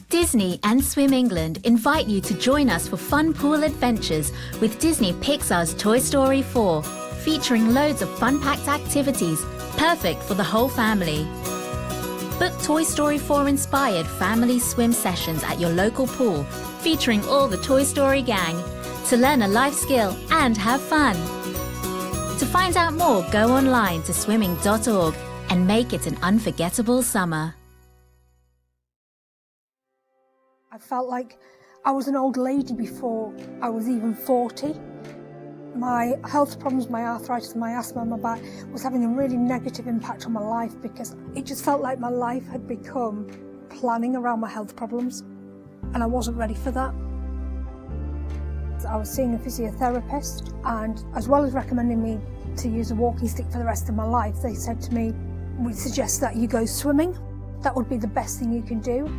Disney and Swim England invite you to join us for fun pool adventures with Disney Pixar's Toy Story 4, featuring loads of fun-packed activities, perfect for the whole family. Book Toy Story 4 inspired family swim sessions at your local pool, featuring all the Toy Story gang, to learn a life skill and have fun. To find out more, go online to swimming.org and make it an unforgettable summer. I felt like I was an old lady before I was even 40. My health problems, my arthritis, my asthma, my back was having a really negative impact on my life because it just felt like my life had become planning around my health problems, and I wasn't ready for that. I was seeing a physiotherapist, and as well as recommending me to use a walking stick for the rest of my life, they said to me, "We suggest that you go swimming. That would be the best thing you can do."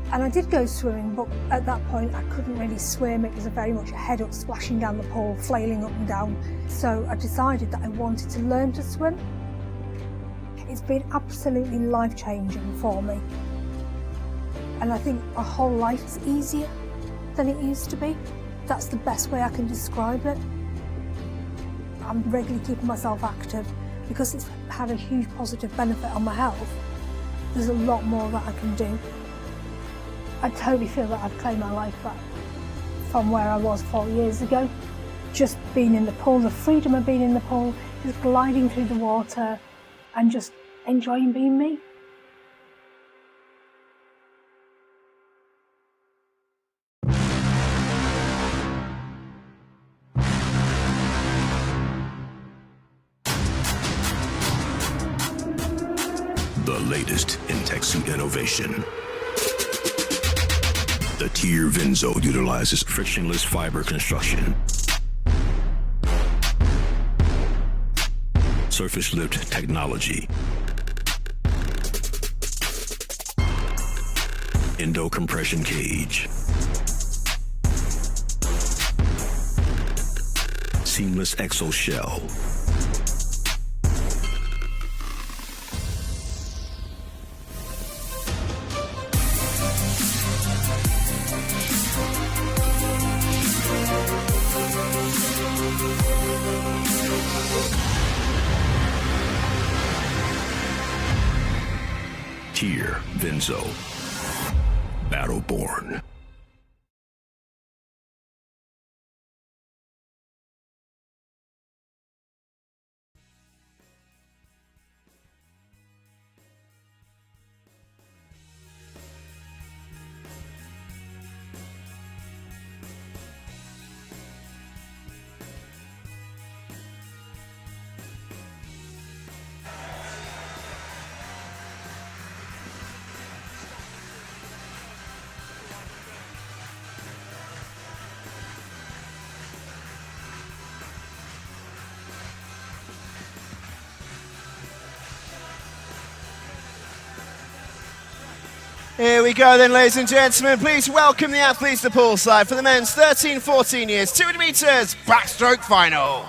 And I did go swimming, but at that point I couldn't really swim. It was very much a head up, splashing down the pool, flailing up and down. So I decided that I wanted to learn to swim. It's been absolutely life-changing for me. And I think my whole life is easier than it used to be. That's the best way I can describe it. I'm regularly keeping myself active because it's had a huge positive benefit on my health. There's a lot more that I can do. I totally feel that I've claimed my life back from where I was 4 years ago. Just being in the pool, the freedom of being in the pool, just gliding through the water and just enjoying being me. The latest in tech suit innovation. The Tier Venzo utilizes frictionless fiber construction, surface lift technology, endo compression cage, seamless exo shell, Tier Venzo, Battleborn. Here we go then, ladies and gentlemen. Please welcome the athletes to poolside for the men's 13-14 years, 200 metres backstroke final.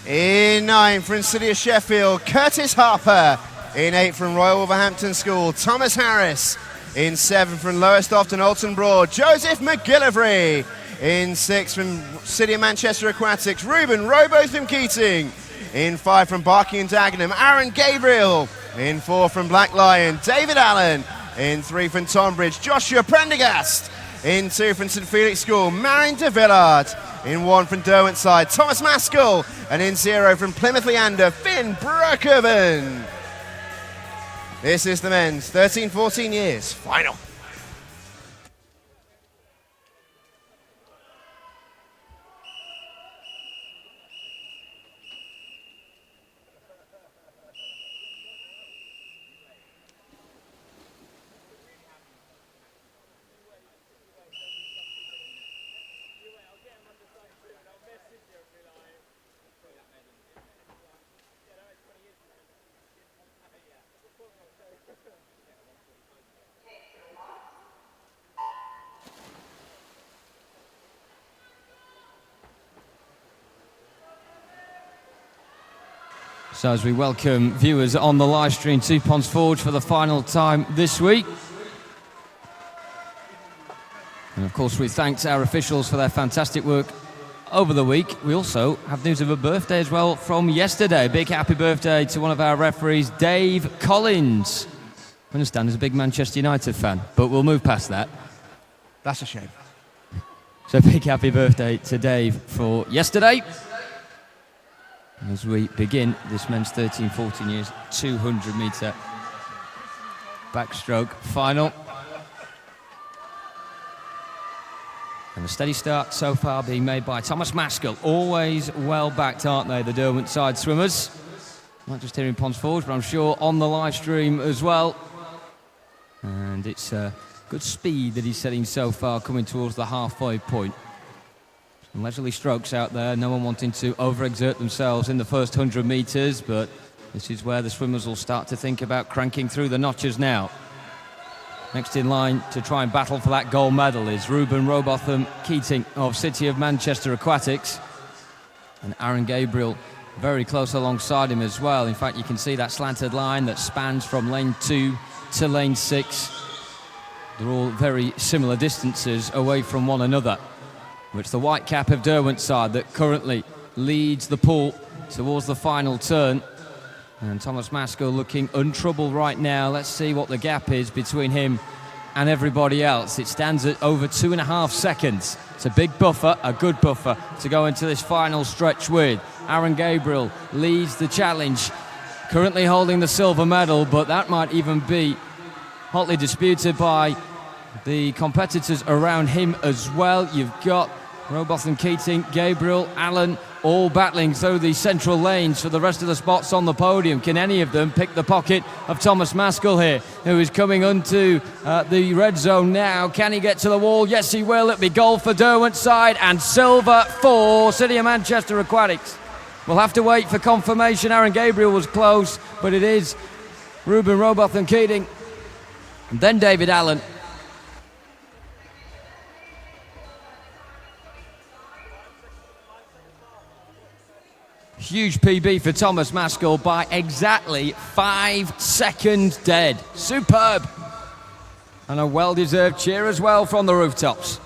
In 9 from City of Sheffield, Curtis Harper. In 8 from Royal Wolverhampton School, Thomas Harris. In 7 from Lowestoft and Alton Broad, Joseph McGillivray. In 6 from City of Manchester Aquatics, Ruben Robotham Keating. In 5 from Barking and Dagenham, Aaron Gabriel. In 4 from Black Lion, David Allen. In 3 from Tonbridge, Joshua Prendergast. In 2 from St Felix School, Marion de Villard. In 1 from Derwentside, Thomas Maskell. And in 0 from Plymouth Leander, Finn Broekhoven. This is the men's 13-14 years final. So as we welcome viewers on the live stream to Ponds Forge for the final time this week. And of course we thanked our officials for their fantastic work over the week. We also have news of a birthday as well from yesterday. Big happy birthday to one of our referees, Dave Collins. I understand he's a big Manchester United fan, but we'll move past that. That's a shame. So big happy birthday to Dave for yesterday. As we begin this men's 13-14 years 200 metre backstroke final. And a steady start so far being made by Thomas Maskell. Always well backed, aren't they, the Derwent side swimmers? Not just here in Ponds Forge, but I'm sure on the live stream as well. And it's good speed that he's setting so far, coming towards the halfway point. Some leisurely strokes out there, no one wanting to overexert themselves in the first 100 metres, but this is where the swimmers will start to think about cranking through the notches now. Next in line to try and battle for that gold medal is Ruben Robotham Keating of City of Manchester Aquatics. And Aaron Gabriel very close alongside him as well. In fact, you can see that slanted line that spans from lane 2 to lane 6. They're all very similar distances away from one another. It's the white cap of Derwent side that currently leads the pool towards the final turn. And Thomas Maskell looking untroubled right now. Let's see what the gap is between him and everybody else. It stands at over 2.5 seconds. It's a big buffer, a good buffer to go into this final stretch with. Aaron Gabriel leads the challenge, currently holding the silver medal, but that might even be hotly disputed by the competitors around him as well. You've got Robotham Keating, Gabriel, Allen, all battling through the central lanes for the rest of the spots on the podium. Can any of them pick the pocket of Thomas Maskell here, who is coming onto the red zone now? Can he get to the wall? Yes, he will. It'll be gold for Derwent side and silver for City of Manchester Aquatics. We'll have to wait for confirmation. Aaron Gabriel was close, but it is Ruben Robotham Keating and then David Allen. Huge PB for Thomas Maskell by exactly 5 seconds dead. Superb. And a well-deserved cheer as well from the rooftops.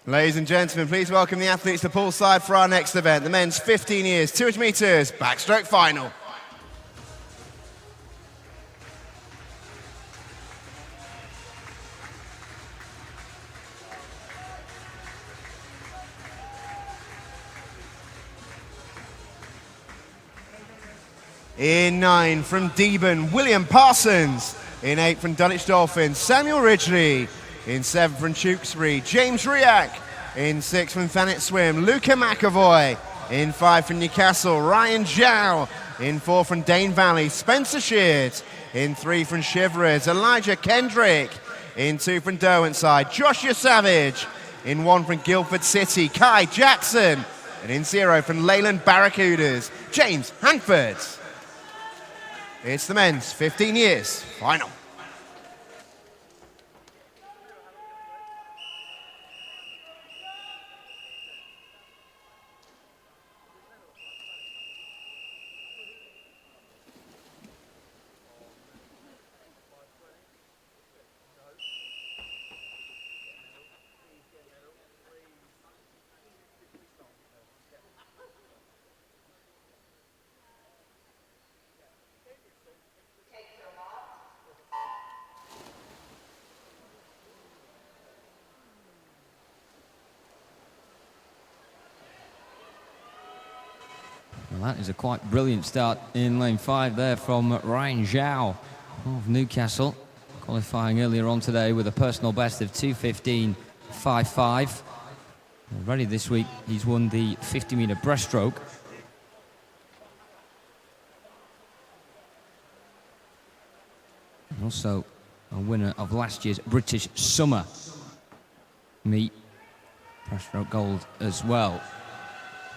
Ladies and gentlemen, please welcome the athletes to poolside for our next event, the men's 15 years, 200 metres backstroke final. In 9 from Deben, William Parsons. In 8 from Dulwich Dolphins, Samuel Ridgely. In 7 from Tewkesbury, James Riak. In 6 from Thanet Swim, Luca McAvoy. In 5 from Newcastle, Ryan Zhao. In 4 from Dane Valley, Spencer Sheard. In 3 from Chevrers, Elijah Kendrick. In 2 from Derwent side, Joshua Savage. In 1 from Guildford City, Kai Jackson. And in 0 from Leyland Barracudas, James Hanford. It's the men's 15 years final. Well, that is a quite brilliant start in lane 5 there from Ryan Zhao of Newcastle, qualifying earlier on today with a personal best of 2:15.55. Already this week, he's won the 50-metre breaststroke. And also a winner of last year's British Summer Meet breaststroke gold as well.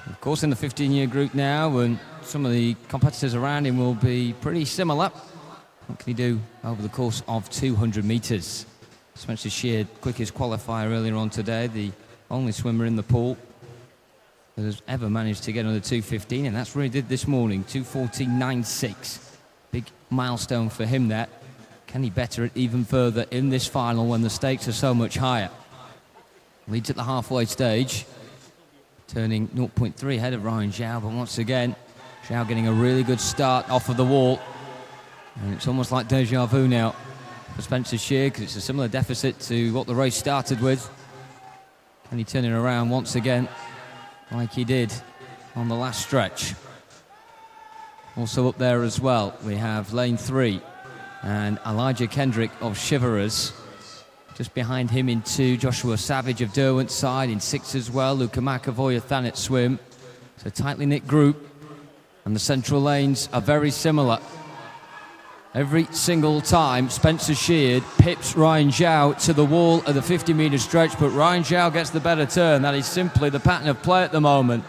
Of course, in the 15-year group now, and some of the competitors around him will be pretty similar. What can he do over the course of 200 metres? Spencer Sheard, quickest qualifier earlier on today, the only swimmer in the pool that has ever managed to get under 2:15, and that's what he did this morning, 2:14.96. Big milestone for him there. Can he better it even further in this final when the stakes are so much higher? Leads at the halfway stage, turning 0.3 ahead of Ryan Zhao, but once again, Zhao getting a really good start off of the wall. And it's almost like deja vu now for Spencer Sheard, because it's a similar deficit to what the race started with. Can he turn it around once again, like he did on the last stretch? Also up there as well, we have lane 3 and Elijah Kendrick of Shiverers. Just behind him in 2, Joshua Savage of Derwent's side in 6 as well, Luca McAvoy of Thanet Swim. It's a tightly knit group, and the central lanes are very similar. Every single time Spencer Sheard pips Ryan Zhao to the wall of the 50-metre stretch, but Ryan Zhao gets the better turn. That is simply the pattern of play at the moment.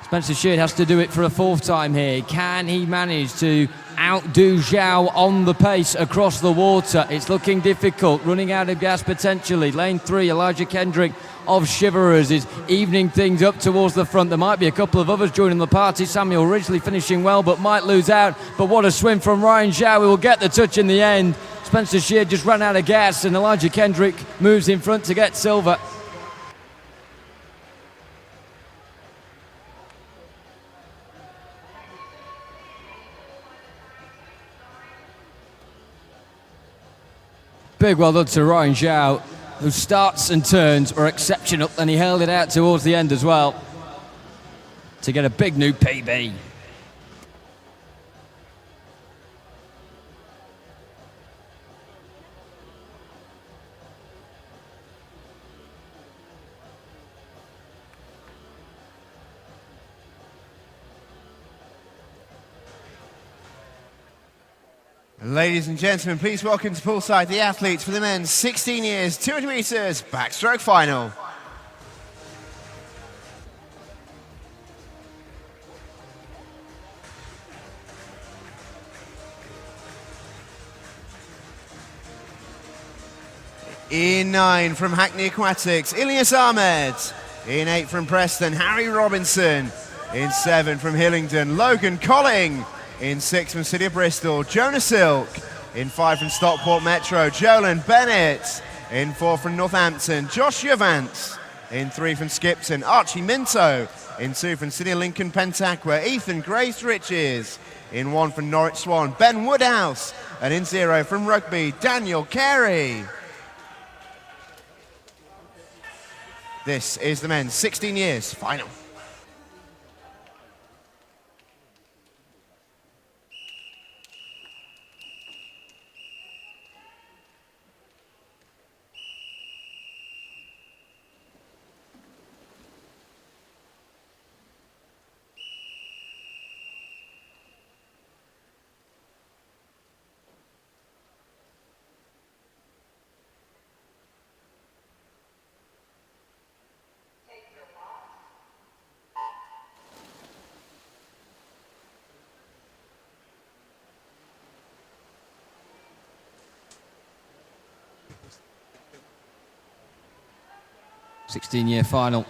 Spencer Sheard has to do it for a 4th time here. Can he manage to outdo Zhao on the pace across the water? It's looking difficult, running out of gas potentially. Lane 3, Elijah Kendrick of Shiverers is evening things up towards the front. There might be a couple of others joining the party. Samuel Ridgely finishing well, but might lose out. But what a swim from Ryan Zhao. He will get the touch in the end. Spencer Sheard just ran out of gas, and Elijah Kendrick moves in front to get silver. Big well done to Ryan Zhao, whose starts and turns were exceptional, and he held it out towards the end as well to get a big new PB. Ladies and gentlemen, please welcome to poolside the athletes for the men's 16 years, 200 metres backstroke final. In 9 from Hackney Aquatics, Ilyas Ahmed. In 8 from Preston, Harry Robinson. In 7 from Hillingdon, Logan Colling. In 6 from City of Bristol, Jonah Silk. In 5 from Stockport Metro, Jolan Bennett. In 4 from Northampton, Joshua Vance. In 3 from Skipton, Archie Minto. In 2 from City of Lincoln Pentaqua, Ethan Grace Riches. In 1 from Norwich Swan, Ben Woodhouse. And in 0 from Rugby, Daniel Carey. This is the men's 16 years final. '16-year final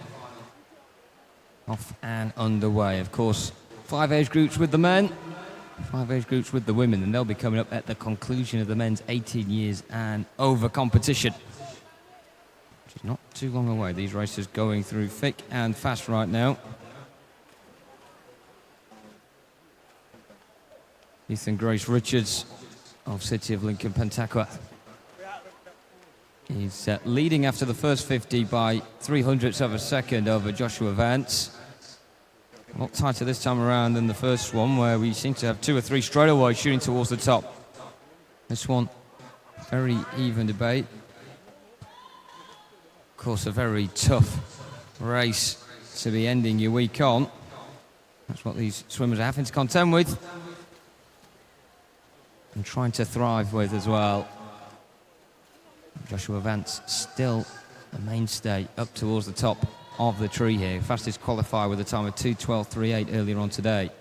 off and underway. Of course, 5 age groups with the men, 5 age groups with the women, and they'll be coming up at the conclusion of the men's 18 years and over competition, which is not too long away. These races going through thick and fast right now. Ethan Grace Richards of City of Lincoln Pentaqua. He's leading after the first 50 by 0.03 of a second over Joshua Vance. A lot tighter this time around than the first one, where we seem to have 2 or 3 straight away shooting towards the top. This one, very even debate. Of course, a very tough race to be ending your week on. That's what these swimmers are having to contend with and trying to thrive with as well. Joshua Vance still the mainstay up towards the top of the tree here. Fastest qualifier with a time of 2:12.38 earlier on today.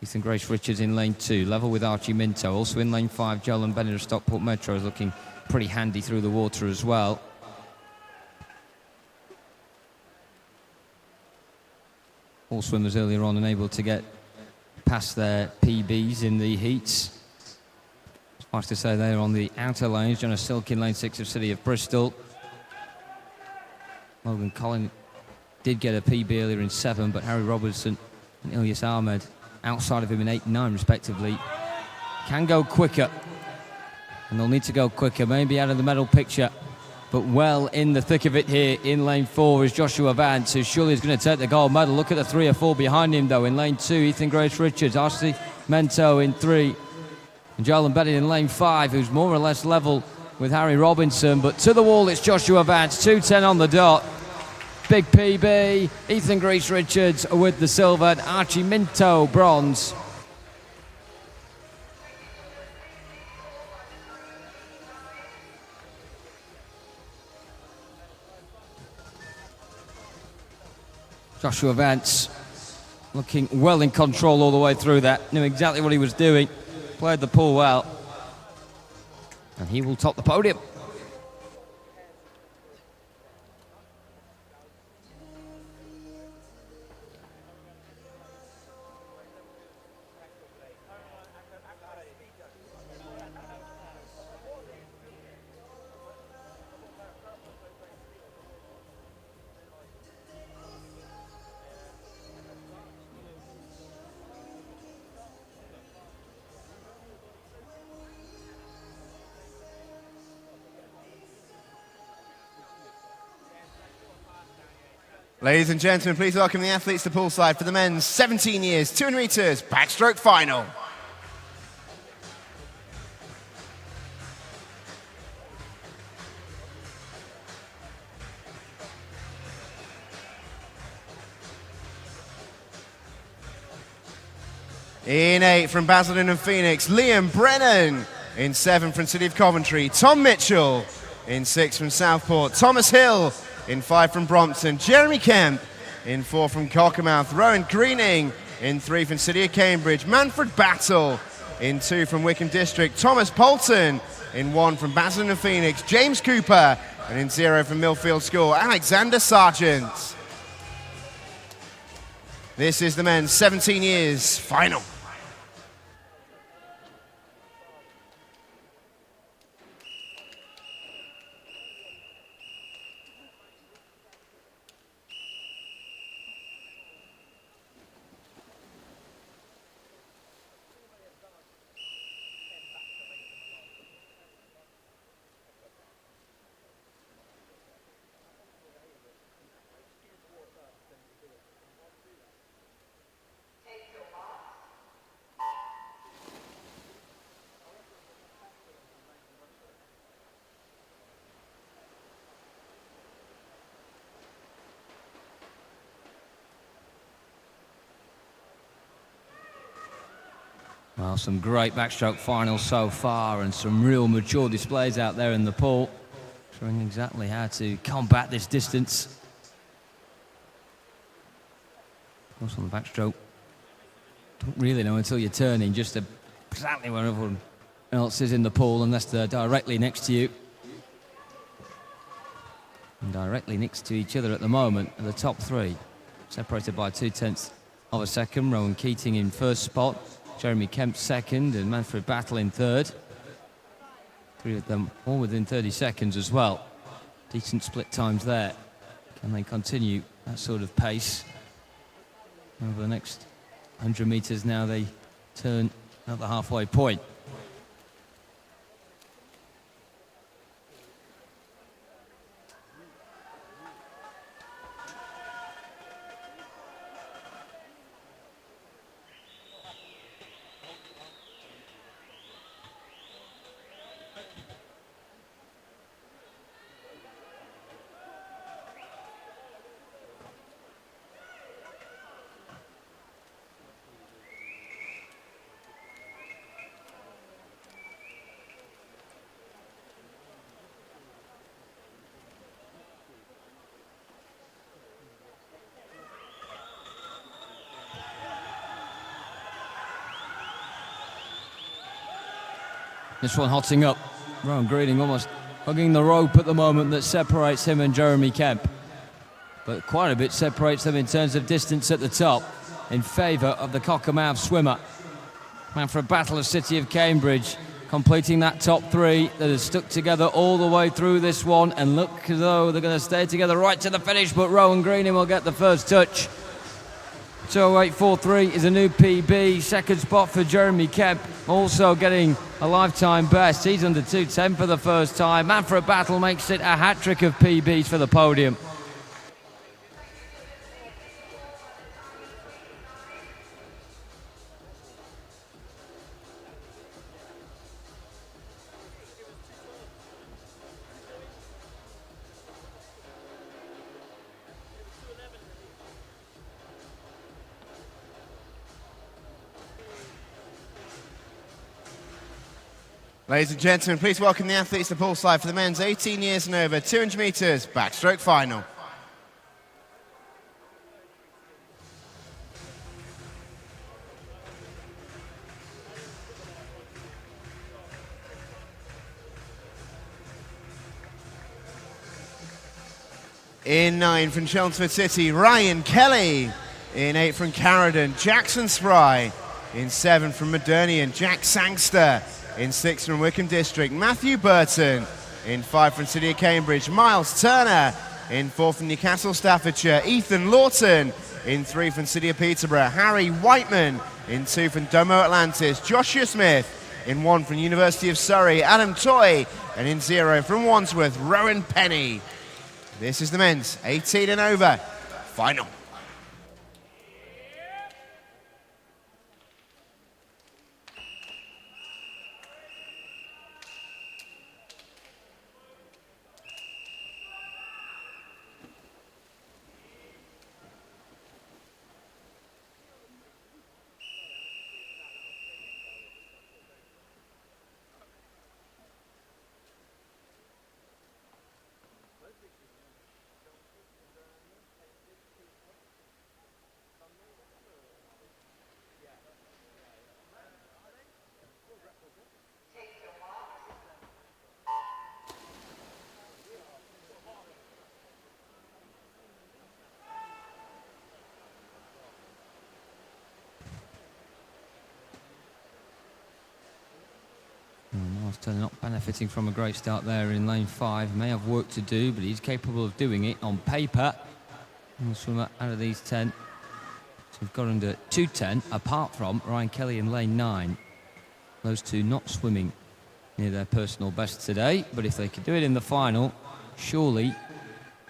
Ethan Grace Richards in lane 2, level with Archie Minto. Also in lane 5, Joel and Bennett of Stockport Metro is looking pretty handy through the water as well. All swimmers earlier on unable to get past their PBs in the heats. Suffice to say they're on the outer lanes. Jonas Silk in lane 6 of City of Bristol. Logan Collin did get a PB earlier in 7, but Harry Robertson and Ilyas Ahmed outside of him in 8 and 9 respectively can go quicker, and they'll need to go quicker, maybe out of the medal picture, but well in the thick of it here in lane 4 is Joshua Vance, who surely is going to take the gold medal. Look at the 3 or 4 behind him though. In lane 2, Ethan Grace Richards, Archie Minto in 3, and Joel Bennett in lane 5, who's more or less level with Harry Robinson, but to the wall it's Joshua Vance, 2:10 on the dot. Big PB, Ethan Grace Richards with the silver, and Archie Minto bronze. Joshua Vance looking well in control all the way through that, knew exactly what he was doing, played the pool well, and he will top the podium. Ladies and gentlemen, please welcome the athletes to poolside for the men's 17 years, 200 metres backstroke final. In 8 from Basildon and Phoenix, Liam Brennan. In 7 from City of Coventry, Tom Mitchell. In 6 from Southport, Thomas Hill. In 5 from Brompton, Jeremy Kemp. In 4 from Cockermouth, Rowan Greening. In 3 from City of Cambridge, Manfred Battle. In 2 from Wickham District, Thomas Polton. In 1 from Basildon and Phoenix, James Cooper. And in 0 from Millfield School, Alexander Sargent. This is the men's 17 years final. Well, some great backstroke finals so far and some real mature displays out there in the pool, showing exactly how to combat this distance. Of course, on the backstroke, don't really know until you're turning just exactly where everyone else is in the pool, unless they're directly next to you. And directly next to each other at the moment are the top 3, separated by 0.2 of a second. Rowan Keating in first spot, Jeremy Kemp second, and Manfred Battle in third. 3 of them all within 30 seconds as well. Decent split times there. Can they continue that sort of pace over the next 100 metres now they turn at the halfway point? This one hotting up. Rowan Greening almost hugging the rope at the moment that separates him and Jeremy Kemp. But quite a bit separates them in terms of distance at the top in favour of the Cockermouth swimmer. Manfred Battle of City of Cambridge completing that top three that has stuck together all the way through this one and look as though they're going to stay together right to the finish, but Rowan Greening will get the first touch. 2:08.43 is a new PB. Second spot for Jeremy Kemp, also getting a lifetime best. He's under 2:10 for the first time. Manfred Battle makes it a hat-trick of PBs for the podium. Ladies and gentlemen, please welcome the athletes to poolside for the men's 18 years and over 200 metres backstroke final. In 9 from Chelmsford City, Ryan Kelly. In 8 from Carradon, Jackson Spry. In 7 from Modernian, Jack Sangster. In 6 from Wickham District, Matthew Burton. In 5 from City of Cambridge, Miles Turner. In 4 from Newcastle, Staffordshire, Ethan Lawton. In 3 from City of Peterborough, Harry Whiteman. In 2 from Domo Atlantis, Joshua Smith. In 1 from University of Surrey, Adam Toy. And in 0 from Wandsworth, Rowan Penny. This is the men's 18 and over final. Miles Turner not benefiting from a great start there in lane 5. May have work to do, but he's capable of doing it on paper. And swimmer out of these 10. So we've got under 2:10, apart from Ryan Kelly in lane 9. Those two not swimming near their personal best today, but if they could do it in the final, surely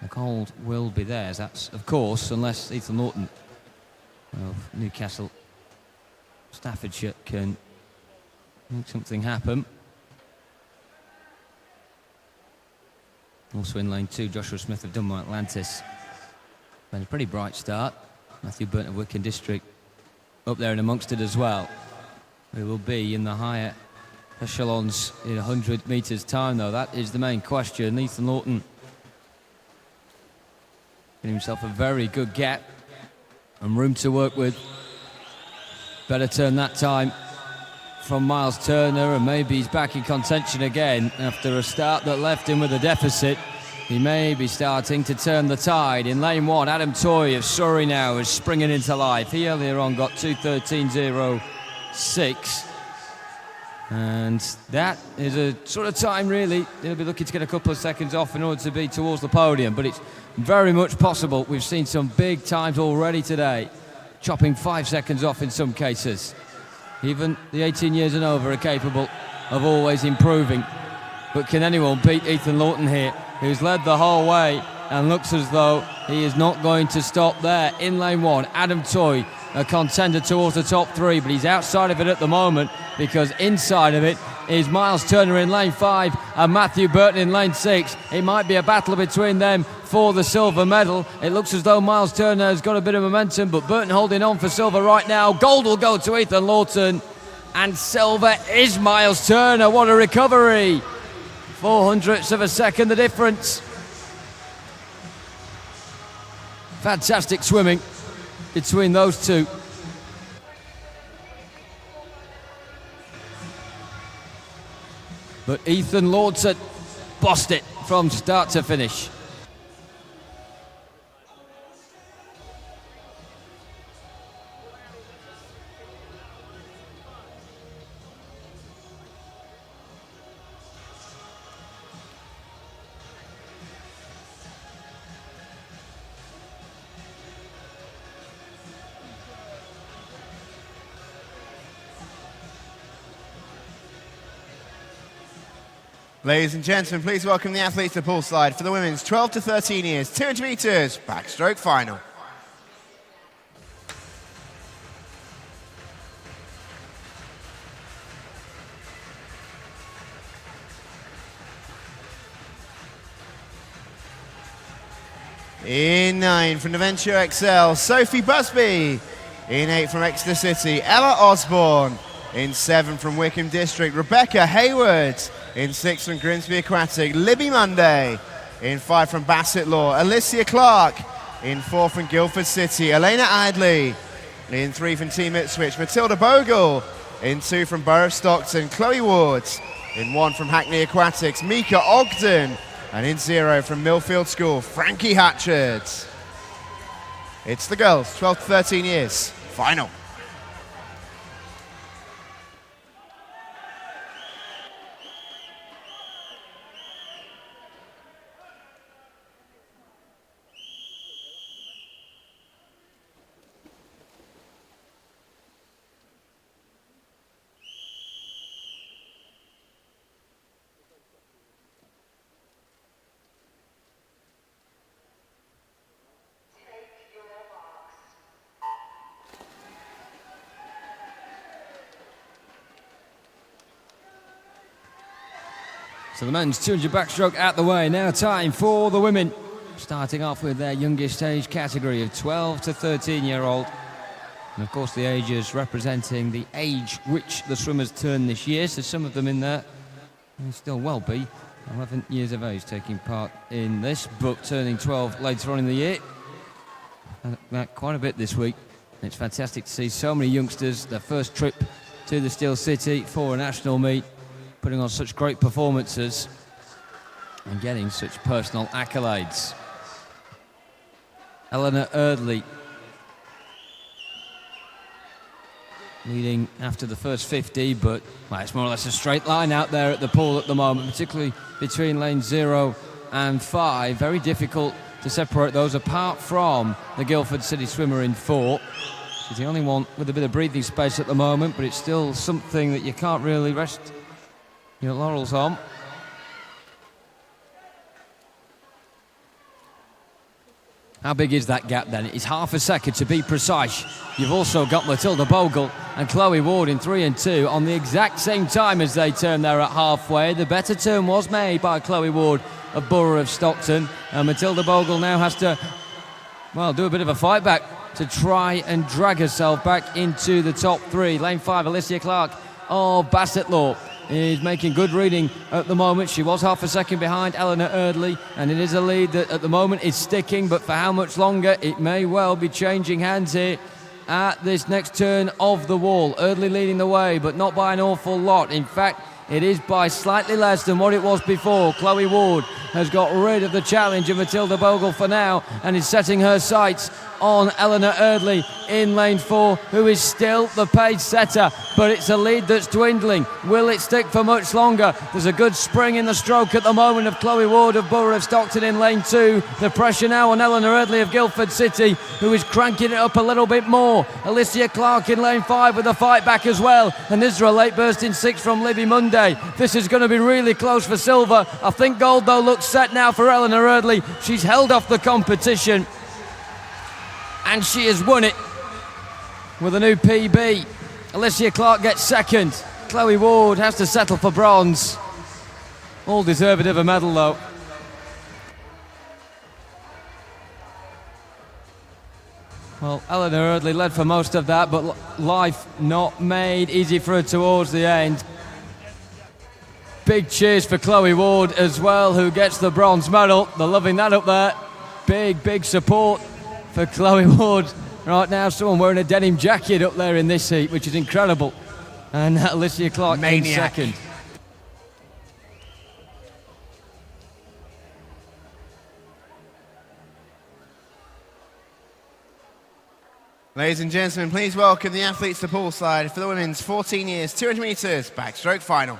the gold will be theirs. That's, of course, unless Ethan Lawton of Newcastle, Staffordshire can make something happen. Also in lane 2, Joshua Smith of Dunmore Atlantis. Been a pretty bright start. Matthew Burton of Wickham District up there and amongst it as well. We will be in the higher echelons in 100 metres time, though. That is the main question. Ethan Lawton getting himself a very good gap and room to work with. Better turn that time from Miles Turner, and maybe he's back in contention again after a start that left him with a deficit. He may be starting to turn the tide. In lane 1, Adam Toy of Surrey now is springing into life. He earlier on got 2:13.06, and that is a sort of time really he'll be looking to get a couple of seconds off in order to be towards the podium, but it's very much possible. We've seen some big times already today, chopping 5 seconds off in some cases. Even the 18 years and over are capable of always improving. But can anyone beat Ethan Lawton here, who's led the whole way and looks as though he is not going to stop there? In lane 1, Adam Toy, a contender towards the top 3, but he's outside of it at the moment because inside of it is Miles Turner in lane 5 and Matthew Burton in lane 6. It might be a battle between them for the silver medal. It looks as though Miles Turner has got a bit of momentum, but Burton holding on for silver right now. Gold will go to Ethan Lawton, and silver is Miles Turner. What a recovery! 0.04 of a second the difference. Fantastic swimming between those two. but Ethan Lordson bossed it from start to finish. Ladies and gentlemen, please welcome the athletes to the pool slide for the women's 12 to 13 years, 200 metres, backstroke final. In 9 from Naventure XL, Sophie Busby. In 8 from Exeter City, Ella Osborne. In 7 from Wickham District, Rebecca Hayward. In 6 from Grimsby Aquatic, Libby Monday. In 5 from Bassett Law, Alicia Clark. In 4 from Guildford City, Elena Adley. In 3 from Team Ipswich, Matilda Bogle. In 2 from Borough of Stockton, Chloe Ward. In 1 from Hackney Aquatics, Mika Ogden. And in 0 from Millfield School, Frankie Hatchard. It's the girls, 12 to 13 years, final. So the men's 200 backstroke out the way. Now time for the women. Starting off with their youngest age category of 12 to 13-year-old. And of course the ages representing the age which the swimmers turn this year. So some of them in there may still well be 11 years of age taking part in this, but turning 12 later on in the year. That quite a bit this week. And it's fantastic to see so many youngsters, their first trip to the Steel City for a national meet, putting on such great performances and getting such personal accolades. Eleanor Eardley leading after the first 50, but well, it's more or less a straight line out there at the pool at the moment, particularly between lanes 0 and 5. Very difficult to separate those apart from the Guildford City swimmer in 4. She's the only one with a bit of breathing space at the moment, but it's still something that you can't really rest your laurels on. How big is that gap then? It's half a second to be precise. You've also got Matilda Bogle and Chloe Ward in 3 and 2 on the exact same time as they turn there at halfway. The better turn was made by Chloe Ward of Borough of Stockton, and Matilda Bogle now has to, well, do a bit of a fight back to try and drag herself back into the top 3. Lane 5, Alicia Clark of Bassett Law is making good reading at the moment. She was half a second behind Eleanor Eardley, and it is a lead that at the moment is sticking, but for how much longer it may well be changing hands here at this next turn of the wall. Eardley leading the way, but not by an awful lot. In fact, it is by slightly less than what it was before. Chloe Ward has got rid of the challenge of Matilda Bogle for now and is setting her sights on Eleanor Eardley in lane 4, who is still the pace setter, but it's a lead that's dwindling. Will it stick for much longer? There's a good spring in the stroke at the moment of Chloe Ward of Borough of Stockton in lane 2. The pressure now on Eleanor Eardley of Guildford City, who is cranking it up a little bit more. Alicia Clark in lane 5 with a fight back as well, and is there a late burst in 6 from Libby Monday? This is going to be really close for silver. I think gold though looks set now for Eleanor Eardley. She's held off the competition and she has won it with a new PB. Alicia Clark gets second. Chloe Ward has to settle for bronze. All deserved of a medal though. Well, Eleanor Eardley led for most of that, but life not made easy for her towards the end. Big cheers for Chloe Ward as well, who gets the bronze medal. They're loving that up there. Big support for Chloe Ward. Right now, someone wearing a denim jacket up there in this heat, which is incredible. And Alicia Clark in second. Ladies and gentlemen, please welcome the athletes to poolside for the women's 14 years, 200 metres backstroke final.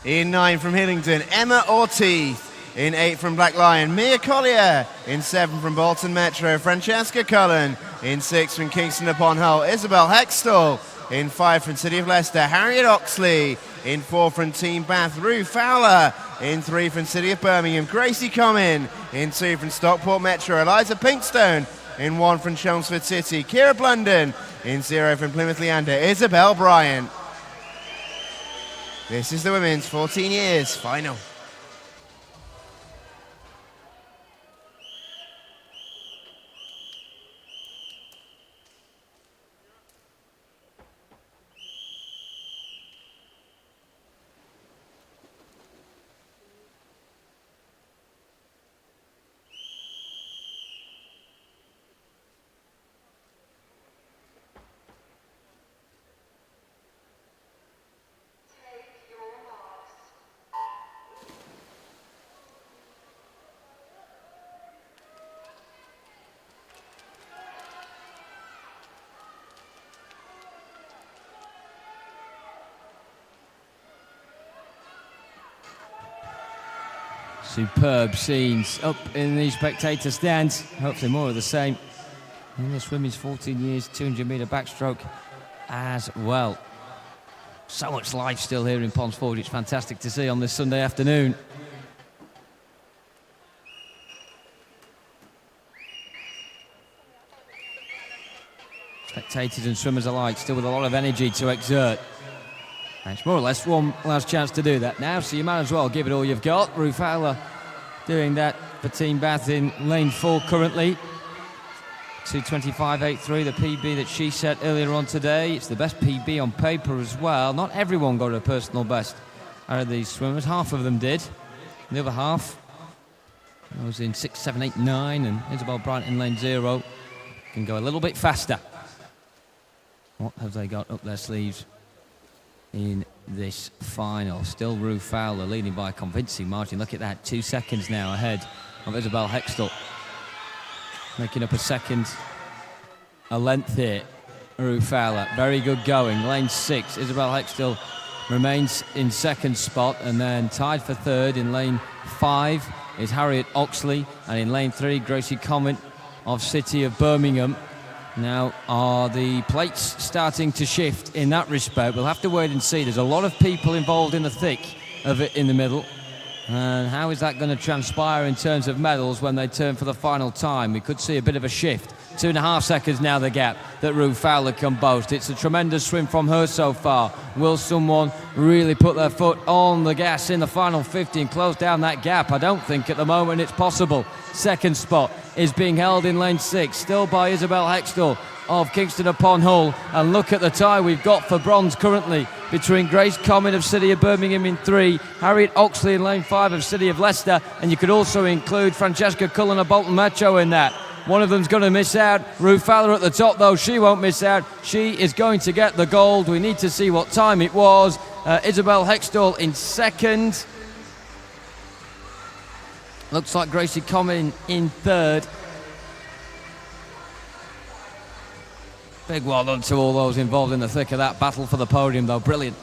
In 9 from Hillingdon, Emma Ortiz. In 8 from Black Lion, Mia Collier. In 7 from Bolton Metro, Francesca Cullen. In 6 from Kingston upon Hull, Isabel Hextall. In 5 from City of Leicester, Harriet Oxley. In 4 from Team Bath, Rue Fowler. In 3 from City of Birmingham, Gracie Comyn. In 2 from Stockport Metro, Eliza Pinkstone. In 1 from Chelmsford City, Kira Blunden. In 0 from Plymouth Leander, Isabel Bryant. This is the women's 14 years final. Superb scenes up in the spectator stands. Hopefully more of the same in this women's 14 years 200 metre backstroke as well. So much life still here in Ponds Forge. It's fantastic to see on this Sunday afternoon. Spectators and swimmers alike still with a lot of energy to exert. And it's more or less one last chance to do that now, so you might as well give it all you've got. Rue Fowler doing that for Team Bath in lane 4 currently. 2:25.83, the PB that she set earlier on today. It's the best PB on paper as well. Not everyone got a personal best out of these swimmers. Half of them did. The other half was in 6, 7, 8, 9, and Isabel Bryant in lane 0 can go a little bit faster. What have they got up their sleeves in this final? Still Rue Fowler leading by a convincing margin. Look at that, 2 seconds now ahead of Isabel Hextall. Making up a second, a length here, Rue Fowler. Very good going. Lane 6, Isabel Hextall remains in second spot, and then tied for third in lane 5 is Harriet Oxley, and in lane 3, Gracie Comyn of City of Birmingham. Now, are the plates starting to shift in that respect? We'll have to wait and see. There's a lot of people involved in the thick of it in the middle. And how is that going to transpire in terms of medals when they turn for the final time? We could see a bit of a shift. 2.5 seconds now the gap that Rue Fowler can boast. It's a tremendous swim from her so far. Will someone really put their foot on the gas in the final 50 and close down that gap? I don't think at the moment it's possible. Second spot is being held in lane 6, still by Isabel Hextall of Kingston upon Hull. And look at the tie we've got for bronze currently between Grace Comyn of City of Birmingham in 3, Harriet Oxley in lane 5 of City of Leicester, and you could also include Francesca Cullen of Bolton Metro in that. One of them's going to miss out. Rue Fowler at the top, though. She won't miss out. She is going to get the gold. We need to see what time it was. Isabel Hextall in second. Looks like Gracie Comyn in third. Big well done to all those involved in the thick of that battle for the podium, though. Brilliant.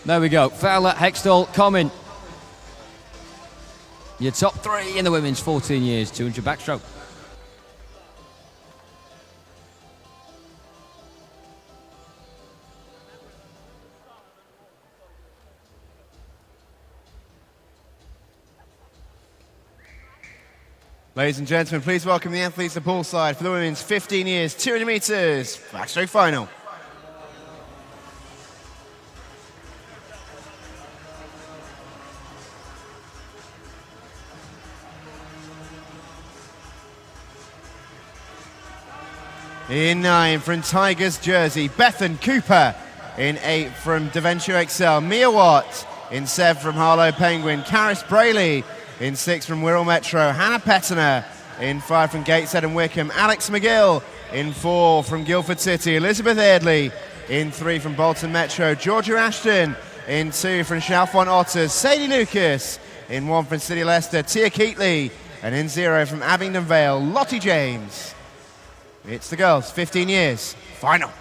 There we go. Fowler, Hextall, Comyn. Your top 3 in the women's 14 years 200 backstroke. Ladies and gentlemen, please welcome the athletes to poolside for the women's 15 years 200 metres backstroke final. In 9 from Tigers jersey, Bethan Cooper. In 8 from Devonshire Excel, Mia Watt. In 7 from Harlow Penguin, Caris Brayley. In 6 from Wirral Metro, Hannah Pettener. In 5 from Gateshead and Wickham, Alex McGill. In 4 from Guildford City, Elizabeth Eardley. In 3 from Bolton Metro, Georgia Ashton. In 2 from Chalfont Otters, Sadie Lucas. In 1 from City Leicester, Tia Keatley. And in 0 from Abingdon Vale, Lottie James. It's the girls, 15 years, final.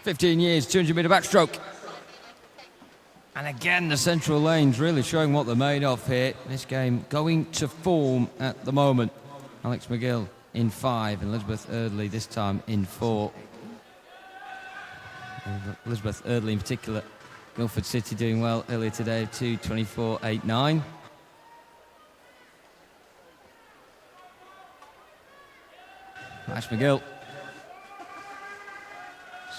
"15 years, 200-metre backstroke." And again, the central lanes really showing what they're made of here. This game going to form at the moment. Alex McGill in 5, and Elizabeth Eardley this time in 4. Elizabeth Eardley in particular, Guildford City doing well earlier today, 2:24.89. Alex McGill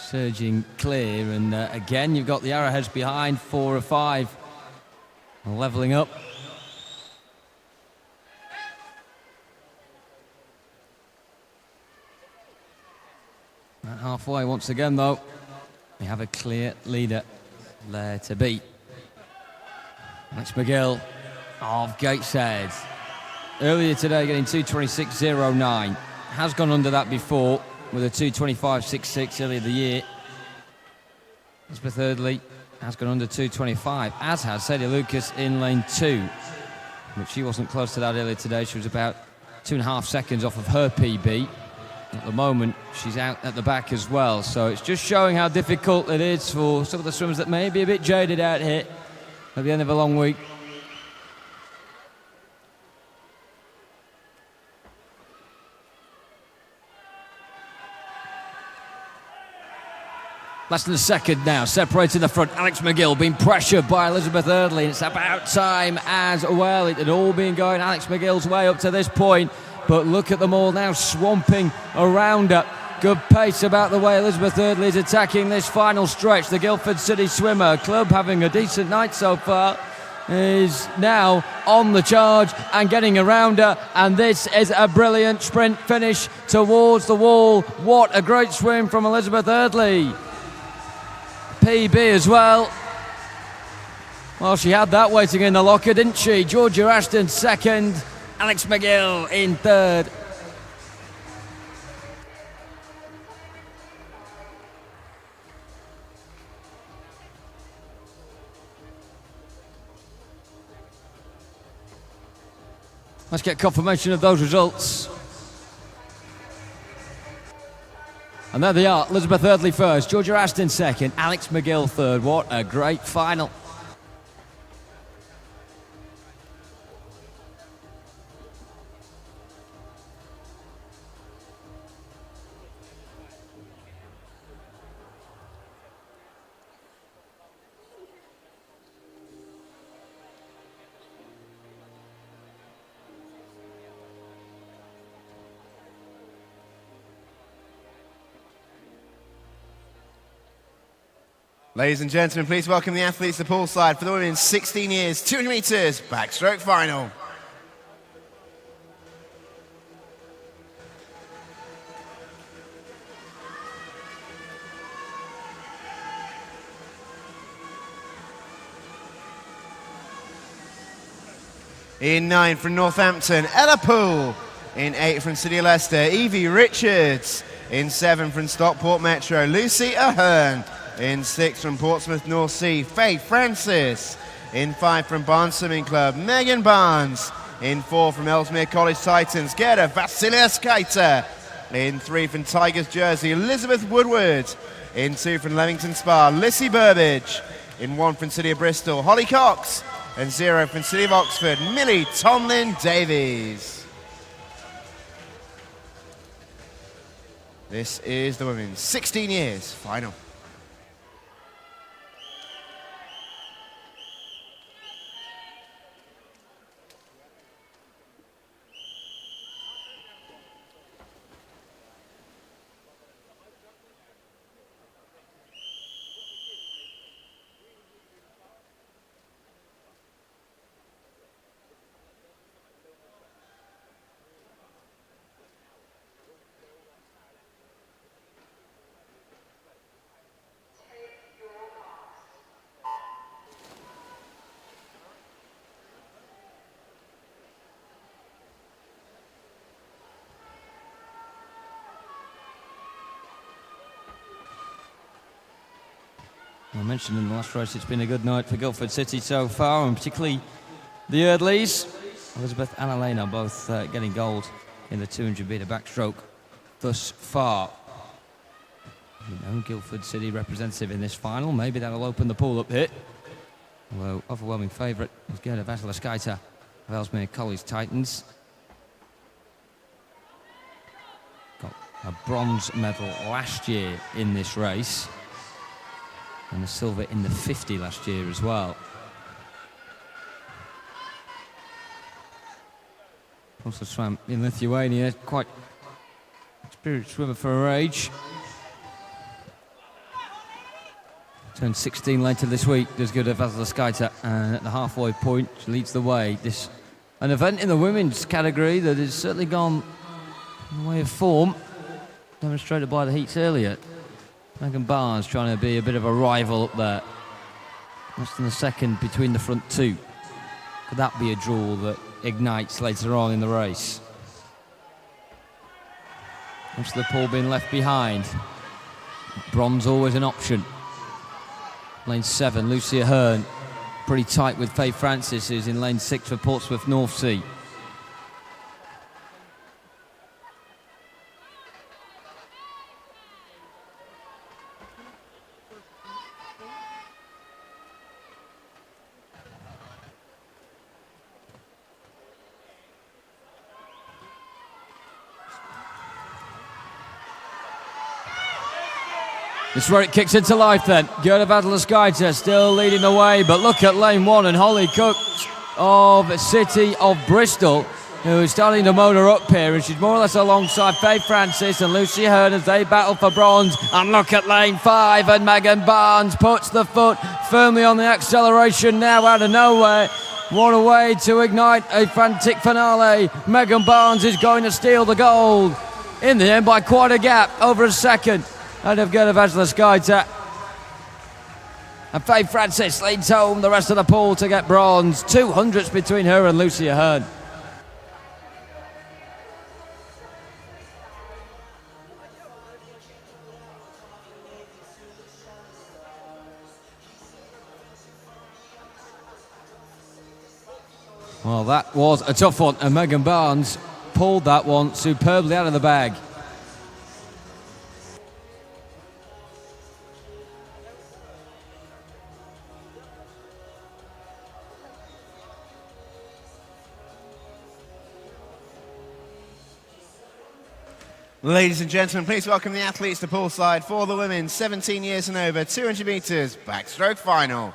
surging clear, and again you've got the arrowheads behind, 4 of 5, levelling up. At halfway once again though, we have a clear leader there to beat. Alex McGill of Gateshead, earlier today getting 2:26.09, has gone under that before with a 2:25.66 earlier the year. Elizabeth Eardley has gone under 2:25, as has Sadie Lucas in lane 2, but she wasn't close to that earlier today. She was about 2.5 seconds off of her PB. At the moment, she's out at the back as well, so it's just showing how difficult it is for some of the swimmers that may be a bit jaded out here at the end of a long week. Less than a second now, separating the front. Alex McGill being pressured by Elizabeth Eardley. It's about time as well. It had all been going Alex McGill's way up to this point, but look at them all now swamping around her. Good pace about the way Elizabeth Eardley is attacking this final stretch. The Guildford City swimmer club, having a decent night so far, is now on the charge and getting around her, and this is a brilliant sprint finish towards the wall. What a great swim from Elizabeth Eardley. PB as well. Well, she had that waiting in the locker, didn't she? Georgia Ashton second, Alex McGill in third. Let's get confirmation of those results. And there they are, Elizabeth Eardley first, Georgia Ashton second, Alex McGill third. What a great final. Ladies and gentlemen, please welcome the athletes to the poolside for the women's 16 years, 200 metres backstroke final. In 9 from Northampton, Ella Poole. In 8 from City Leicester, Evie Richards. In 7 from Stockport Metro, Lucy Ahern. In 6 from Portsmouth North Sea, Faith Francis. In 5 from Barnes Swimming Club, Megan Barnes. In 4 from Ellesmere College Titans, Gerda Vasilevskaita. In 3 from Tigers Jersey, Elizabeth Woodward. In 2 from Leamington Spa, Lissy Burbage. In 1 from City of Bristol, Holly Cox. And 0 from City of Oxford, Millie Tomlin-Davies. This is the women's 16 years final. I mentioned in the last race it's been a good night for Guildford City so far, and particularly the Eardleys. Elizabeth and Elena both getting gold in the 200-metre backstroke thus far. You know, Guildford City representative in this final. Maybe that'll open the pool up here. Although overwhelming favourite is Gerda Vasilevskaite of Ellesmere College Titans. Got a bronze medal last year in this race, and a silver in the 50 last year as well. Also swam in Lithuania, quite experienced swimmer for her age. Turned 16 later this week, does Gerda Vasilevskaite, and at the halfway point she leads the way. This an event in the women's category that has certainly gone in the way of form, demonstrated by the heats earlier. Megan Barnes trying to be a bit of a rival up there. Less than a second between the front two. Could that be a draw that ignites later on in the race? Most of the pool being left behind. Bronze always an option. Lane 7, Lucia Hearn. Pretty tight with Faye Francis, who's in lane 6 for Portsmouth North Sea. This is where it kicks into life then. Gerda Vasilevskaite still leading the way, but look at lane 1 and Holly Cook of City of Bristol, who is starting to motor up here, and she's more or less alongside Faye Francis and Lucy Hearn as they battle for bronze. And look at lane 5, and Megan Barnes puts the foot firmly on the acceleration now out of nowhere. What a way to ignite a frantic finale. Megan Barnes is going to steal the gold in the end by quite a gap, over a second. Out of Gerda Vasilevskaite. And Faye Francis leads home the rest of the pool to get bronze. 200s between her and Lucia Hearn. Well, that was a tough one, and Megan Barnes pulled that one superbly out of the bag. Ladies and gentlemen, please welcome the athletes to poolside for the women, 17 years and over, 200 metres, backstroke final.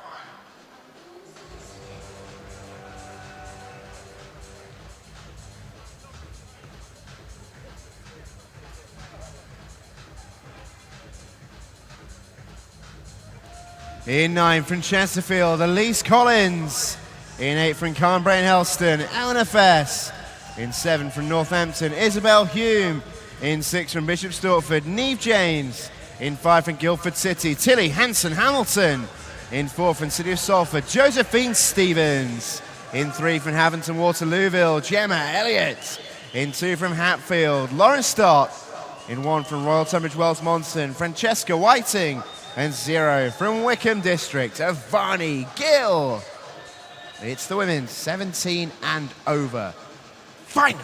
In 9 from Chesterfield, Elise Collins. In 8 from Carnbrae and Helston, Eleanor Fess. In 7 from Northampton, Isabel Hume. In 6 from Bishop Stortford, Neve James. In 5 from Guildford City, Tilly Hanson-Hamilton. In 4 from City of Salford, Josephine Stevens. In 3 from Haventon Waterlooville, Gemma Elliott. In 2 from Hatfield, Lauren Stott. In 1 from Royal Tunbridge Wells Monson, Francesca Whiting. And 0 from Wickham District of Varney Gill. It's the women's 17 and over final.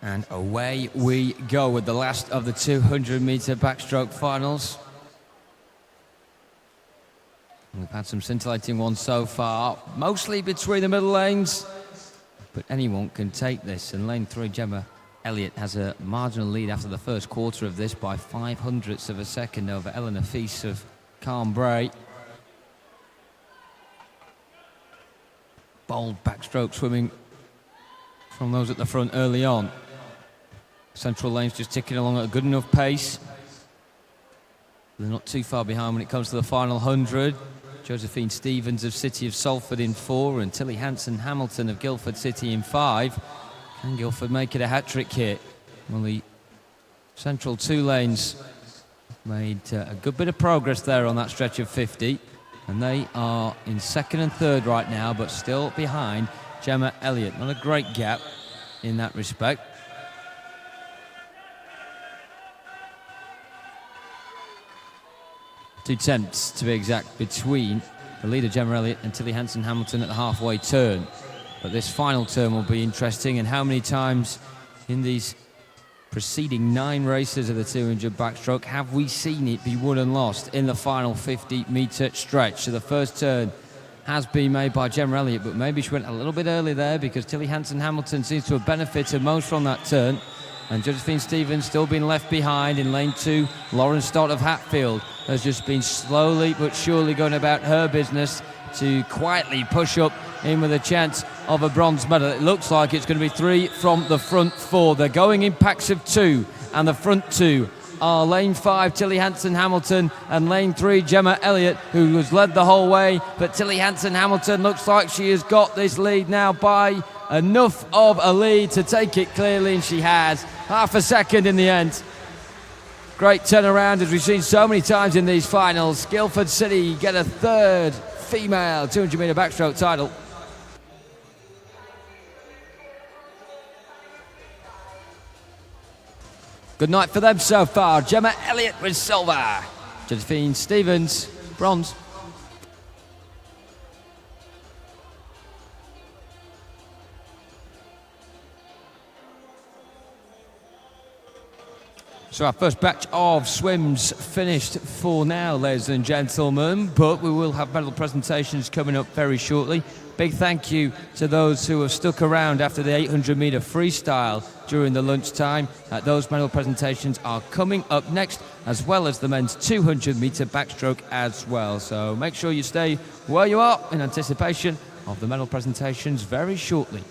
And away we go with the last of the 200-metre backstroke finals. We've had some scintillating ones so far, mostly between the middle lanes, but anyone can take this. And lane 3, Gemma Elliott has a marginal lead after the first quarter of this by 0.05 of a second over Eleanor Feast of Calmbray. Bold backstroke swimming from those at the front early on. Central lane's just ticking along at a good enough pace. They're not too far behind when it comes to the final 100. Josephine Stevens of City of Salford in 4 and Tilly Hanson-Hamilton of Guildford City in 5. Can Guildford make it a hat-trick here? Well, the central 2 lanes made a good bit of progress there on that stretch of 50. And they are in 2nd and 3rd right now, but still behind Gemma Elliott. Not a great gap in that respect. Two tenths, to be exact, between the leader Gemma Elliott and Tilly Hanson-Hamilton at the halfway turn. But this final turn will be interesting, and how many times in these preceding 9 races of the 200 backstroke have we seen it be won and lost in the final 50-metre stretch? So the first turn has been made by Gemma Elliott, but maybe she went a little bit early there because Tilly Hanson-Hamilton seems to have benefited most from that turn. And Josephine Stevens still being left behind in lane 2. Lauren Stott of Hatfield has just been slowly but surely going about her business to quietly push up in with a chance of a bronze medal. It looks like it's going to be 3 from the front 4. They're going in packs of 2, and the front 2 are lane 5, Tilly Hanson-Hamilton, and lane 3, Gemma Elliott, who has led the whole way. But Tilly Hanson-Hamilton looks like she has got this lead now by enough of a lead to take it clearly, and she has. Half a second in the end. Great turnaround, as we've seen so many times in these finals. Guildford City get a 3rd female 200-metre backstroke title. Good night for them so far. Gemma Elliott with silver. Josephine Stevens, bronze. So our first batch of swims finished for now, ladies and gentlemen, but we will have medal presentations coming up very shortly. Big thank you to those who have stuck around after the 800-metre freestyle during the lunchtime. Those medal presentations are coming up next, as well as the men's 200-metre backstroke as well. So make sure you stay where you are in anticipation of the medal presentations very shortly.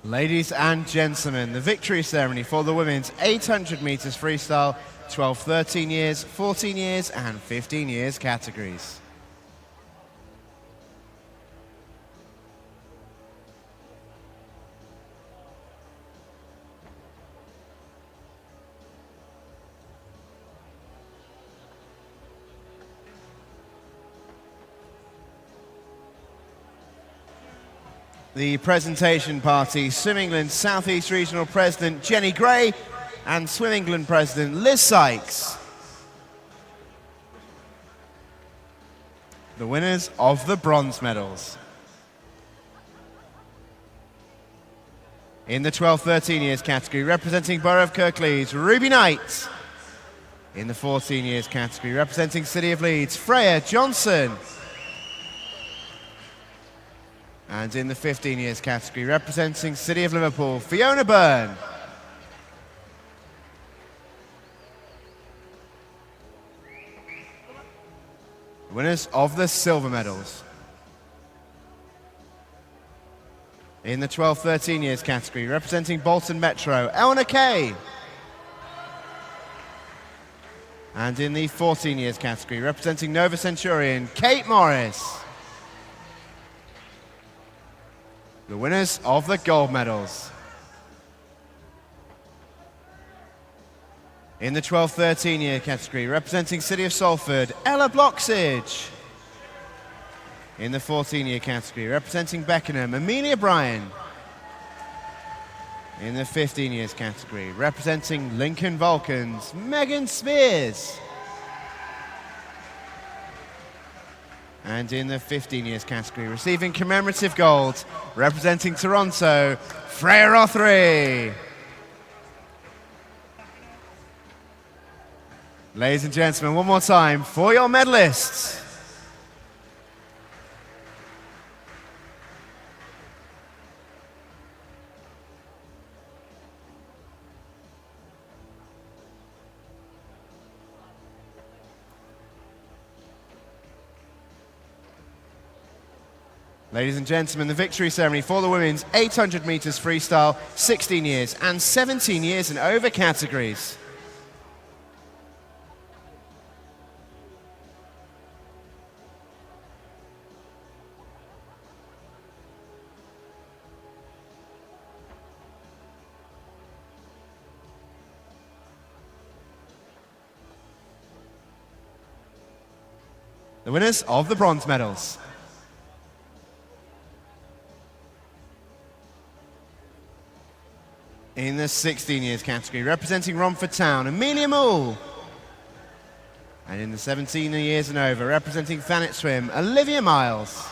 Ladies and gentlemen, the victory ceremony for the women's 800 metres freestyle, 12, 13 years, 14 years and 15 years categories. The presentation party, Swim England South East Regional President Jenny Gray and Swim England President Liz Sykes. The winners of the bronze medals. In the 12-13 years category, representing Borough of Kirklees, Ruby Knight. In the 14 years category, representing City of Leeds, Freya Johnson. And in the 15 years category, representing City of Liverpool, Fiona Byrne. Winners of the silver medals. In the 12-13 years category, representing Bolton Metro, Eleanor Kay. And in the 14 years category, representing Nova Centurion, Kate Morris. The winners of the gold medals. In the 12-13 year category, representing City of Salford, Ella Bloxage. In the 14 year category, representing Beckenham, Amelia Bryan. In the 15 years category, representing Lincoln Vulcans, Megan Spears. And in the 15 years category, receiving commemorative gold, representing Toronto, Freya Rothery. Ladies and gentlemen, one more time for your medalists. Ladies and gentlemen, the victory ceremony for the women's 800 metres freestyle, 16 years and 17 years and over categories. The winners of the bronze medals. In the 16 years category, representing Romford Town, Amelia Moore. And in the 17 years and over, representing Thanet Swim, Olivia Miles.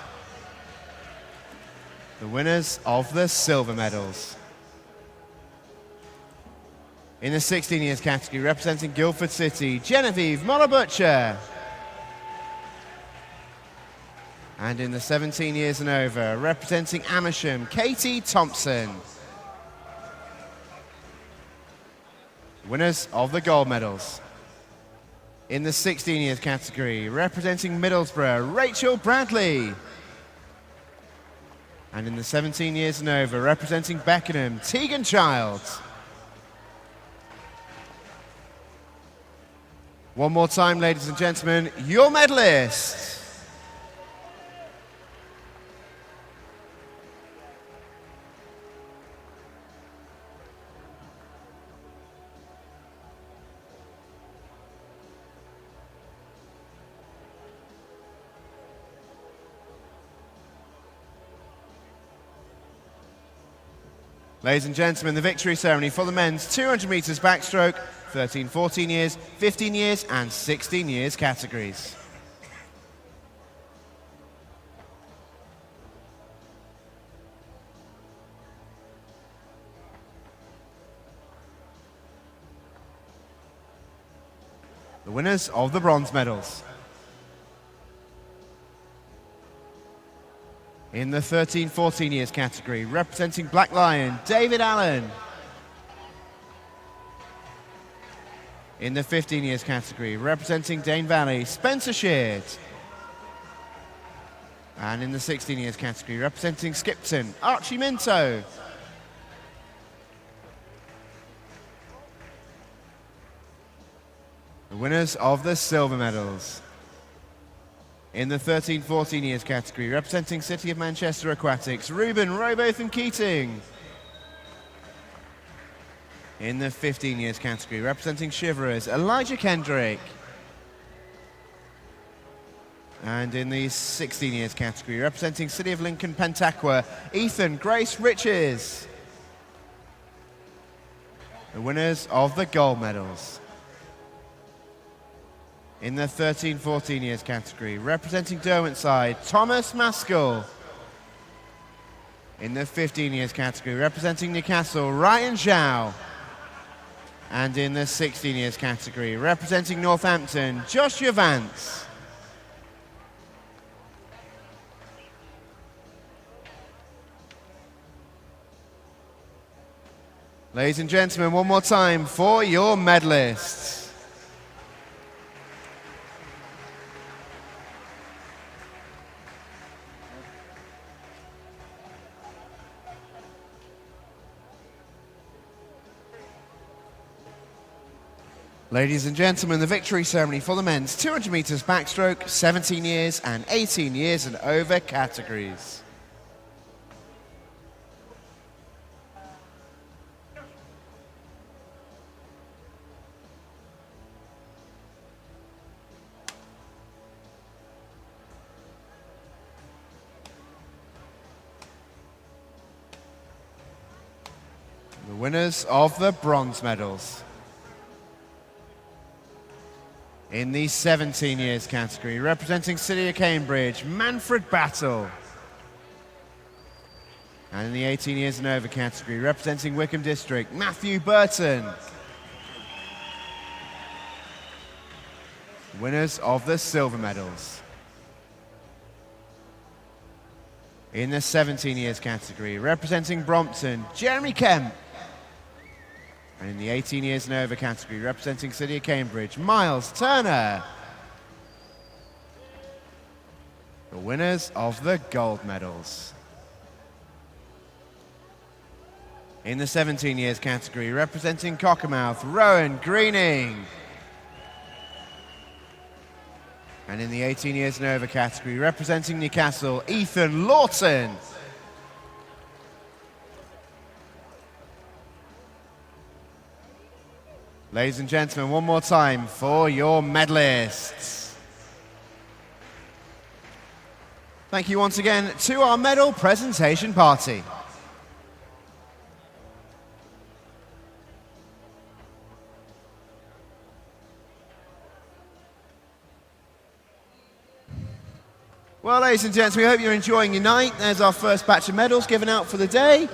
The winners of the silver medals. In the 16 years category, representing Guildford City, Genevieve Moller-Butcher. And in the 17 years and over, representing Amersham, Katie Thompson. Winners of the gold medals. In the 16 years category, representing Middlesbrough, Rachel Bradley. And in the 17 years and over, representing Beckenham, Tegan Childs. One more time, ladies and gentlemen, your medalists. Ladies and gentlemen, the victory ceremony for the men's 200 metres backstroke, 13-14 years, 15 years and 16 years categories. The winners of the bronze medals. In the 13-14 years category, representing Black Lion, David Allen. In the 15 years category, representing Dane Valley, Spencer Sheard. And in the 16 years category, representing Skipton, Archie Minto. The winners of the silver medals. In the 13-14 years category, representing City of Manchester Aquatics, Ruben Robotham Keating. In the 15 years category, representing Shiverers, Elijah Kendrick. And in the 16 years category, representing City of Lincoln Pentaqua, Ethan Grace Riches. The winners of the gold medals. In the 13-14 years category, representing Derwentside, Thomas Maskell. In the 15 years category, representing Newcastle, Ryan Zhao. And in the 16 years category, representing Northampton, Joshua Vance. Ladies and gentlemen, one more time for your medalists. Ladies and gentlemen, the victory ceremony for the men's 200 metres backstroke, 17 years and 18 years and over categories. The winners of the bronze medals. In the 17 years category, representing City of Cambridge, Manfred Battle. And in the 18 years and over category, representing Wickham District, Matthew Burton. Winners of the silver medals. In the 17 years category, representing Brompton, Jeremy Kemp. And in the 18 years and over category, representing City of Cambridge, Miles Turner. The winners of the gold medals. In the 17 years category, representing Cockermouth, Rowan Greening. And in the 18 years and over category, representing Newcastle, Ethan Lawton. Ladies and gentlemen, one more time for your medalists. Thank you once again to our medal presentation party. Well, ladies and gents, we hope you're enjoying your night. There's our first batch of medals given out for the day.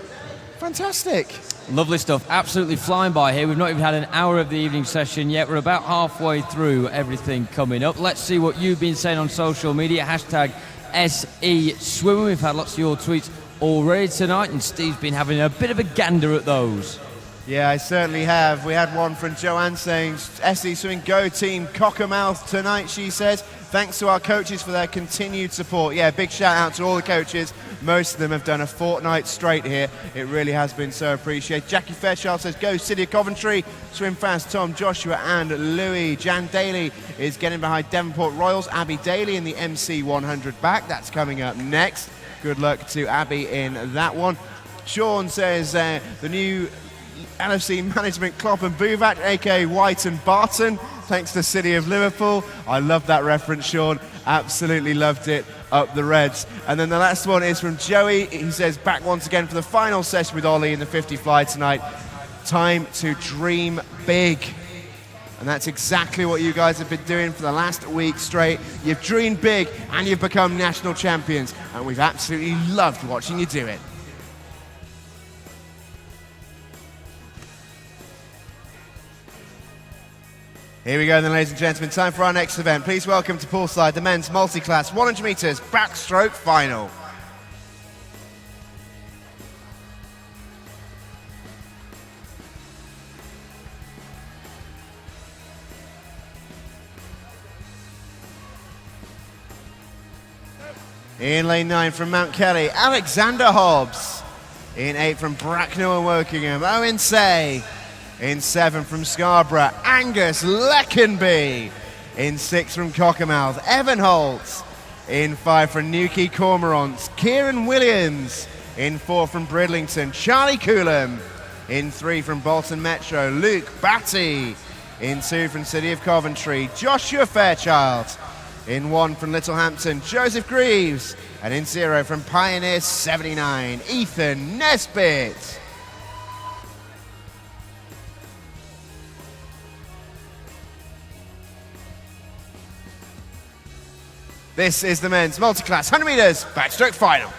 Fantastic. Lovely stuff. Absolutely flying by here. We've not even had an hour of the evening session yet. We're about halfway through everything coming up. Let's see what you've been saying on social media. Hashtag SE Swimming. We've had lots of your tweets already tonight, and Steve's been having a bit of a gander at those. Yeah, I certainly have. We had one from Joanne saying, SE Swimming Go Team Cockermouth tonight, she says. Thanks to our coaches for their continued support. Yeah, big shout out to all the coaches. Most of them have done a fortnight straight here. It really has been so appreciated. Jackie Fairchild says, go City of Coventry. Swim fast, Tom, Joshua and Louis. Jan Daly is getting behind Devonport Royals. Abby Daly in the MC 100 back. That's coming up next. Good luck to Abby in that one. Sean says, the new LFC management Klopp and Buvac, aka White and Barton, thanks to City of Liverpool. I love that reference, Sean. Absolutely loved it. Up the Reds. And then the last one is from Joey. He says, back once again for the final session with Ollie in the 50 fly tonight. Time to dream big. And that's exactly what you guys have been doing for the last week straight. You've dreamed big and you've become national champions. And we've absolutely loved watching you do it. Here we go then, ladies and gentlemen, time for our next event. Please welcome to poolside the men's multi-class 100 metres backstroke final. In lane 9 from Mount Kelly, Alexander Hobbs. In 8 from Bracknell and Wokingham, Owen Say. In 7 from Scarborough, Angus Leckenby. In 6 from Cockermouth, Evan Holtz. In 5 from Newquay Cormorants, Kieran Williams. In 4 from Bridlington, Charlie Coulomb. In 3 from Bolton Metro, Luke Batty. In 2 from City of Coventry, Joshua Fairchild. In 1 from Littlehampton, Joseph Greaves. And in 0 from Pioneer 79, Ethan Nesbitt. This is the men's multi-class 100 metres backstroke final.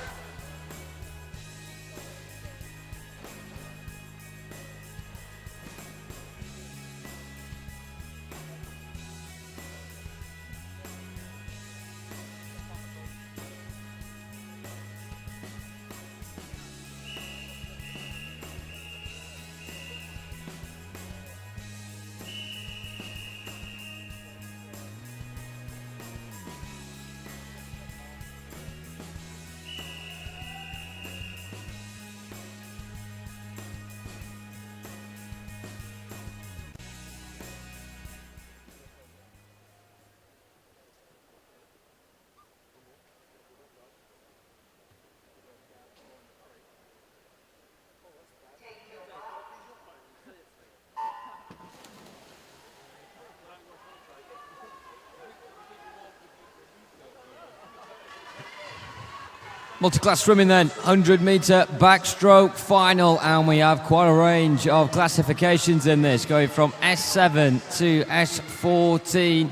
Multi-class swimming then, 100-metre backstroke final, and we have quite a range of classifications in this, going from S7 to S14.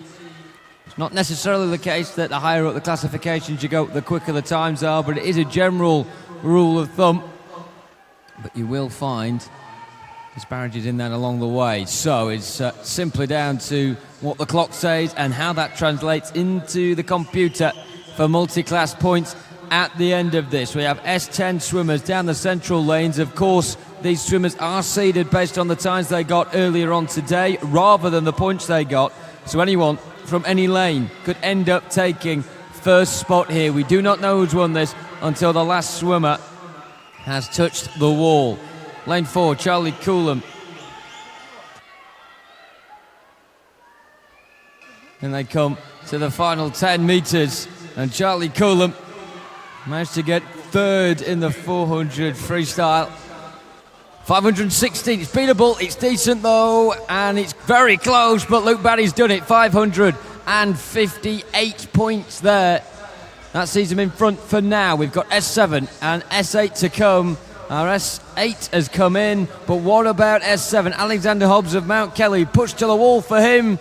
It's not necessarily the case that the higher up the classifications you go, the quicker the times are, but it is a general rule of thumb. But you will find disparities in that along the way. So it's simply down to what the clock says and how that translates into the computer for multi-class points. At the end of this, we have S10 swimmers down the central lanes. Of course, these swimmers are seeded based on the times they got earlier on today rather than the points they got. So anyone from any lane could end up taking first spot here. We do not know who's won this until the last swimmer has touched the wall. Lane 4, Charlie Coulomb. And they come to the final 10 metres, and Charlie Coulomb managed to get third in the 400 freestyle. 516, it's beatable, it's decent though, and it's very close, but Luke Barry's done it. 558 points there. That sees him in front for now. We've got S7 and S8 to come. Our S8 has come in, but what about S7? Alexander Hobbs of Mount Kelly, pushed to the wall for him.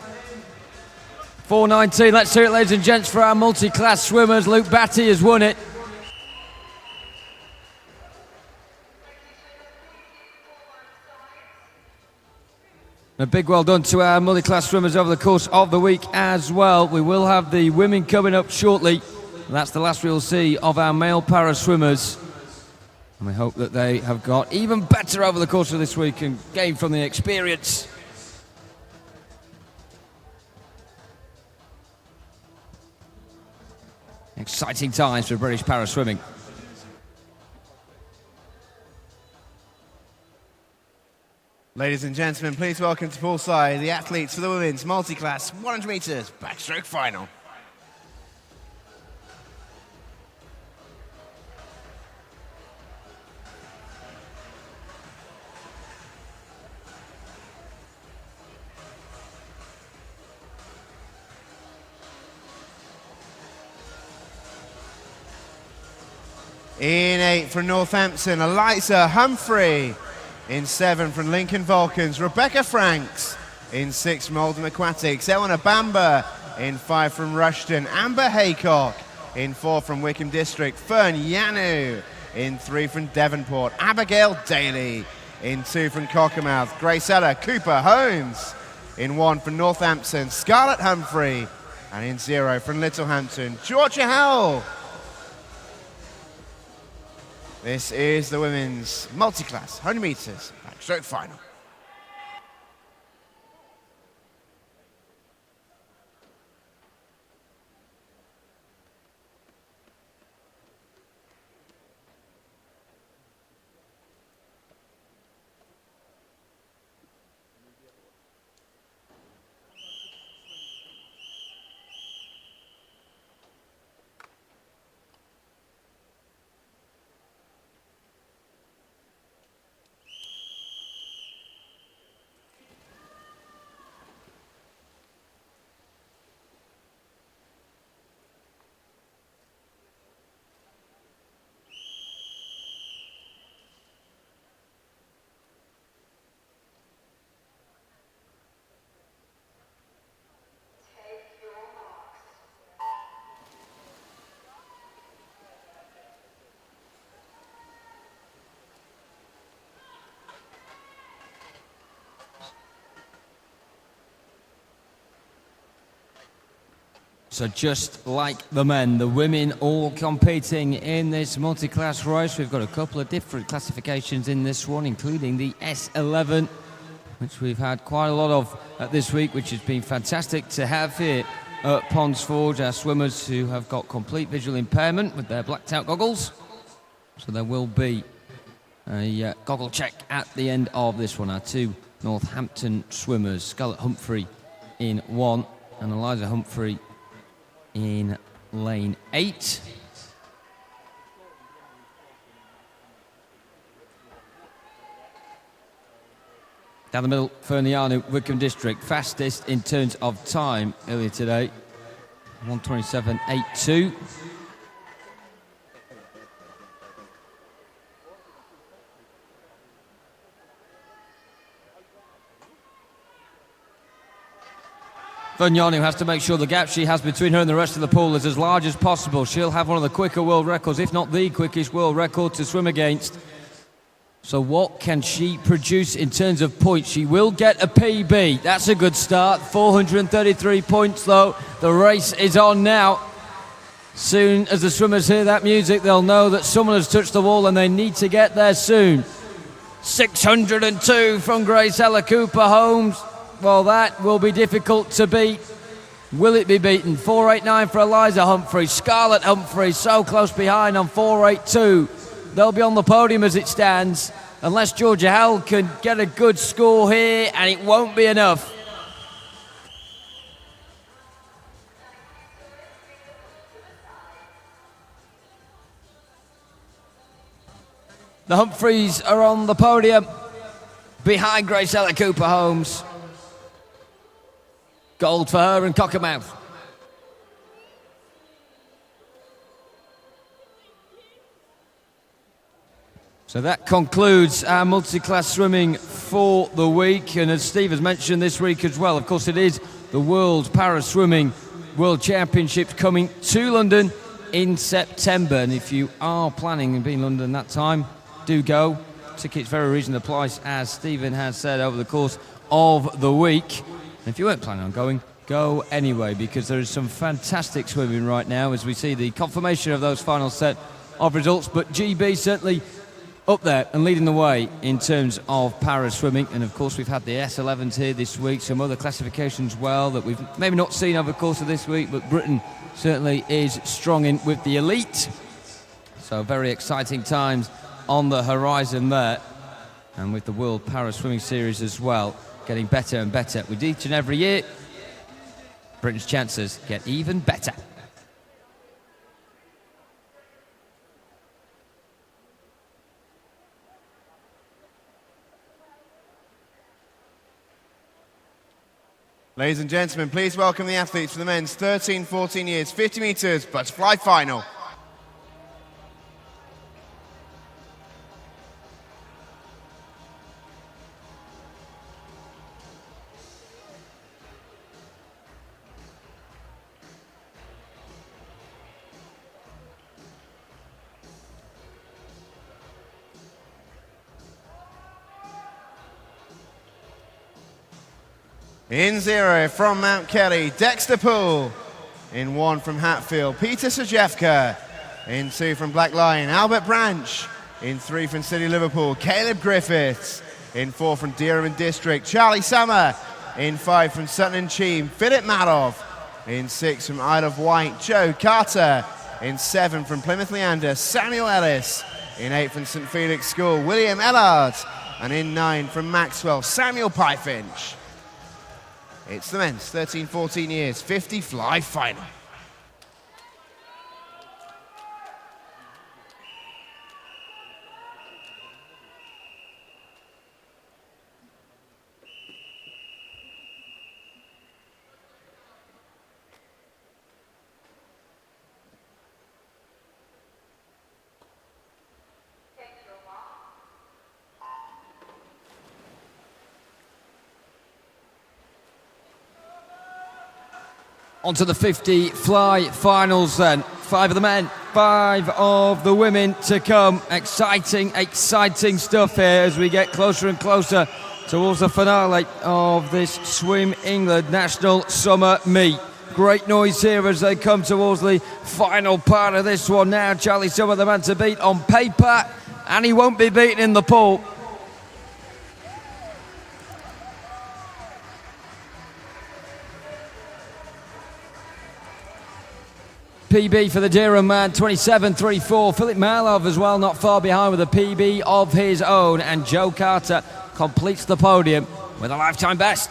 4:19, let's hear it, ladies and gents, for our multi-class swimmers. Luke Batty has won it. A big well done to our multi-class swimmers over the course of the week as well. We will have the women coming up shortly. That's the last we'll see of our male para swimmers. And we hope that they have got even better over the course of this week and gained from the experience. Exciting times for British para swimming. Ladies and gentlemen, please welcome to poolside the athletes for the women's multi-class 100 metres backstroke final. In 8 from Northampton, Eliza Humphrey. In 7 from Lincoln Vulcans, Rebecca Franks. In 6 from Oldham Aquatics, Eleanor Bamber. In 5 from Rushton, Amber Haycock. In 4 from Wickham District, Fern Yanu. In 3 from Devonport, Abigail Daly. In 2 from Cockermouth, Grace Ella Cooper Holmes. In 1 from Northampton, Scarlett Humphrey. And in 0 from Littlehampton, Georgia Howell. This is the women's multi-class 100 metres backstroke final. So just like the men, the women all competing in this multi-class race. We've got a couple of different classifications in this one, including the S11, which we've had quite a lot of this week, which has been fantastic to have here at Ponds Forge. Our swimmers who have got complete visual impairment with their blacked-out goggles. So there will be a goggle check at the end of this one. Our 2 Northampton swimmers, Scarlett Humphrey in 1 and Eliza Humphrey in lane 8. Down the middle, Ferniano, Wickham District, fastest in terms of time earlier today, 1:27.82. Vignani has to make sure the gap she has between her and the rest of the pool is as large as possible. She'll have one of the quicker world records, if not the quickest world record to swim against. So what can she produce in terms of points? She will get a PB. That's a good start. 433 points, though. The race is on now. Soon as the swimmers hear that music, they'll know that someone has touched the wall and they need to get there soon. 602 from Grace Ella Cooper-Holmes. Well, that will be difficult to beat. Will it be beaten? 489 for Eliza Humphrey. Scarlett Humphrey so close behind on 482. They'll be on the podium as it stands, unless Georgia Hell can get a good score here, and it won't be enough. The Humphreys are on the podium behind Grace Ella Cooper-Holmes. Gold for her and Cockermouth. So that concludes our multi-class swimming for the week. And as Steve has mentioned this week as well, of course it is the World Para-Swimming World Championships coming to London in September. And if you are planning to be in London that time, do go. Tickets very reasonable price, as Stephen has said, over the course of the week. And if you weren't planning on going, go anyway, because there is some fantastic swimming right now as we see the confirmation of those final set of results. But GB certainly up there and leading the way in terms of para-swimming. And of course we've had the S11s here this week, some other classifications well that we've maybe not seen over the course of this week, but Britain certainly is strong in with the elite. So very exciting times on the horizon there, and with the World Para-Swimming Series as well getting better and better with each and every year. Britain's chances get even better. Ladies and gentlemen, please welcome the athletes for the men's 13-14 years 50 metres butterfly final. In 0 from Mount Kelly, Dexter Poole. In 1 from Hatfield, Peter Sajewka. In 2 from Black Lion, Albert Branch. In 3 from City Liverpool, Caleb Griffiths. In 4 from Durham and District, Charlie Summer. In 5 from Sutton and Cheam, Philip Madoff. In 6 from Isle of Wight, Joe Carter. In 7 from Plymouth Leander, Samuel Ellis. In 8 from St Felix School, William Ellard. And in 9 from Maxwell, Samuel Pyfinch. It's the men's 13-14 years 50 fly final. On to the 50 fly finals then. 5 of the men, 5 of the women to come. Exciting, exciting stuff here as we get closer and closer towards the finale of this Swim England National Summer Meet. Great noise here as they come towards the final part of this one now. Charlie Summer, the man to beat on paper, and he won't be beaten in the pool. PB for the Durham man, 27.34. Philip Marlov as well, not far behind with a PB of his own. And Joe Carter completes the podium with a lifetime best.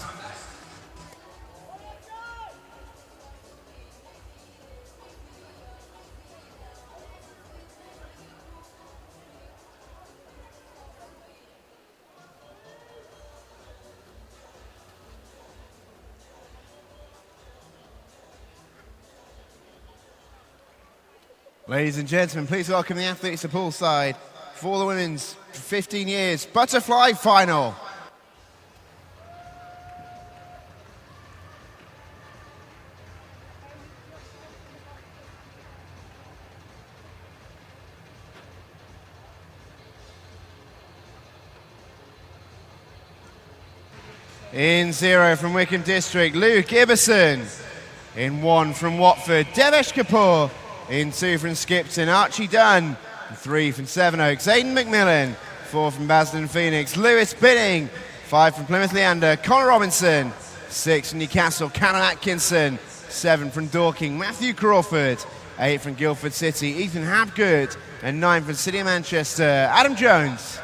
Ladies and gentlemen, please welcome the athletes to poolside for the women's 15 years butterfly final. In 0 from Wickham District, Luke Ibbison. In 1 from Watford, Devesh Kapoor. In 2 from Skipton, Archie Dunn. In 3 from Sevenoaks, Aidan McMillan. 4 from Basildon Phoenix, Lewis Binning. 5 from Plymouth Leander, Connor Robinson. 6 from Newcastle, Callum Atkinson. 7 from Dorking, Matthew Crawford. 8 from Guildford City, Ethan Habgood. And 9 from City of Manchester, Adam Jones.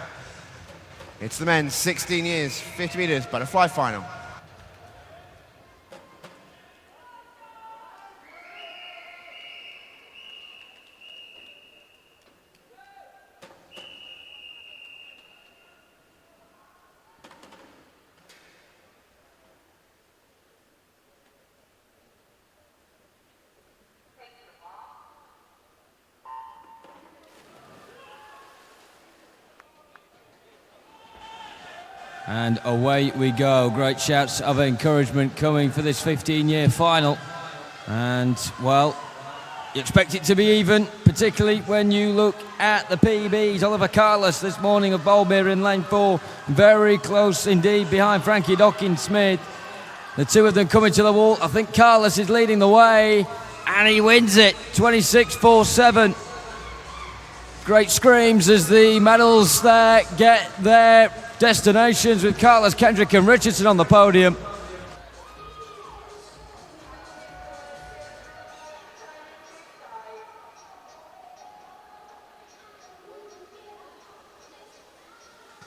It's the men's 16 years, 50 metres butterfly final. And away we go. Great shouts of encouragement coming for this 15-year final. And, well, you expect it to be even, particularly when you look at the PBs. Oliver Carlos this morning of Boulmere in lane 4. Very close indeed behind Frankie Dawkins-Smith. The two of them coming to the wall. I think Carlos is leading the way. And he wins it. 26-4-7. Great screams as the medals there get their destinations with Carlos, Kendrick and Richardson on the podium.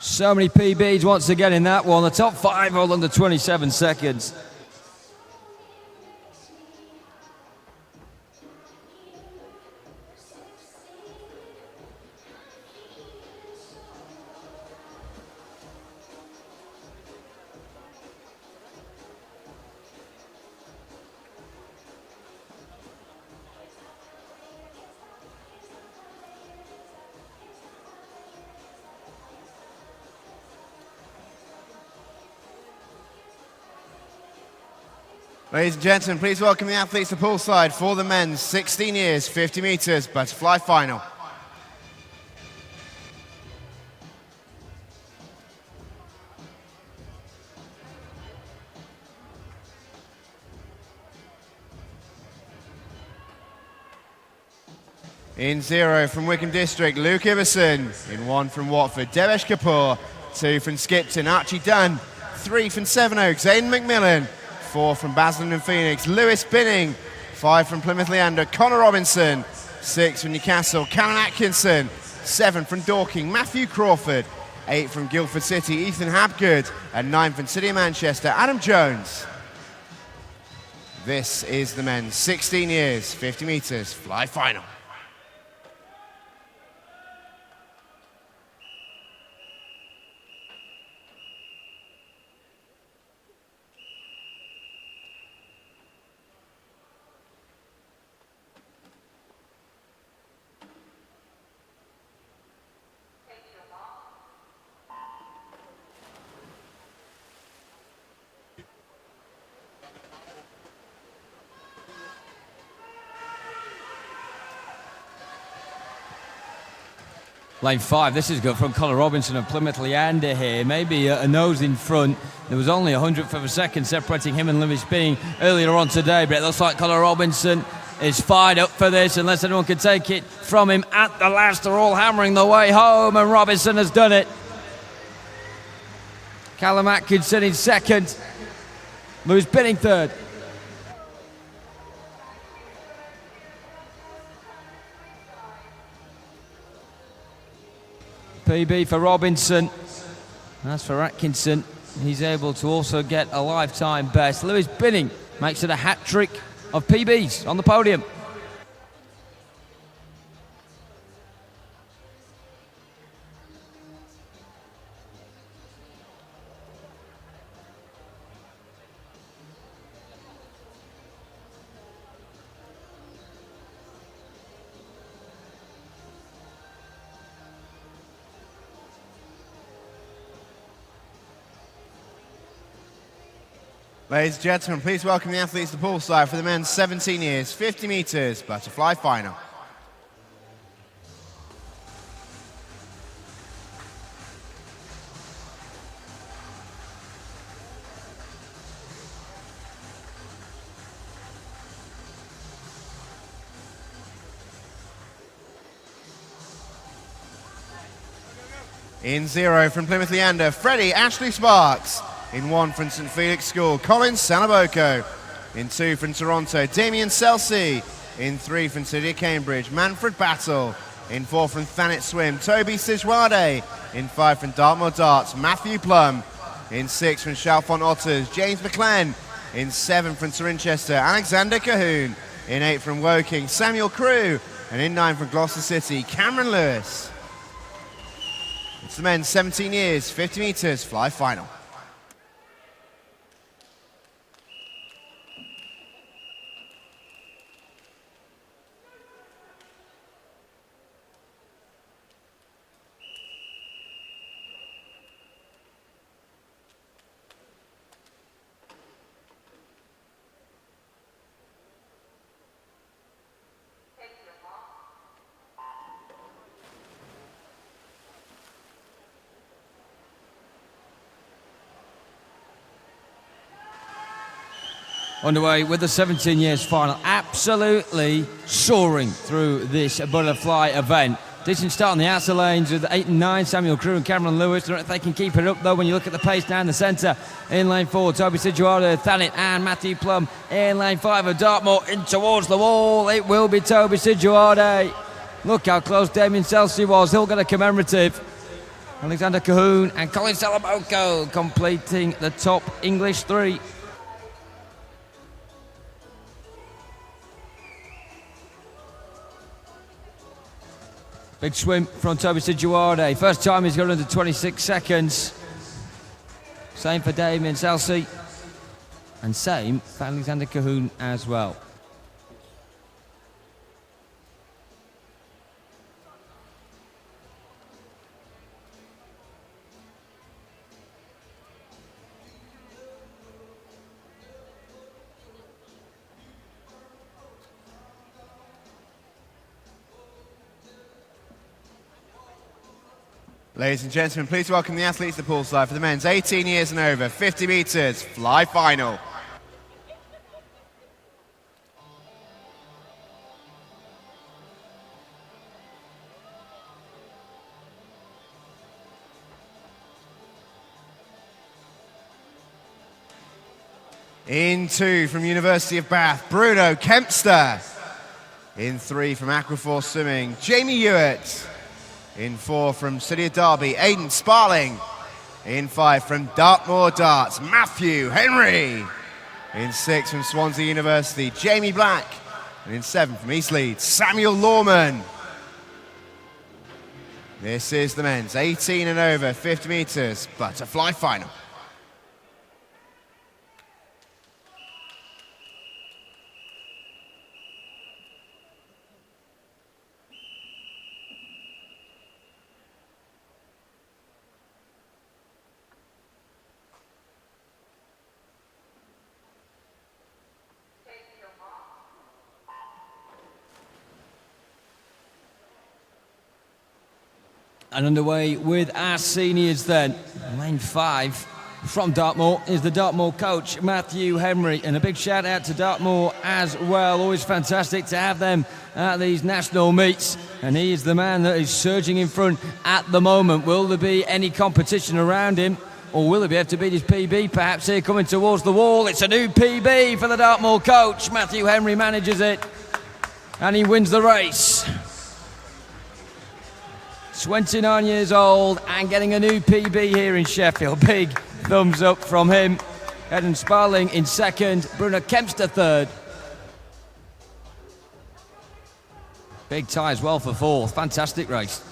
So many PBs once again in that one. The top 5 all under 27 seconds. Ladies and gentlemen, please welcome the athletes to poolside for the men's 16 years, 50 metres butterfly final. In 0 from Wickham District, Luke Ibbison. In 1 from Watford, Devesh Kapoor. 2 from Skipton, Archie Dunn. 3 from Sevenoaks, Aidan McMillan. 4 from Basildon and Phoenix, Lewis Binning. 5 from Plymouth Leander, Connor Robinson. 6 from Newcastle, Callum Atkinson. 7 from Dorking, Matthew Crawford. 8 from Guildford City, Ethan Habgood. And 9 from City of Manchester, Adam Jones. This is the men's 16 years, 50 metres fly final. Lane 5, this is good from Connor Robinson and Plymouth Leander here. Maybe a nose in front. There was only 100th of a second separating him and Lewis Binning earlier on today, but it looks like Connor Robinson is fired up for this unless anyone can take it from him at the last. They're all hammering the way home and Robinson has done it. Callum Atkinson in second. Lewis Binning third. PB for Robinson. As for Atkinson, he's able to also get a lifetime best. Lewis Binning makes it a hat-trick of PBs on the podium. Ladies and gentlemen, please welcome the athletes to poolside for the men's 17 years, 50 metres butterfly final. In 0 from Plymouth Leander, Freddie Ashley Sparks. In 1 from St Felix School, Colin Sanaboko. In 2 from Toronto, Damien Selsey. In 3 from City of Cambridge, Manfred Battle. In 4 from Thanet Swim, Toby Sijwade. In 5 from Dartmoor Darts, Matthew Plum. In 6 from Chalfont Otters, James McLean. In 7 from Cirencester, Alexander Cahoon. In 8 from Woking, Samuel Crew. And in 9 from Gloucester City, Cameron Lewis. It's the men's 17 years, 50 metres fly final. Underway with the 17 years final, absolutely soaring through this butterfly event. Decent start on the outer lanes with 8 and 9, Samuel Crew and Cameron Lewis. Don't know if they can keep it up though when you look at the pace down the centre. In lane 4, Toby Sijuada, Thanet and Matthew Plum. In lane 5 of Dartmoor in towards the wall. It will be Toby Sijuada. Look how close Damien Selsey was. He'll get a commemorative. Alexander Cahoon and Colin Salaboko completing the top English 3. Big swim from Toby Sijuade. First time he's got under 26 seconds. Same for Damien Selsey. And same for Alexander Cahoon as well. Ladies and gentlemen, please welcome the athletes to the poolside for the men's 18 years and over, 50 metres fly final. In 2 from University of Bath, Bruno Kempster. In 3 from Aquaforce Swimming, Jamie Hewitt. In 4 from City of Derby, Aidan Sparling. In 5 from Dartmoor Darts, Matthew Henry. In 6 from Swansea University, Jamie Black. And in 7 from East Leeds, Samuel Lawman. This is the men's 18 and over, 50 metres butterfly final. And underway with our seniors then. Lane 5 from Dartmoor is the Dartmoor coach, Matthew Henry. And a big shout out to Dartmoor as well. Always fantastic to have them at these national meets. And he is the man that is surging in front at the moment. Will there be any competition around him? Or will he be able to beat his PB perhaps here coming towards the wall? It's a new PB for the Dartmoor coach. Matthew Henry manages it. And he wins the race. 29 years old and getting a new PB here in Sheffield. Big thumbs up from him. Aidan Sparling in second, Bruno Kempster third. Big tie as well for fourth. Fantastic race.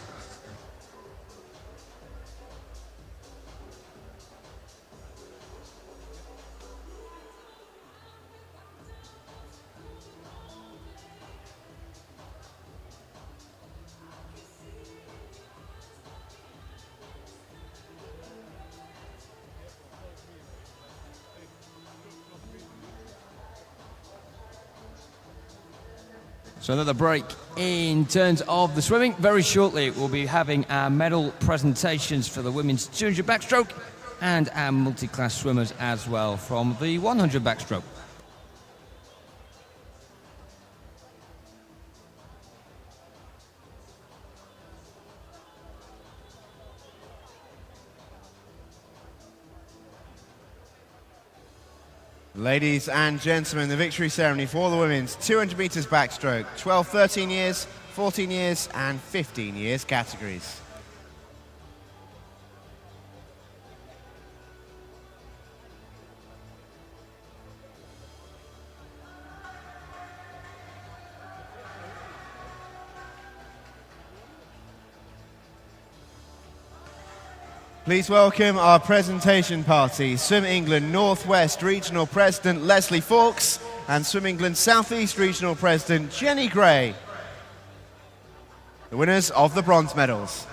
So another break in terms of the swimming. Very shortly we'll be having our medal presentations for the women's 200 backstroke and our multi-class swimmers as well from the 100 backstroke. Ladies and gentlemen, the victory ceremony for the women's 200 metres backstroke, 12, 13 years, 14 years and 15 years categories. Please welcome our presentation party, Swim England Northwest Regional President Leslie Fawkes and Swim England Southeast Regional President Jenny Gray, the winners of the bronze medals.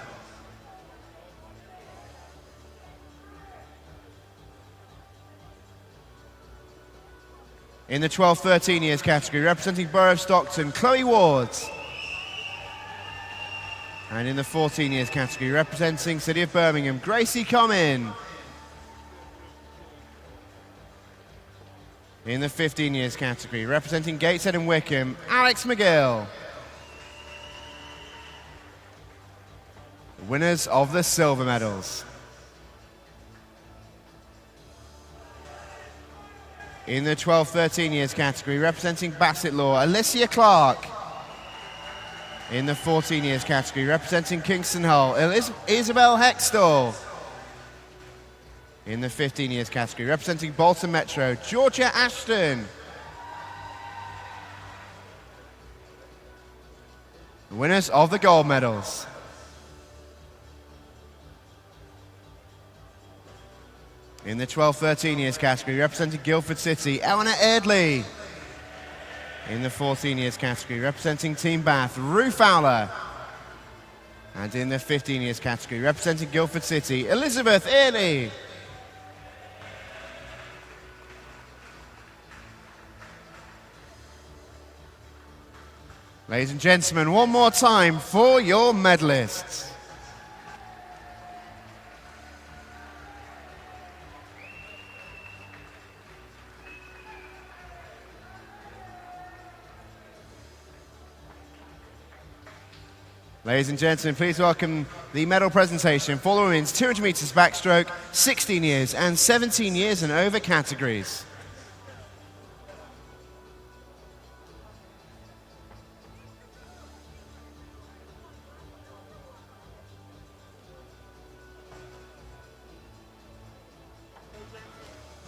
In the 12-13 years category, representing Borough of Stockton, Chloe Ward. And in the 14 years category, representing City of Birmingham, Gracie Comyn. In the 15 years category, representing Gateshead and Wickham, Alex McGill. The winners of the silver medals. In the 12-13 years category, representing Bassett Law, Alicia Clark. In the 14 years category, representing Kingston Hull, Isabel Hextall. In the 15 years category, representing Bolton Metro, Georgia Ashton. The winners of the gold medals. In the 12-13 years category, representing Guildford City, Eleanor Eardley. In the 14 years category, representing Team Bath, Rue Fowler. And in the 15 years category, representing Guildford City, Elizabeth Earley. Ladies and gentlemen, one more time for your medalists. Ladies and gentlemen, please welcome the medal presentation for the women's 200 metres backstroke, 16 years and 17 years and over categories.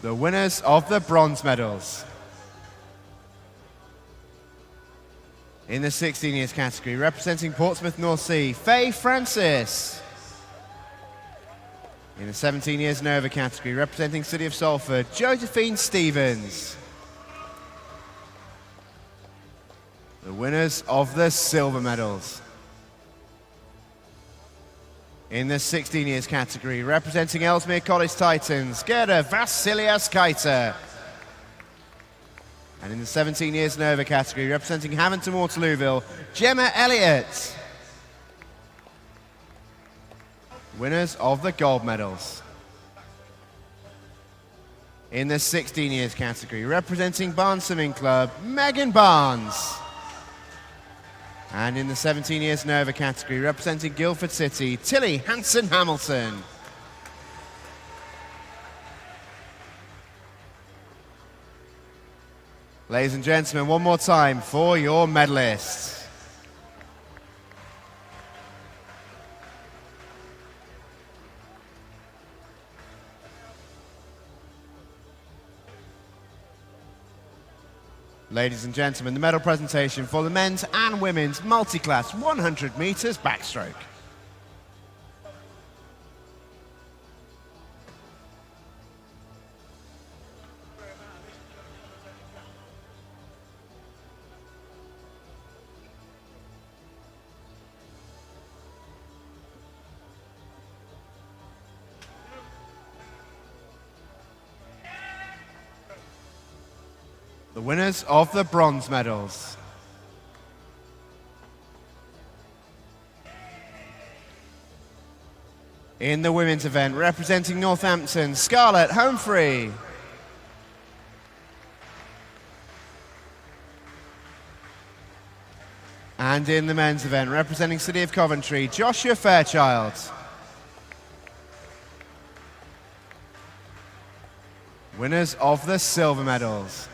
The winners of the bronze medals. In the 16 years category, representing Portsmouth North Sea, Faye Francis. In the 17 years and over category, representing City of Salford, Josephine Stevens. The winners of the silver medals. In the 16 years category, representing Ellesmere College Titans, Gerda Vasilias-Keiter. And in the 17 years and over category, representing Hamilton Waterlooville, Gemma Elliott. Winners of the gold medals. In the 16 years category, representing Barnes Swimming Club, Megan Barnes. And in the 17 years and over category, representing Guildford City, Tilly Hanson-Hamilton. Ladies and gentlemen, one more time for your medalists. Ladies and gentlemen, the medal presentation for the men's and women's multi-class 100 metres backstroke. The winners of the bronze medals. In the women's event, representing Northampton, Scarlett Humphrey. And in the men's event, representing City of Coventry, Joshua Fairchild. Winners of the silver medals.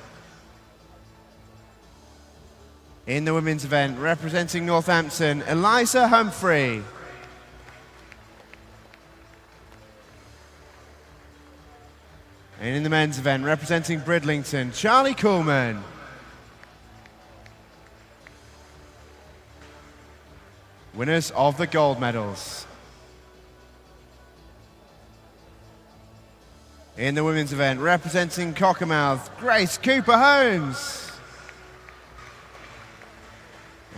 In the women's event, representing Northampton, Eliza Humphrey. And in the men's event, representing Bridlington, Charlie Coolman. Winners of the gold medals. In the women's event, representing Cockermouth, Grace Cooper-Holmes.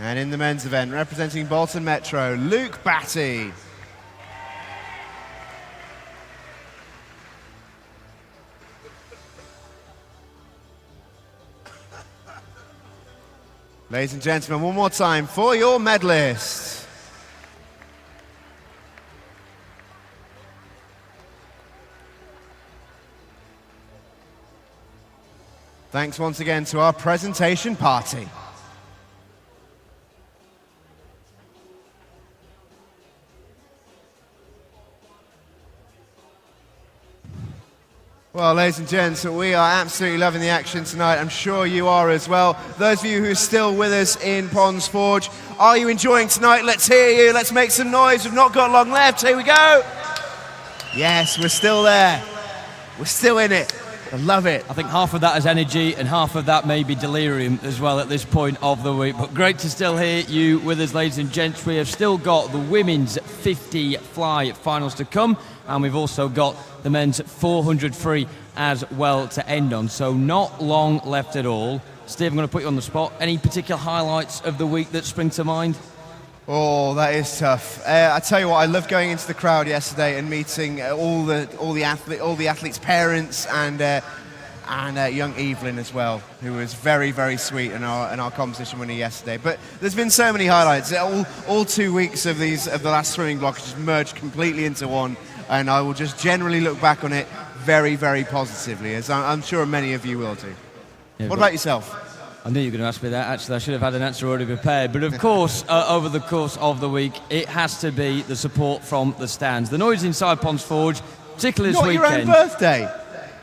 And in the men's event, representing Bolton Metro, Luke Batty. Ladies and gentlemen, one more time for your medalists. Thanks once again to our presentation party. Well, ladies and gents, we are absolutely loving the action tonight. I'm sure you are as well. Those of you who are still with us in Ponds Forge, are you enjoying tonight? Let's hear you. Let's make some noise. We've not got long left. Here we go. Yes, we're still there. We're still in it. I love it. I think half of that is energy and half of that may be delirium as well at this point of the week. But great to still hear you with us, ladies and gents. We have still got the women's 50 fly finals to come, and we've also got the men's 400 free as well to end on. So not long left at all. Steve, I'm going to put you on the spot. Any particular highlights of the week that spring to mind? Oh, that is tough. I tell you what, I loved going into the crowd yesterday and meeting all the athletes' parents and young Evelyn as well, who was very, very sweet in our competition winner yesterday. But there's been so many highlights. All 2 weeks of the last swimming block just merged completely into one, and I will just generally look back on it very, very positively, as I'm sure many of you will too. Yeah, what about yourself? I knew you were going to ask me that. Actually, I should have had an answer already prepared. But of course, over the course of the week, it has to be the support from the stands. The noise inside Ponds Forge, particularly this weekend. Not your own birthday,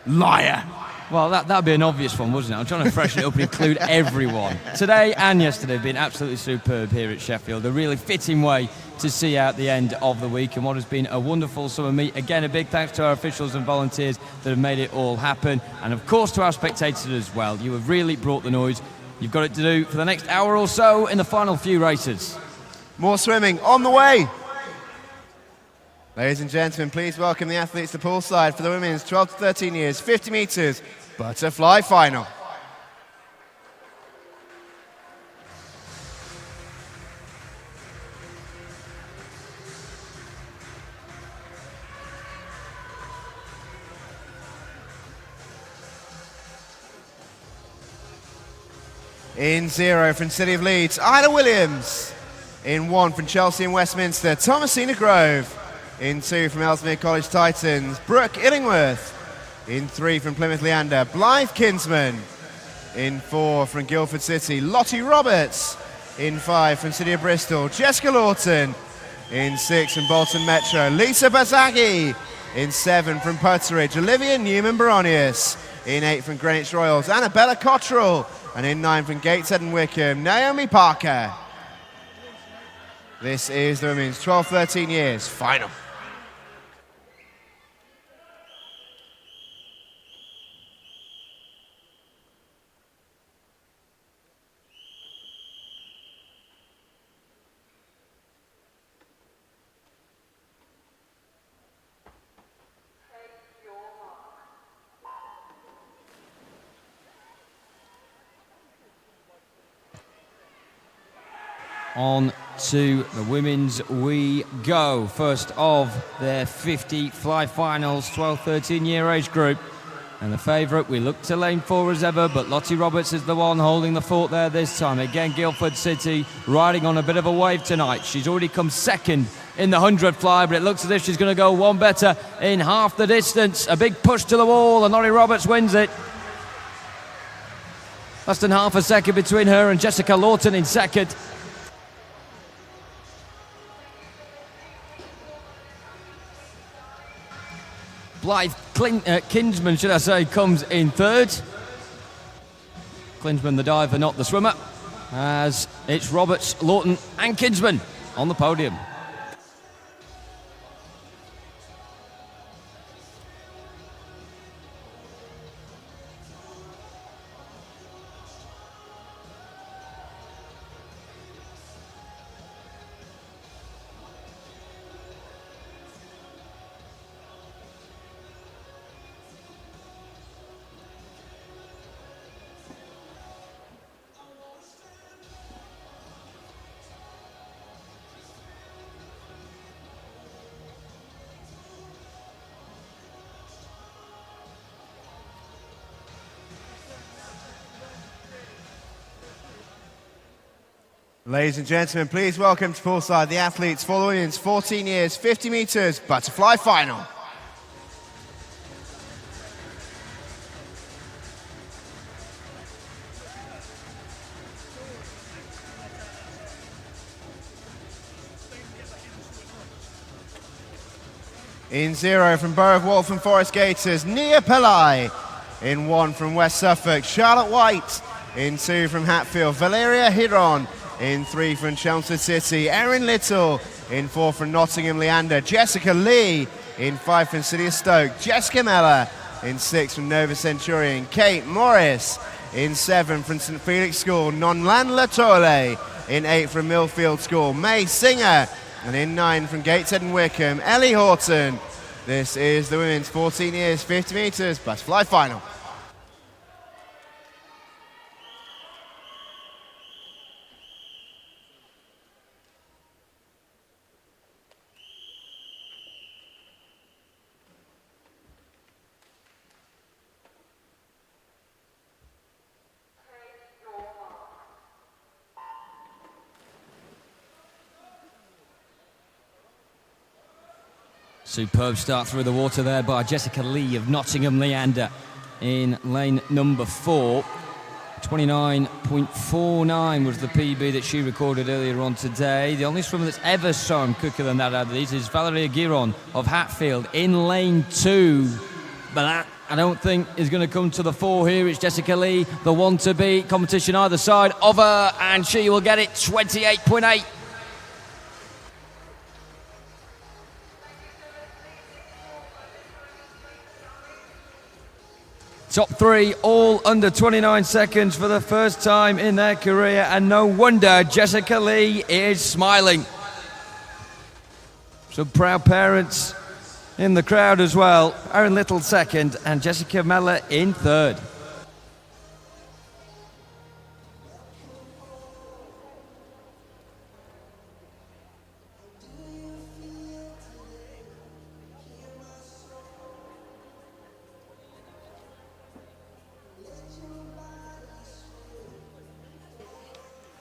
liar. Well, that'd be an obvious one, wasn't it? I'm trying to freshen it up and include everyone. Today and yesterday have been absolutely superb here at Sheffield. A really fitting way to see out the end of the week and what has been a wonderful summer meet. Again, a big thanks to our officials and volunteers that have made it all happen. And of course to our spectators as well. You have really brought the noise. You've got it to do for the next hour or so in the final few races. More swimming on the way. Ladies and gentlemen, please welcome the athletes to poolside for the women's 12 to 13 years, 50 metres butterfly final. In 0 from City of Leeds, Ida Williams. In 1 from Chelsea and Westminster, Thomasina Grove. In 2 from Ellesmere College Titans, Brooke Illingworth. In 3 from Plymouth Leander, Blythe Kinsman. In 4 from Guildford City, Lottie Roberts. In 5 from City of Bristol, Jessica Lawton. In 6 from Bolton Metro, Lisa Bazaghi. In 7 from Putteridge, Olivia Newman-Baronius. In 8 from Greenwich Royals, Annabella Cottrell. And in 9 from Gateshead and Wickham, Naomi Parker. This is the women's 12-13 years final. On to the women's we go. First of their 50 fly finals, 12-13 year age group. And the favourite we look to lane 4 as ever, but Lottie Roberts is the one holding the fort there this time. Again, Guildford City riding on a bit of a wave tonight. She's already come second in the 100 fly, but it looks as if she's going to go one better in half the distance. A big push to the wall, and Lottie Roberts wins it. Less than half a second between her and Jessica Lawton in second. Kinsman, should I say, comes in third. Klinsman, the diver, not the swimmer, as it's Roberts, Lawton and Kinsman on the podium. Ladies and gentlemen, please welcome to poolside the athletes for the women's 14 years, 50 metres butterfly final. In 0 from Borough of Waltham Forest Gators, Nia Pillai. In 1 from West Suffolk, Charlotte White. In 2 from Hatfield, Valeria Hiron. In 3 from Chelmsford City, Erin Little. In 4 from Nottingham, Leander, Jessica Lee. In 5 from City of Stoke, Jessica Meller. In 6 from Nova Centurion, Kate Morris. In 7 from St Felix School, Nonlan Latole. In 8 from Millfield School, May Singer. And in 9 from Gateshead and Wickham, Ellie Horton. This is the women's 14 years, 50 metres butterfly final. Superb start through the water there by Jessica Lee of Nottingham Leander in lane number 4. 29.49 was the PB that she recorded earlier on today. The only swimmer that's ever swum quicker than that out of these is Valeria Giron of Hatfield in lane 2. But that, I don't think, is going to come to the fore here. It's Jessica Lee, the one to beat. Competition either side of her, and she will get it 28.8. Top 3 all under 29 seconds for the first time in their career, and no wonder Jessica Lee is smiling. Some proud parents in the crowd as well. Erin Little second and Jessica Meller in third.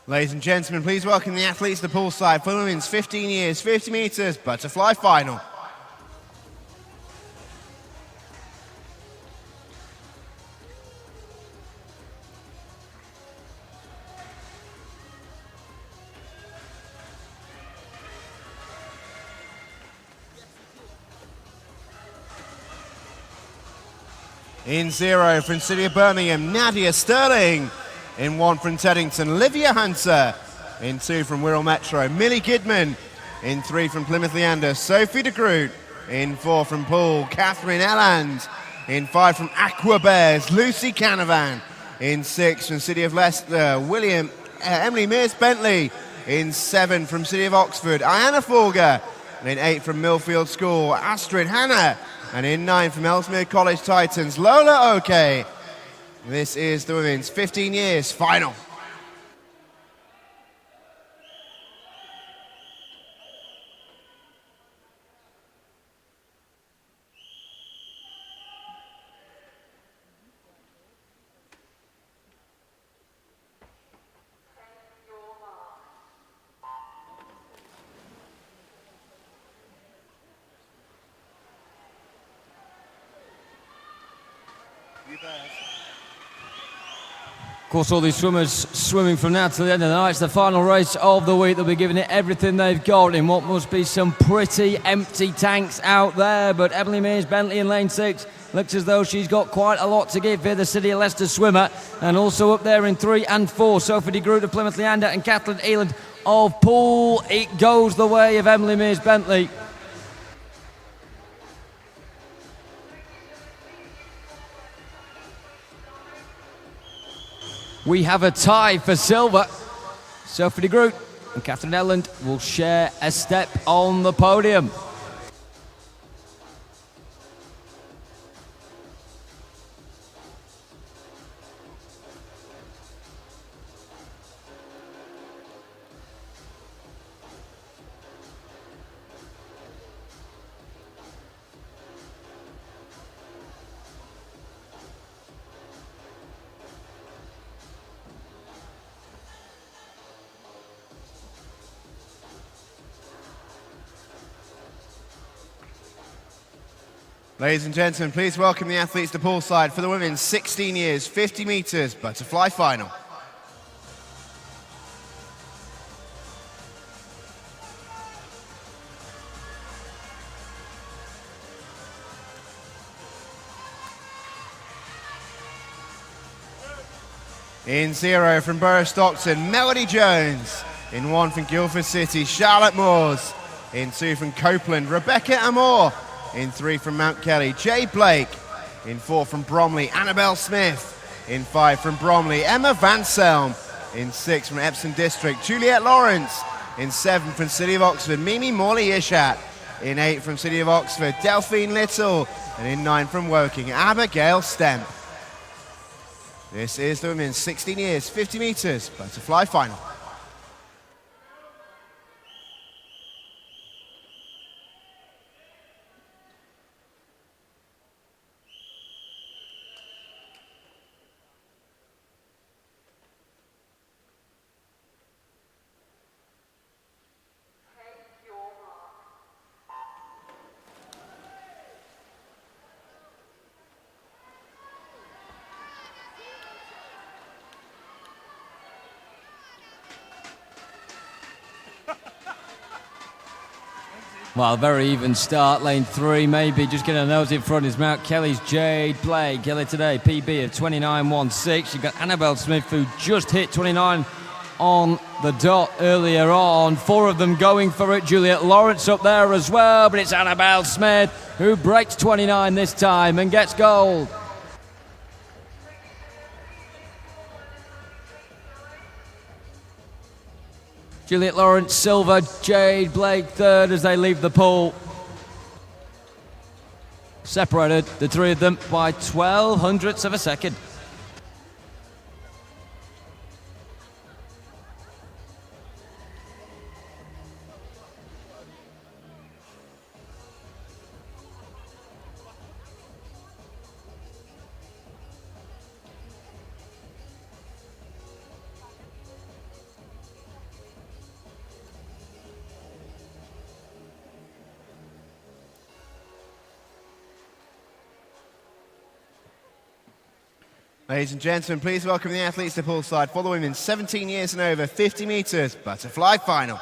Ladies and gentlemen, please welcome the athletes to the poolside for the women's 15 years, 50 metres butterfly final. In 0 from City of Birmingham, Nadia Sterling. In 1 from Teddington, Olivia Hunter. In 2 from Wirral Metro, Millie Gidman. In 3 from Plymouth Leander, Sophie de Groot. In 4 from Poole, Catherine Elland. In 5 from Aqua Bears, Lucy Canavan. In 6 from City of Leicester, Emily Mears Bentley. In 7 from City of Oxford, Ayanna Folger. And in 8 from Millfield School, Astrid Hanna. And in 9 from Ellesmere College Titans, Lola Oke. This is the women's 15 years final. Of course, all these swimmers swimming from now till the end of the night. It's the final race of the week. They'll be giving it everything they've got in what must be some pretty empty tanks out there. But Emily Mears Bentley in lane 6 looks as though she's got quite a lot to give here, the City of Leicester swimmer. And also up there in 3 and 4, Sophie de Groot of Plymouth Leander and Kathleen Eland of Poole. It goes the way of Emily Mears Bentley. We have a tie for silver. Sophie de Groot and Kathleen Eland will share a step on the podium. Ladies and gentlemen, please welcome the athletes to poolside for the women's 16 years, 50 metres butterfly final. In 0 from Borough Stockton, Melody Jones. In 1 from Guildford City, Charlotte Moores. In 2 from Copeland, Rebecca Amore. In 3 from Mount Kelly, Jay Blake. In 4 from Bromley, Annabelle Smith. In 5 from Bromley, Emma Van Selm. In 6 from Epsom District, Juliette Lawrence. In 7 from City of Oxford, Mimi Morley-Ishat. In 8 from City of Oxford, Delphine Little. And in 9 from Woking, Abigail Stemp. This is the women's 16 years, 50 metres butterfly final. Well, very even start. Lane 3, maybe just getting a nose in front is Mount Kelly's Jade Blake. Kelly today, PB of 29.16. You've got Annabelle Smith, who just hit 29 on the dot earlier on. 4 of them going for it. Juliette Lawrence up there as well, but it's Annabelle Smith who breaks 29 this time and gets gold. Juliette Lawrence, silver. Jade Blake, third as they leave the pool. Separated, the 3 of them, by 12 hundredths of a second. Ladies and gentlemen, please welcome the athletes to poolside for the women's 17 years and over, 50 metres butterfly final.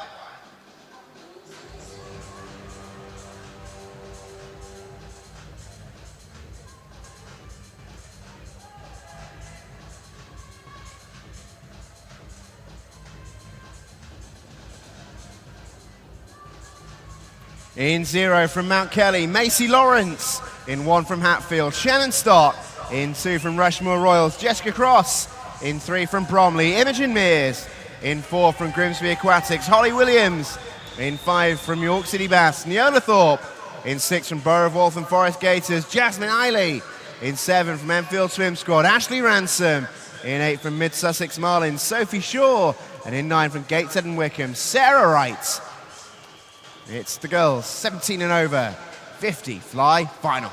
In 0 from Mount Kelly, Macy Lawrence. In 1 from Hatfield, Shannon Stott. In 2 from Rushmore Royals, Jessica Cross. In 3 from Bromley, Imogen Mears. In 4 from Grimsby Aquatics, Holly Williams. In 5 from York City Bass, Neola Thorpe. In 6 from Borough of Waltham Forest Gators, Jasmine Eiley. In 7 from Enfield Swim Squad, Ashley Ransom. In 8 from Mid Sussex Marlins, Sophie Shaw. And in 9 from Gateshead and Wickham, Sarah Wright. It's the girls, 17 and over, 50 fly final.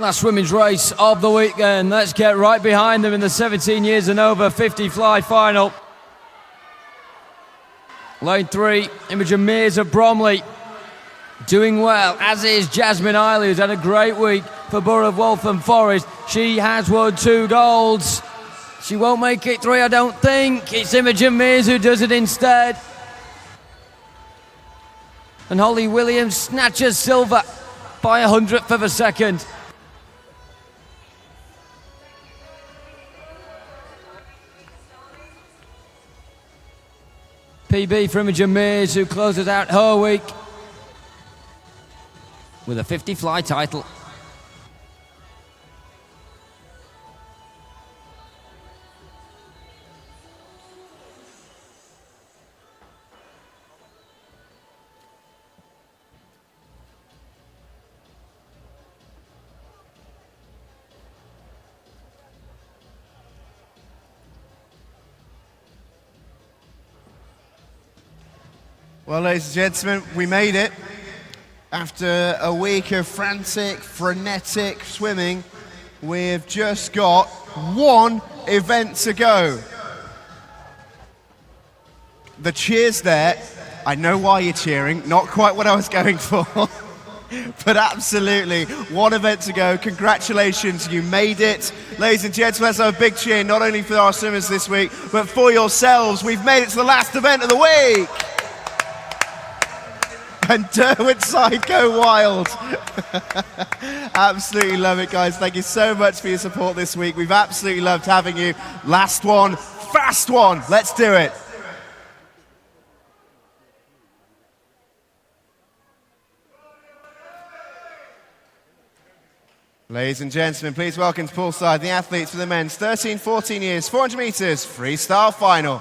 Last women's race of the weekend. Let's get right behind them in the 17 years and over 50 fly final. Lane 3, Imogen Mears of Bromley. Doing well, as is Jasmine Eiley, who's had a great week for Borough of Waltham Forest. She has won 2 golds. She won't make it 3, I don't think. It's Imogen Mears who does it instead. And Holly Williams snatches silver by 100th of a second. PB for Imogen Mears, who closes out her week with a 50 fly title. Well, ladies and gentlemen, we made it. After a week of frantic, frenetic swimming, we've just got one event to go. The cheers there, I know why you're cheering, not quite what I was going for, but absolutely, one event to go. Congratulations, you made it. Ladies and gentlemen, let's have a big cheer, not only for our swimmers this week, but for yourselves. We've made it to the last event of the week. And Derwent side go wild. Absolutely love it, guys. Thank you so much for your support this week. We've absolutely loved having you. Last one, fast one. Let's do it. Ladies and gentlemen, please welcome to poolside the athletes for the men's 13-14 years, 400 metres freestyle final.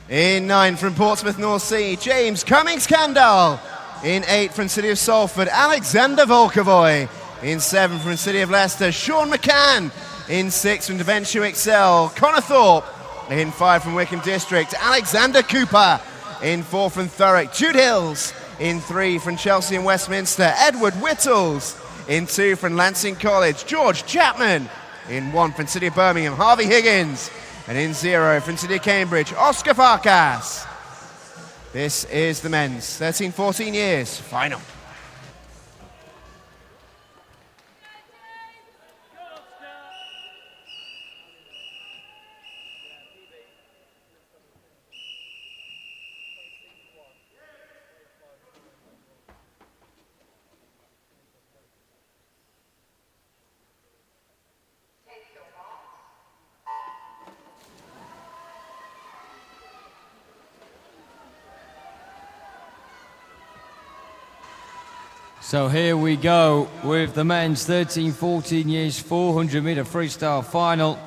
In 9 from Portsmouth North Sea, James Cummings-Candle. In 8 from City of Salford, Alexander Volkovoy. In 7 from City of Leicester, Sean McCann. In 6 from Devonshire Excel, Connor Thorpe. In 5 from Wickham District, Alexander Cooper. In 4 from Thurrock, Jude Hills. In 3 from Chelsea and Westminster, Edward Whittles. In 2 from Lancing College, George Chapman. In 1 from City of Birmingham, Harvey Higgins. And in 0 from City of Cambridge, Oscar Farkas. This is the men's 13-14 years final. So here we go with the men's 13-14 years 400 metre freestyle final.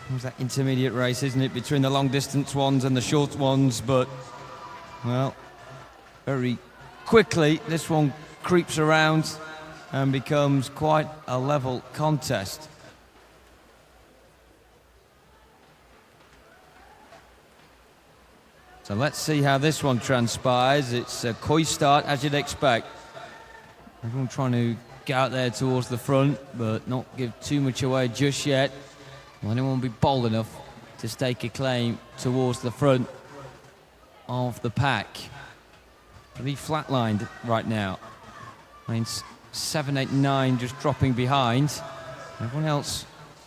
It was that intermediate race, isn't it, between the long distance ones and the short ones, but, well, very quickly this one creeps around and becomes quite a level contest. So let's see how this one transpires. It's a coy start, as you'd expect. Everyone trying to get out there towards the front, but not give too much away just yet. Will anyone be bold enough to stake a claim towards the front of the pack? Pretty flatlined right now. I mean, 7, 8, 9 just dropping behind. Everyone else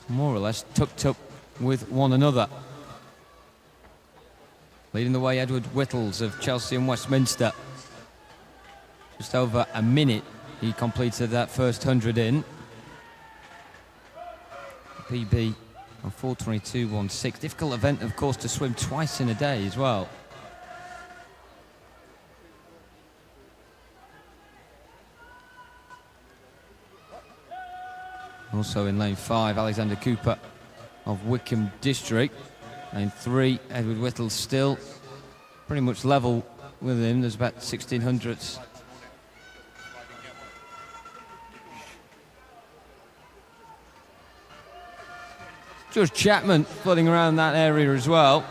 more or less tucked up with one another. Leading the way, Edward Whittles of Chelsea and Westminster. Just over a minute he completed that first 100 in. PB on 4:22.16. Difficult event, of course, to swim twice in a day as well. Also in lane 5, Alexander Cooper of Wickham District. Lane 3, Edward Whittles still pretty much level with him. There's about 1600s. George Chapman flooding around that area as well.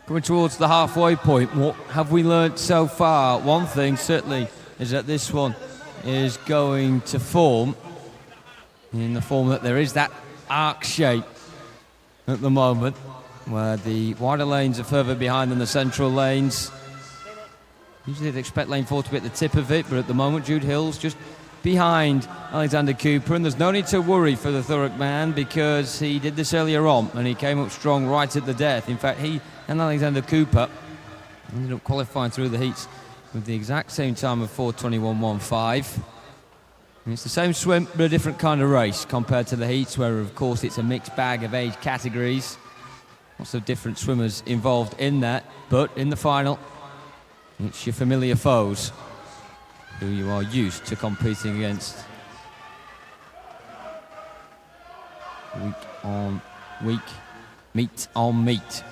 Coming towards the halfway point, what have we learnt so far? One thing certainly is that this one is going to form in the form that there is that arc shape at the moment, where the wider lanes are further behind than the central lanes. Usually they'd expect lane 4 to be at the tip of it, but at the moment Jude Hill's just behind Alexander Cooper, and there's no need to worry for the Thurrock man because he did this earlier on and he came up strong right at the death. In fact, he and Alexander Cooper ended up qualifying through the heats with the exact same time of 4:21.15. It's the same swim but a different kind of race compared to the heats, where of course it's a mixed bag of age categories. Lots of different swimmers involved in that, but in the final it's your familiar foes who you are used to competing against week on week, meet on meet.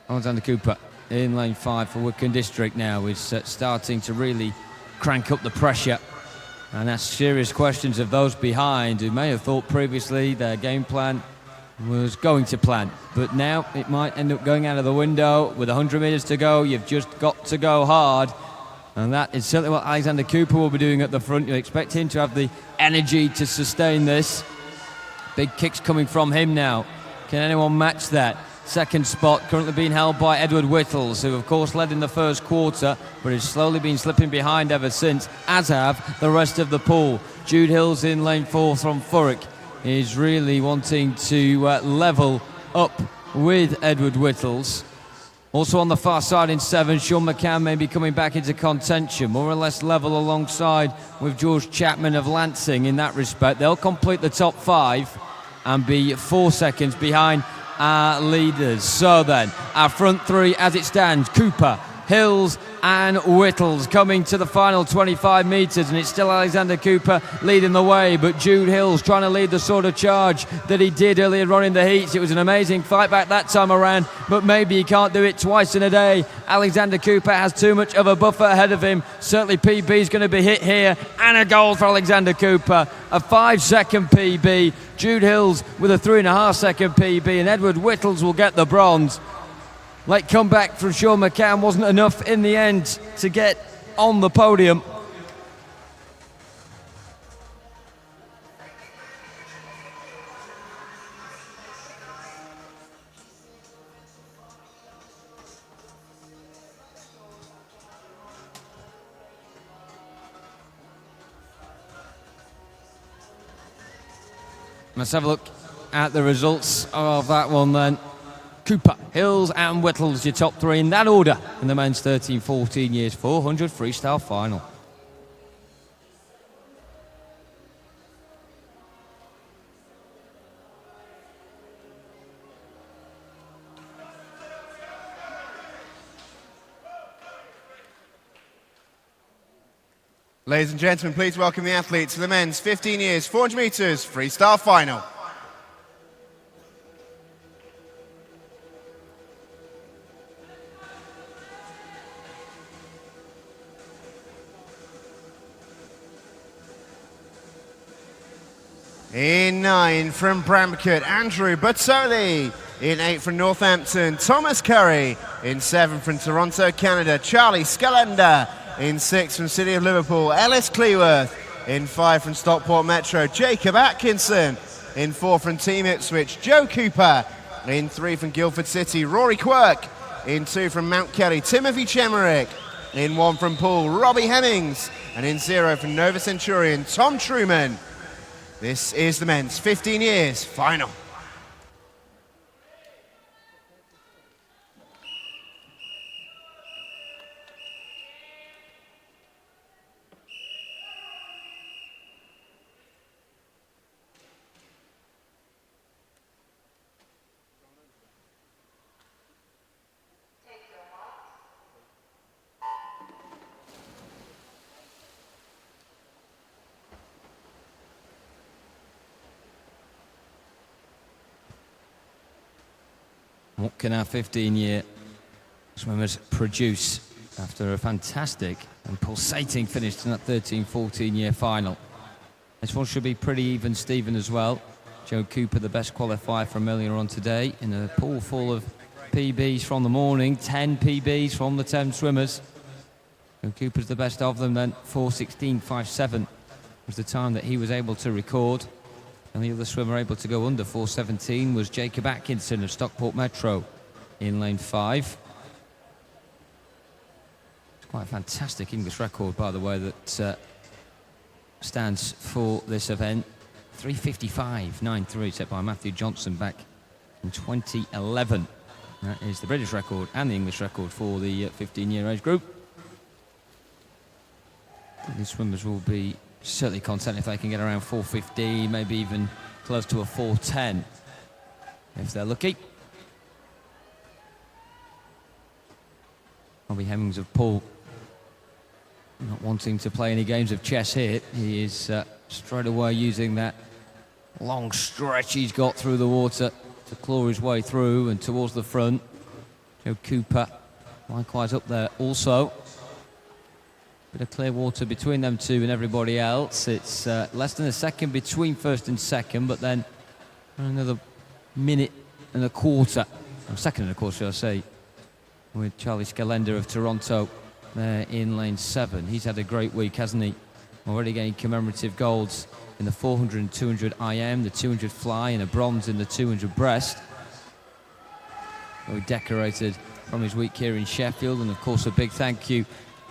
Alexander Cooper in lane 5 for Wycombe District now is starting to really crank up the pressure and ask serious questions of those behind who may have thought previously their game plan was going to plan, but now it might end up going out of the window. With 100 metres to go, you've just got to go hard, and that is certainly what Alexander Cooper will be doing at the front. You expect him to have the energy to sustain this. Big kicks coming from him now. Can anyone match that? Second spot currently being held by Edward Whittles, who of course led in the first quarter but has slowly been slipping behind ever since, as have the rest of the pool. Jude Hill's in lane 4 from Thurrock is really wanting to level up with Edward Whittles. Also on the far side in 7, Sean McCann may be coming back into contention, more or less level alongside with George Chapman of Lancing in that respect. They'll complete the top 5 and be 4 seconds behind our leaders. So then, our front 3 as it stands: Cooper, Hills and Whittles coming to the final 25 metres, and it's still Alexander Cooper leading the way, but Jude Hills trying to lead the sort of charge that he did earlier on in the heats. It was an amazing fight back that time around, but maybe he can't do it twice in a day. Alexander Cooper has too much of a buffer ahead of him. Certainly PB is going to be hit here, and a gold for Alexander Cooper. A 5-second PB. Jude Hills with a 3.5-second PB, and Edward Whittles will get the bronze. Late comeback from Sean McCann wasn't enough in the end to get on the podium. Let's have a look at the results of that one then. Cooper, Hills and Whittles, your top 3 in that order in the men's 13-14 years 400 freestyle final. Ladies and gentlemen, please welcome the athletes to the men's 15 years 400 metres freestyle final. In 9 from Bramcote, Andrew Bottoli. In 8 from Northampton, Thomas Curry. In 7 from Toronto, Canada, Charlie Scalenda. In 6 from City of Liverpool, Ellis Cleworth. In 5 from Stockport Metro, Jacob Atkinson. In 4 from Team Ipswich, Joe Cooper. In 3 from Guildford City, Rory Quirk. In 2 from Mount Kelly, Timothy Chemerick. In 1 from Poole, Robbie Hemmings. And in 0 from Nova Centurion, Tom Truman. This is the men's 15 years final. What can our 15-year swimmers produce after a fantastic and pulsating finish to that 13-14 year final. This one should be pretty even, Stephen, as well. Joe Cooper, the best qualifier from earlier on today, in a pool full of PBs from the morning, 10 PBs from the 10 swimmers. Joe Cooper's the best of them then, 4:16.57 was the time that he was able to record. And the other swimmer able to go under 4:17 was Jacob Atkinson of Stockport Metro in lane 5. It's quite a fantastic English record, by the way, that stands for this event. 3:55.93 set by Matthew Johnson back in 2011. That is the British record and the English record for the 15-year age group. I think these swimmers will be certainly content if they can get around 4:15, maybe even close to a 4:10 if they're lucky. Robbie Hemmings of Poole not wanting to play any games of chess here. He is straight away using that long stretch he's got through the water to claw his way through and towards the front. Joe Cooper likewise up there also. Bit of clear water between them two and everybody else. It's less than a second between first and second, but then another minute and a quarter, or second and a quarter should I say, with Charlie Scalender of Toronto there in lane 7. He's had a great week, hasn't he? Already getting commemorative golds in the 400 and 200 IM, the 200 fly, and a bronze in the 200 breast. Very decorated from his week here in Sheffield, and of course a big thank you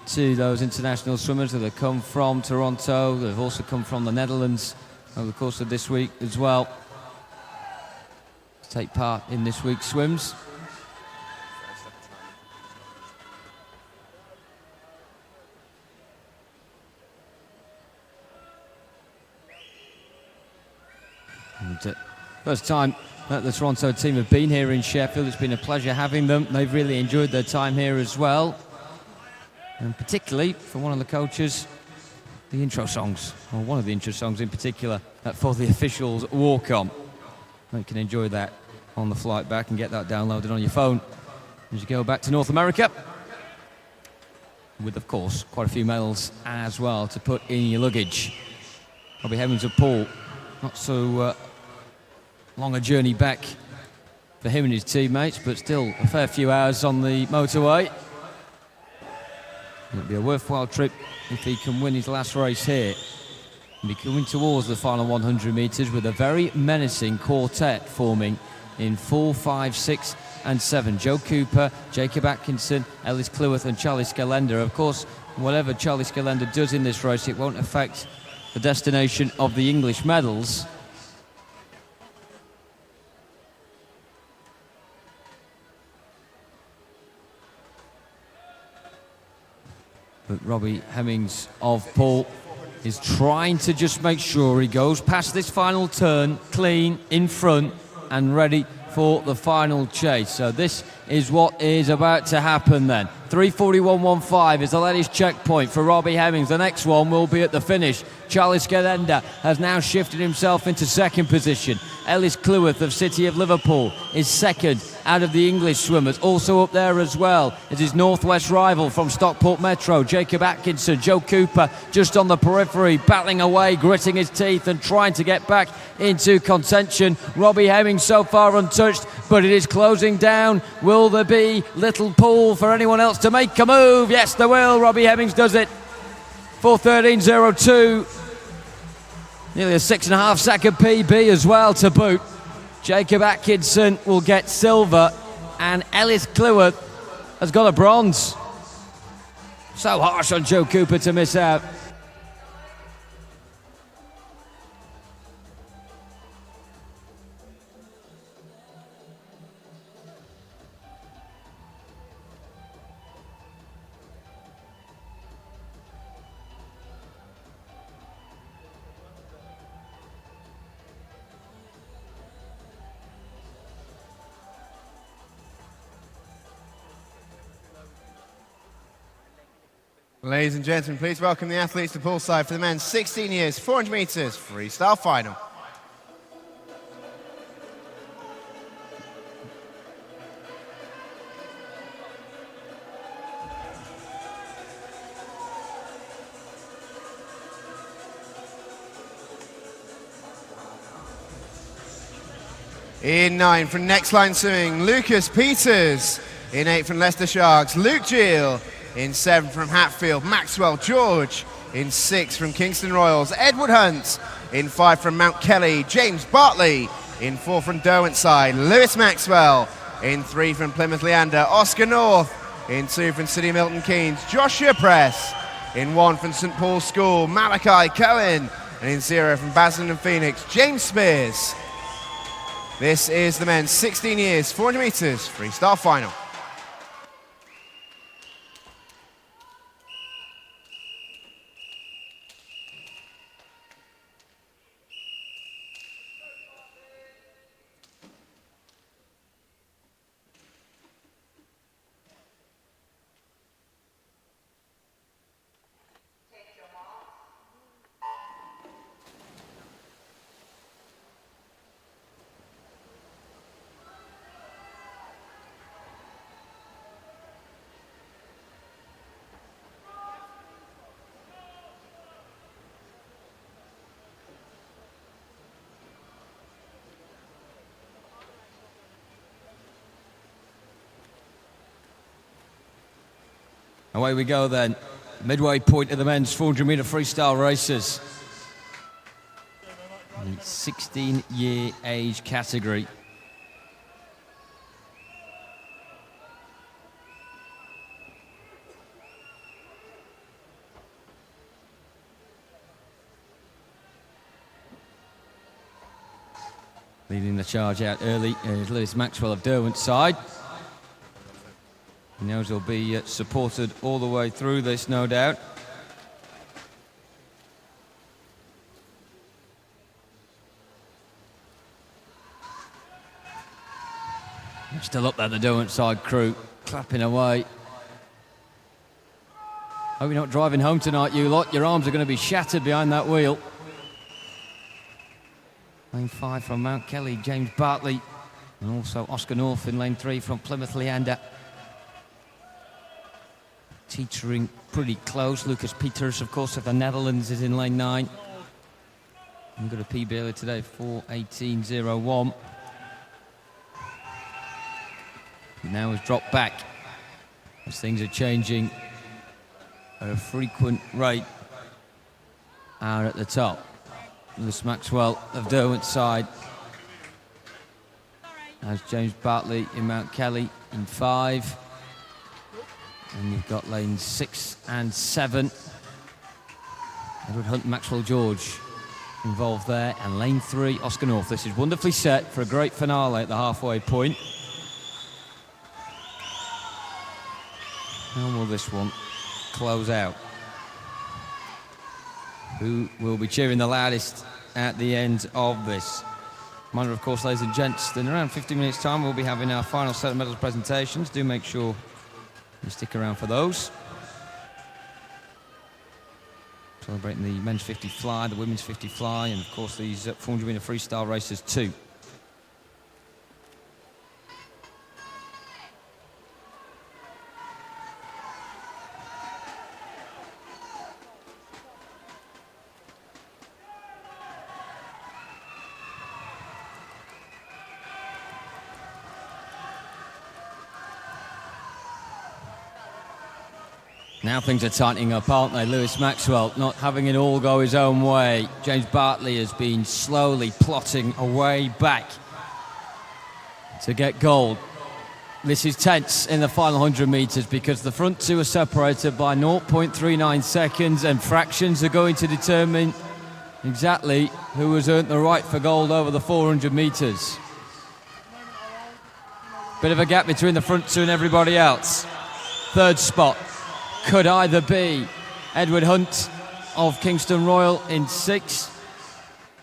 to those international swimmers that have come from Toronto, that have also come from the Netherlands over the course of this week as well, to take part in this week's swims. And first time that the Toronto team have been here in Sheffield. It's been a pleasure having them. They've really enjoyed their time here as well. And particularly, for one of the coaches, the intro songs, or one of the intro songs in particular, for the officials walk on. You can enjoy that on the flight back and get that downloaded on your phone as you go back to North America. With, of course, quite a few medals as well to put in your luggage. Robbie Hemmings of Poole, not so long a journey back for him and his teammates, but still a fair few hours on the motorway. It'll be a worthwhile trip if he can win his last race here. And be coming towards the final 100 metres with a very menacing quartet forming in 4, 5, 6 and 7. Joe Cooper, Jacob Atkinson, Ellis Cleworth and Charlie Scalender. Of course, whatever Charlie Scalender does in this race, it won't affect the destination of the English medals. But Robbie Hemmings of Poole is trying to just make sure he goes past this final turn clean in front and ready for the final chase. So this is what is about to happen then. 3:41.15 is the latest checkpoint for Robbie Hemmings. The next one will be at the finish. Charlie Scalender has now shifted himself into second position. Ellis Cleworth of City of Liverpool is second out of the English swimmers. Also up there as well is his Northwest rival from Stockport Metro, Jacob Atkinson. Joe Cooper just on the periphery, battling away, gritting his teeth and trying to get back into contention. Robbie Hemmings so far untouched, but it is closing down. Will there be little pull for anyone else to make a move? Yes, there will. Robbie Hemmings does it. 4:13.02. Nearly a 6.5 second PB as well to boot. Jacob Atkinson will get silver and Ellis Cleworth has got a bronze. So harsh on Joe Cooper to miss out. Ladies and gentlemen, please welcome the athletes to poolside for the men's 16 years, 400 metres freestyle final. In 9 from Next Line Swimming, Lucas Peters. In 8 from Leicester Sharks, Luke Gill. In 7 from Hatfield, Maxwell George. In 6 from Kingston Royals, Edward Hunt. In 5 from Mount Kelly, James Bartley. In 4 from Derwentside, Lewis Maxwell. In 3 from Plymouth Leander, Oscar North. In 2 from City Milton Keynes, Joshua Press. In 1 from St Paul's School, Malachi Cohen. And in 0 from Basildon Phoenix, James Spears. This is the men's 16 years, 400 metres freestyle final. Away we go then. Midway point of the men's 400 metre freestyle races. The 16-year age category. Leading the charge out early is Lewis Maxwell of Derwentside. He knows he'll be supported all the way through this, no doubt. Still up there, the Derwentside crew, clapping away. Hope you're not driving home tonight, you lot. Your arms are going to be shattered behind that wheel. Lane 5 from Mount Kelly, James Bartley. And also Oscar North in lane 3 from Plymouth Leander. Teetering pretty close. Lucas Peters, of course, of the Netherlands, is in lane 9. I'm got a PB earlier today, 4:18.01. Now has dropped back as things are changing at a frequent rate. Are at the top. Lewis Maxwell of Derwentside. As James Bartley in Mount Kelly in 5. And you've got lanes 6 and 7. Edward Hunt and Maxwell George involved there. And lane 3, Oscar North. This is wonderfully set for a great finale at the halfway point. How will this one close out? Who will be cheering the loudest at the end of this? Reminder, of course, ladies and gents, in around 15 minutes' time, we'll be having our final set of medals presentations. Do make sure you stick around for those. Celebrating the men's 50 fly, the women's 50 fly, and of course these 400 metre freestyle races too. Now things are tightening up, aren't they? Lewis Maxwell not having it all go his own way. James Bartley has been slowly plotting a way back to get gold. This is tense in the final 100 metres because the front two are separated by 0.39 seconds and fractions are going to determine exactly who has earned the right for gold over the 400 metres. Bit of a gap between the front two and everybody else. Third spot could either be Edward Hunt of Kingston Royal in 6,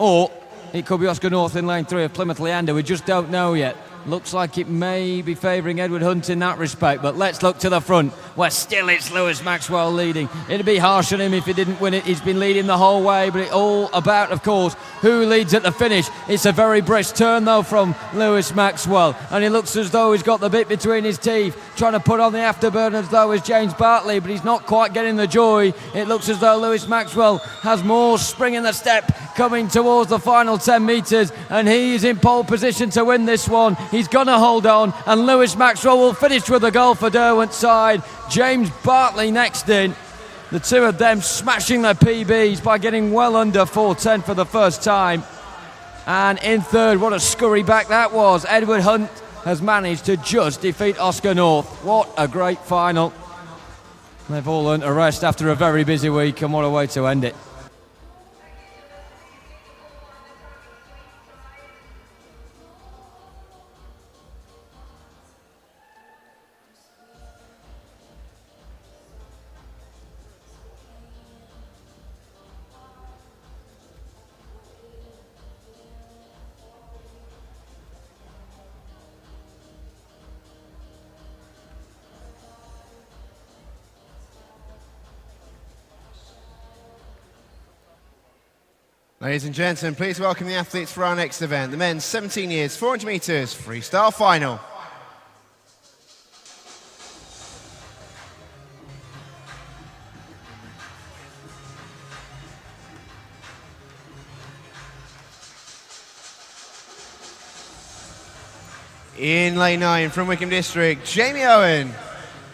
or it could be Oscar North in lane 3 of Plymouth Leander. We just don't know yet. Looks like it may be favouring Edward Hunt in that respect, but let's look to the front. where still it's Lewis Maxwell leading. It'd be harsh on him if he didn't win it. He's been leading the whole way, but it's all about, of course, who leads at the finish. It's a very brisk turn, though, from Lewis Maxwell, and he looks as though he's got the bit between his teeth, trying to put on the afterburners, though, as James Bartley, but he's not quite getting the joy. It looks as though Lewis Maxwell has more spring in the step coming towards the final 10 metres, and he is in pole position to win this one. He's going to hold on, and Lewis Maxwell will finish with a goal for Derwent's side. James Bartley next in. The two of them smashing their PBs by getting well under 4:10 for the first time. And in third, what a scurry back that was. Edward Hunt has managed to just defeat Oscar North. What a great final. They've all earned a rest after a very busy week, and what a way to end it. Ladies and gentlemen, please welcome the athletes for our next event, the men's 17 years 400 metres freestyle final. In lane 9 from Wickham District, Jamie Owen.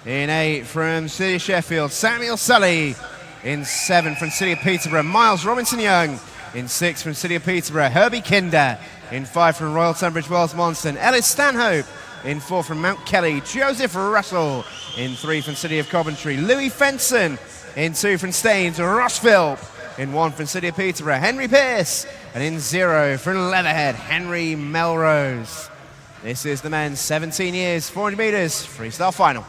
In 8 from City of Sheffield, Samuel Sully. In 7 from City of Peterborough, Miles Robinson-Young. In 6 from City of Peterborough, Herbie Kinder. In 5 from Royal Tunbridge Wells Monston, Ellis Stanhope. In 4 from Mount Kelly, Joseph Russell. In 3 from City of Coventry, Louis Fenson. In 2 from Staines, Ross Philp. In 1 from City of Peterborough, Henry Pearce. And in 0 from Leatherhead, Henry Melrose. This is the men's 17 years 400 metres freestyle final.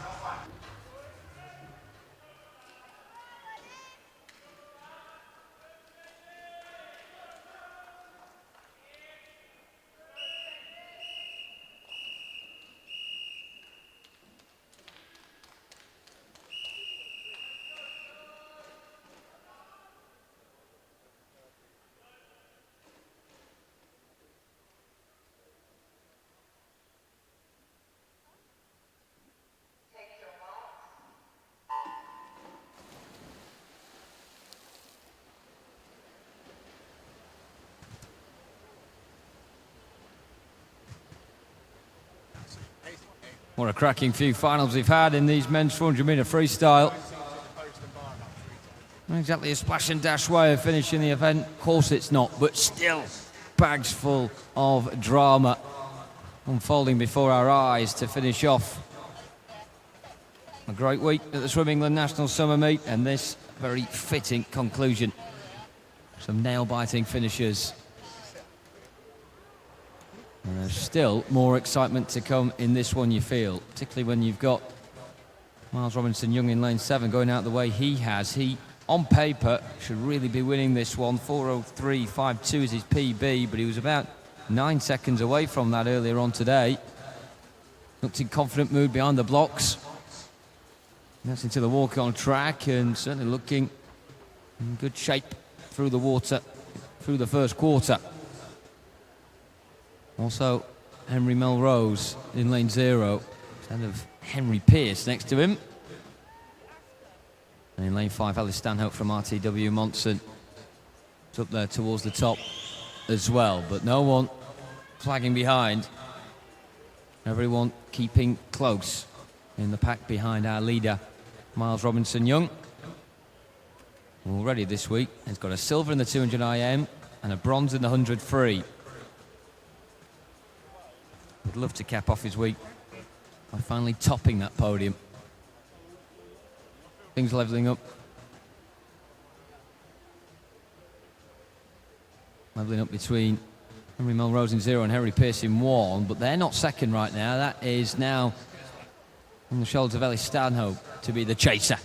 What a cracking few finals we've had in these men's 400 metre freestyle. Not exactly a splash and dash way of finishing the event. Of course it's not, but still bags full of drama unfolding before our eyes to finish off a great week at the Swim England National Summer Meet, and this very fitting conclusion. Some nail-biting finishes. And there's still more excitement to come in this one, you feel, particularly when you've got Miles Robinson-Young in lane 7 going out the way he has. He, on paper, should really be winning this one. 4:03.52 is his PB, but he was about 9 seconds away from that earlier on today. Looked in confident mood behind the blocks. That's into the walk-on track, and certainly looking in good shape through the water, through the first quarter. Also, Henry Melrose in lane 0, instead of Henry Pearce next to him. And in lane 5, Ellis Stanhope from RTW Monson. It's up there towards the top as well, but no one flagging behind. Everyone keeping close in the pack behind our leader, Miles Robinson-Young. Already this week, he's got a silver in the 200 IM and a bronze in the 100 free. Would love to cap off his week by finally topping that podium. Things levelling up. Levelling up between Henry Melrose in 0 and Henry Pearce in 1, but they're not second right now. That is now on the shoulders of Ellis Stanhope to be the chaser.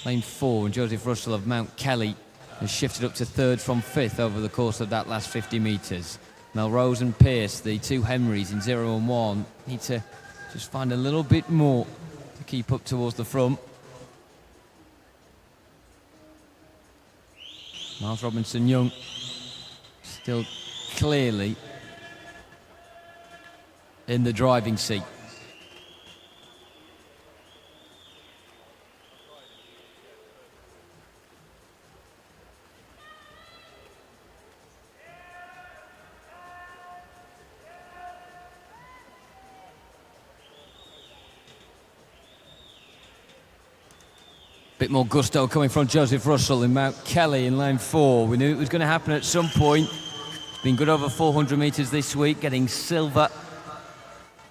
Lane 4, and Joseph Russell of Mount Kelly has shifted up to 3rd from 5th over the course of that last 50 metres. Melrose and Pearce, the two Henrys in 0 and 1, need to just find a little bit more to to keep up towards the front. Miles Robinson-Young still clearly in the driving seat. Bit more gusto coming from Joseph Russell in Mount Kelly in lane 4. We knew it was going to happen at some point. He's been good over 400 metres this week, getting silver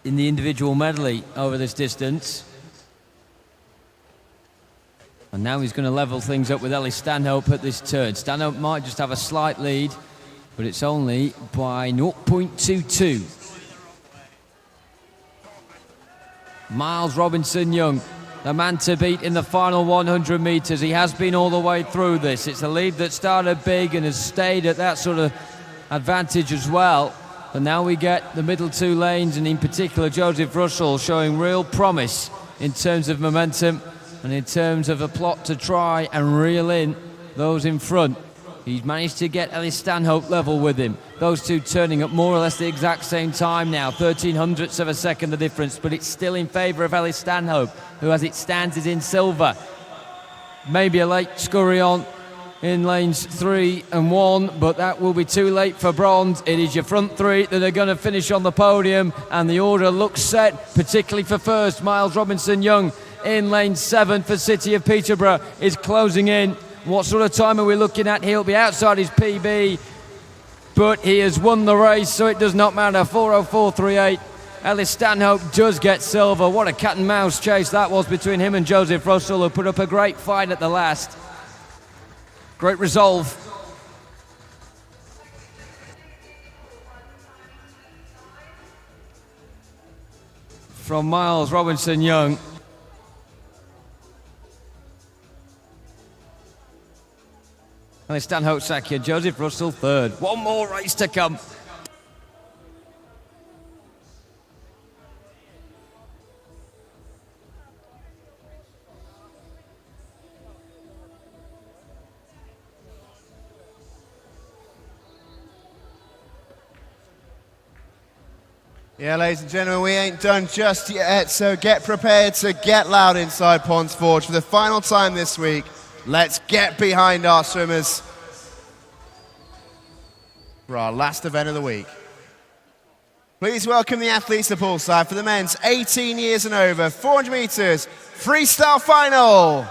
in the individual medley over this distance. And now he's going to level things up with Ellis Stanhope at this turn. Stanhope might just have a slight lead, but it's only by 0.22. Miles Robinson-Young, the man to beat in the final 100 metres. He has been all the way through this. It's a lead that started big and has stayed at that sort of advantage as well. And now we get the middle two lanes, and in particular Joseph Russell showing real promise in terms of momentum and in terms of a plot to try and reel in those in front. He's managed to get Ellis Stanhope level with him. Those two turning at more or less the exact same time now. 1300ths of a second the difference, but it's still in favour of Ellis Stanhope, who as it stands is in silver. Maybe a late scurry on in lanes 3 and 1, but that will be too late for bronze. It is your front three that are going to finish on the podium, and the order looks set, particularly for first. Miles Robinson-Young in lane 7 for City of Peterborough is closing in. What sort of time are we looking at? He'll be outside his PB, but he has won the race, so it does not matter. 4:04.38. Ellis Stanhope does get silver. What a cat and mouse chase that was between him and Joseph Russell, who put up a great fight at the last. Great resolve. From Miles Robinson-Young. Ellis Stanhope second, Joseph Russell third. One more race to come. Yeah, ladies and gentlemen, we ain't done just yet, so get prepared to get loud inside Ponds Forge for the final time this week. Let's get behind our swimmers for our last event of the week. Please welcome the athletes to poolside for the men's 18 years and over 400 metres freestyle final.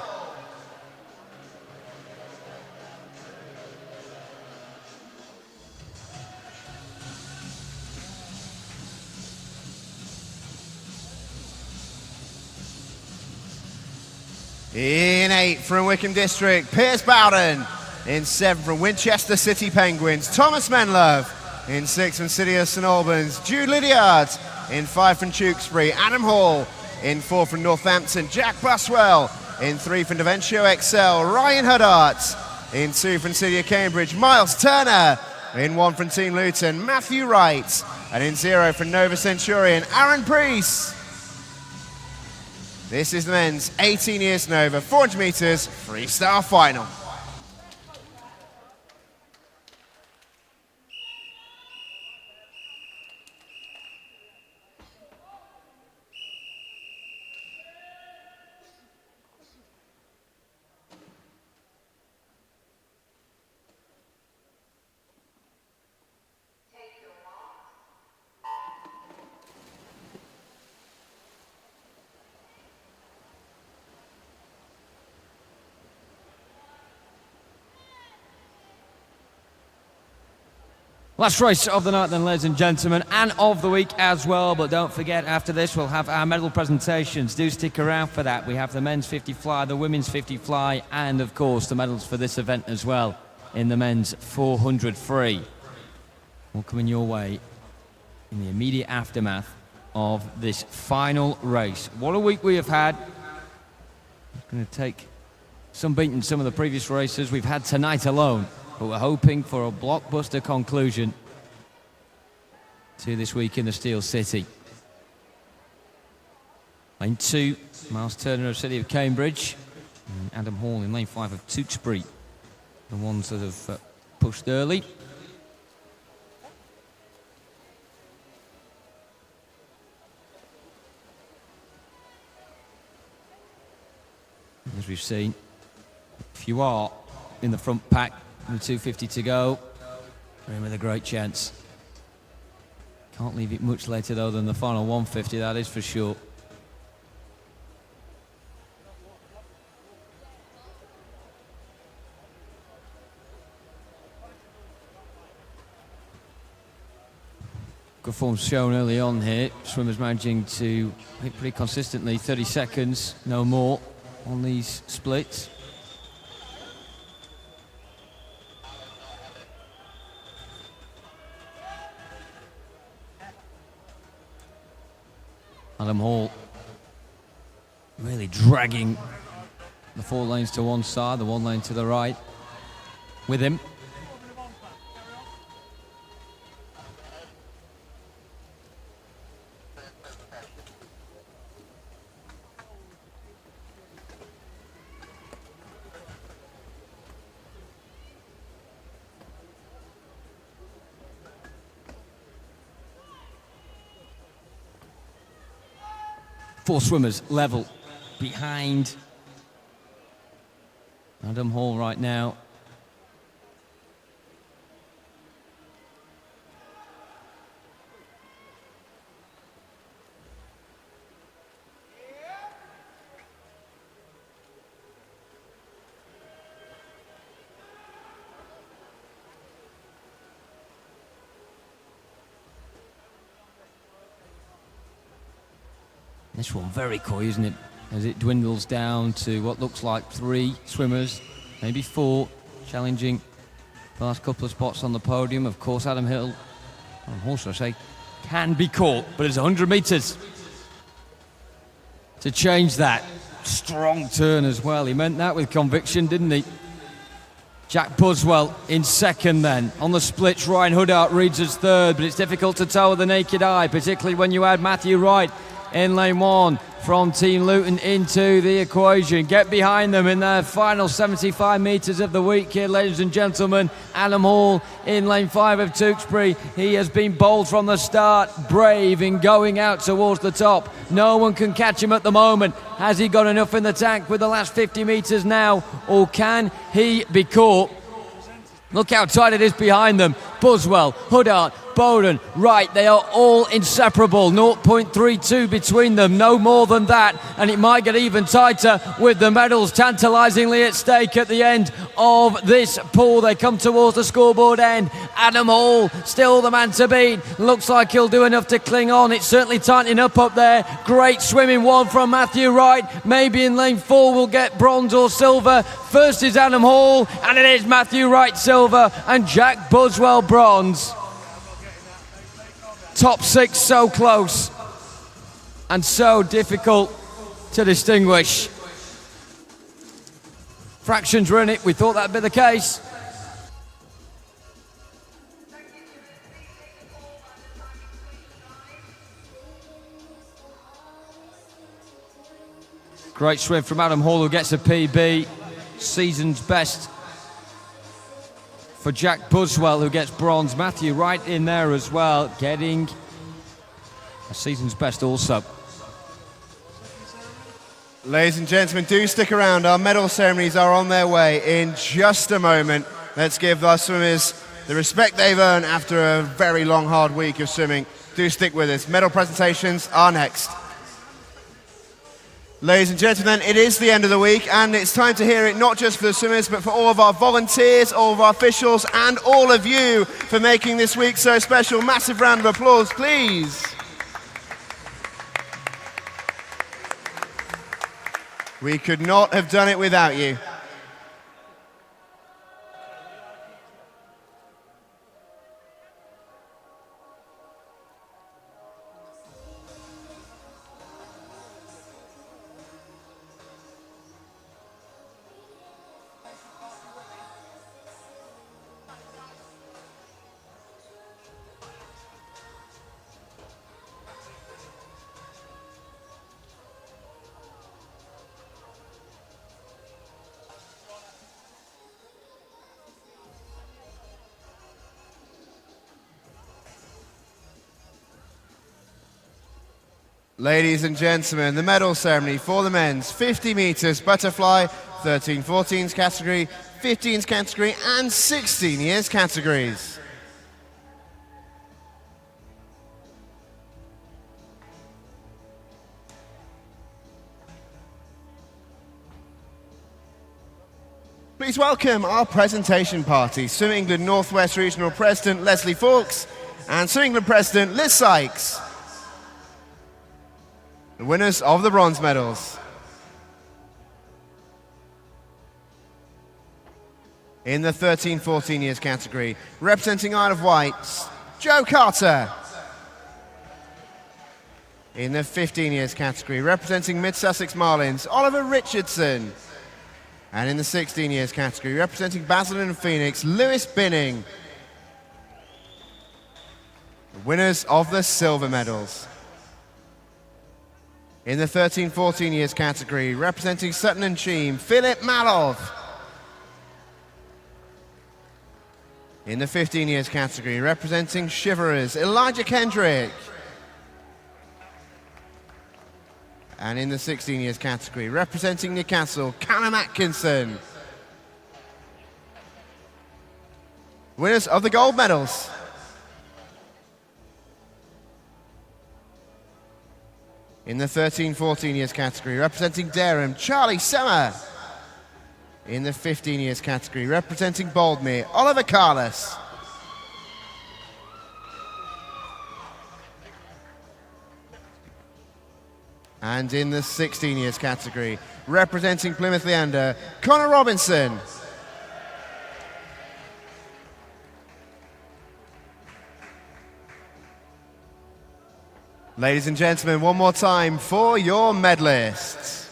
In 8 from Wickham District, Piers Bowden. In 7 from Winchester City Penguins, Thomas Menlove. In 6 from City of St Albans, Jude Lydiard. In 5 from Tewkesbury, Adam Hall. In 4 from Northampton, Jack Buswell. In 3 from Daventio Excel, Ryan Huddart. In 2 from City of Cambridge, Miles Turner. In 1 from Team Luton, Matthew Wright. And in 0 from Nova Centurion, Aaron Priest. This is the men's 18 years and over 400 metres freestyle final. Last race of the night then, ladies and gentlemen, and of the week as well. But don't forget, after this we'll have our medal presentations. Do stick around for that. We have the men's 50 fly, the women's 50 fly, and of course the medals for this event as well in the men's 400 free. All coming your way in the immediate aftermath of this final race. What a week we have had. It's going to take some beating some of the previous races we've had tonight alone. But we're hoping for a blockbuster conclusion to this week in the Steel City. Lane 2, Miles Turner of City of Cambridge. And Adam Hall in lane 5 of Tewkesbury. The ones that have pushed early. As we've seen, if you are in the front pack with 2:50 to go, you're in with a great chance. Can't leave it much later though than the final 150, that is for sure. Good form shown early on here. Swimmers managing to hit pretty consistently, 30 seconds, no more on these splits. Adam Hall really dragging the 4 lanes to one side, the 1 lane to the right with him. Four swimmers level behind Adam Hall right now. This one very coy, isn't it? As it dwindles down to what looks like 3 swimmers, maybe 4, challenging the last couple of spots on the podium. Of course, Adam Hall, should I say, can be caught, but it's 100 metres to change that. Strong turn as well. He meant that with conviction, didn't he? Jack Buswell in second then. On the splits, Ryan Huddart reads as third, but it's difficult to tell with the naked eye, particularly when you add Matthew Wright in lane 1 from Team Luton into the equation. Get behind them in their final 75 metres of the week here, ladies and gentlemen. Adam Hall in lane 5 of Tewkesbury. He has been bold from the start, brave in going out towards the top. No one can catch him at the moment. Has he got enough in the tank with the last 50 metres now, or can he be caught? Look how tight it is behind them. Buswell, Huddart, Bowden, Wright, they are all inseparable. 0.32 between them, no more than that. And it might get even tighter with the medals tantalisingly at stake at the end of this pool. They come towards the scoreboard end. Adam Hall, still the man to beat. Looks like he'll do enough to cling on. It's certainly tightening up there. Great swimming one from Matthew Wright. Maybe in lane 4 we'll get bronze or silver. First is Adam Hall, and it is Matthew Wright silver and Jack Buswell bronze. Top 6 so close and so difficult to distinguish. Fractions were in it, we thought that'd be the case. Great swim from Adam Hall, who gets a PB. Season's best for Jack Buswell, who gets bronze. Matthew Wright in there as well, getting a season's best also. Ladies and gentlemen, do stick around. Our medal ceremonies are on their way in just a moment. Let's give our swimmers the respect they've earned after a very long, hard week of swimming. Do stick with us. Medal presentations are next. Ladies and gentlemen, it is the end of the week, and it's time to hear it not just for the swimmers, but for all of our volunteers, all of our officials, and all of you for making this week so special. Massive round of applause, please. We could not have done it without you. Ladies and gentlemen, the medal ceremony for the men's 50 metres butterfly, 13-14s category, 15s category and 16 years categories. Please welcome our presentation party, Swim England North West Regional President Leslie Fawkes and Swim England President Liz Sykes. The winners of the bronze medals. In the 13-14 years category, representing Isle of Wight, Joe Carter. In the 15 years category, representing Mid-Sussex Marlins, Oliver Richardson. And in the 16 years category, representing Basildon and Phoenix, Lewis Binning. The winners of the silver medals. In the 13-14 years category, representing Sutton and Cheam, Philip Malov. In the 15 years category, representing Shiverers, Elijah Kendrick. And in the 16 years category, representing Newcastle, Callum Atkinson. Winners of the gold medals. In the 13-14 years category, representing Durham, Charlie Summer. In the 15 years category, representing Boldmere, Oliver Carlos. And in the 16 years category, representing Plymouth Leander, Connor Robinson. Ladies and gentlemen, one more time for your medalists.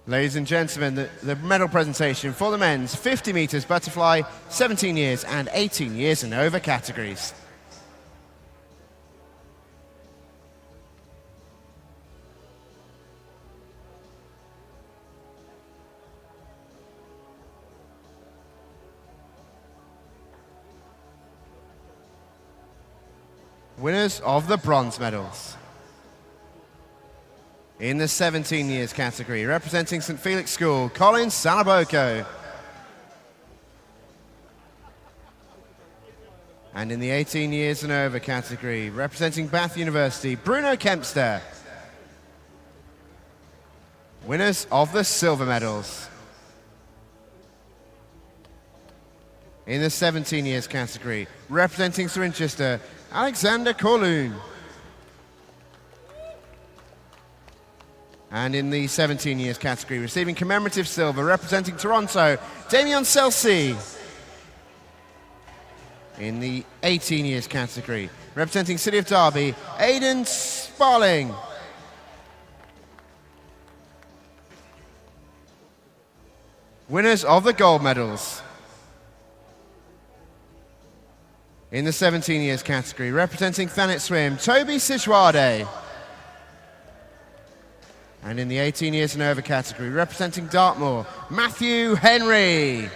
Ladies and gentlemen, the medal presentation for the men's 50 metres butterfly, 17 years and 18 years and over categories. Winners of the bronze medals. In the 17 years category, representing St Felix School, Colin Salaboko. And in the 18 years and over category, representing Bath University, Bruno Kempster. Winners of the silver medals. In the 17 years category, representing Cirencester, Alexander Corloon. And in the 17 years category, receiving commemorative silver, representing Toronto, Damien Selsi. In the 18 years category, representing City of Derby, Aidan Sparling. Winners of the gold medals. In the 17 years category, representing Thanet Swim, Toby Sijwade. And in the 18 years and over category, representing Dartmoor, Matthew Henry.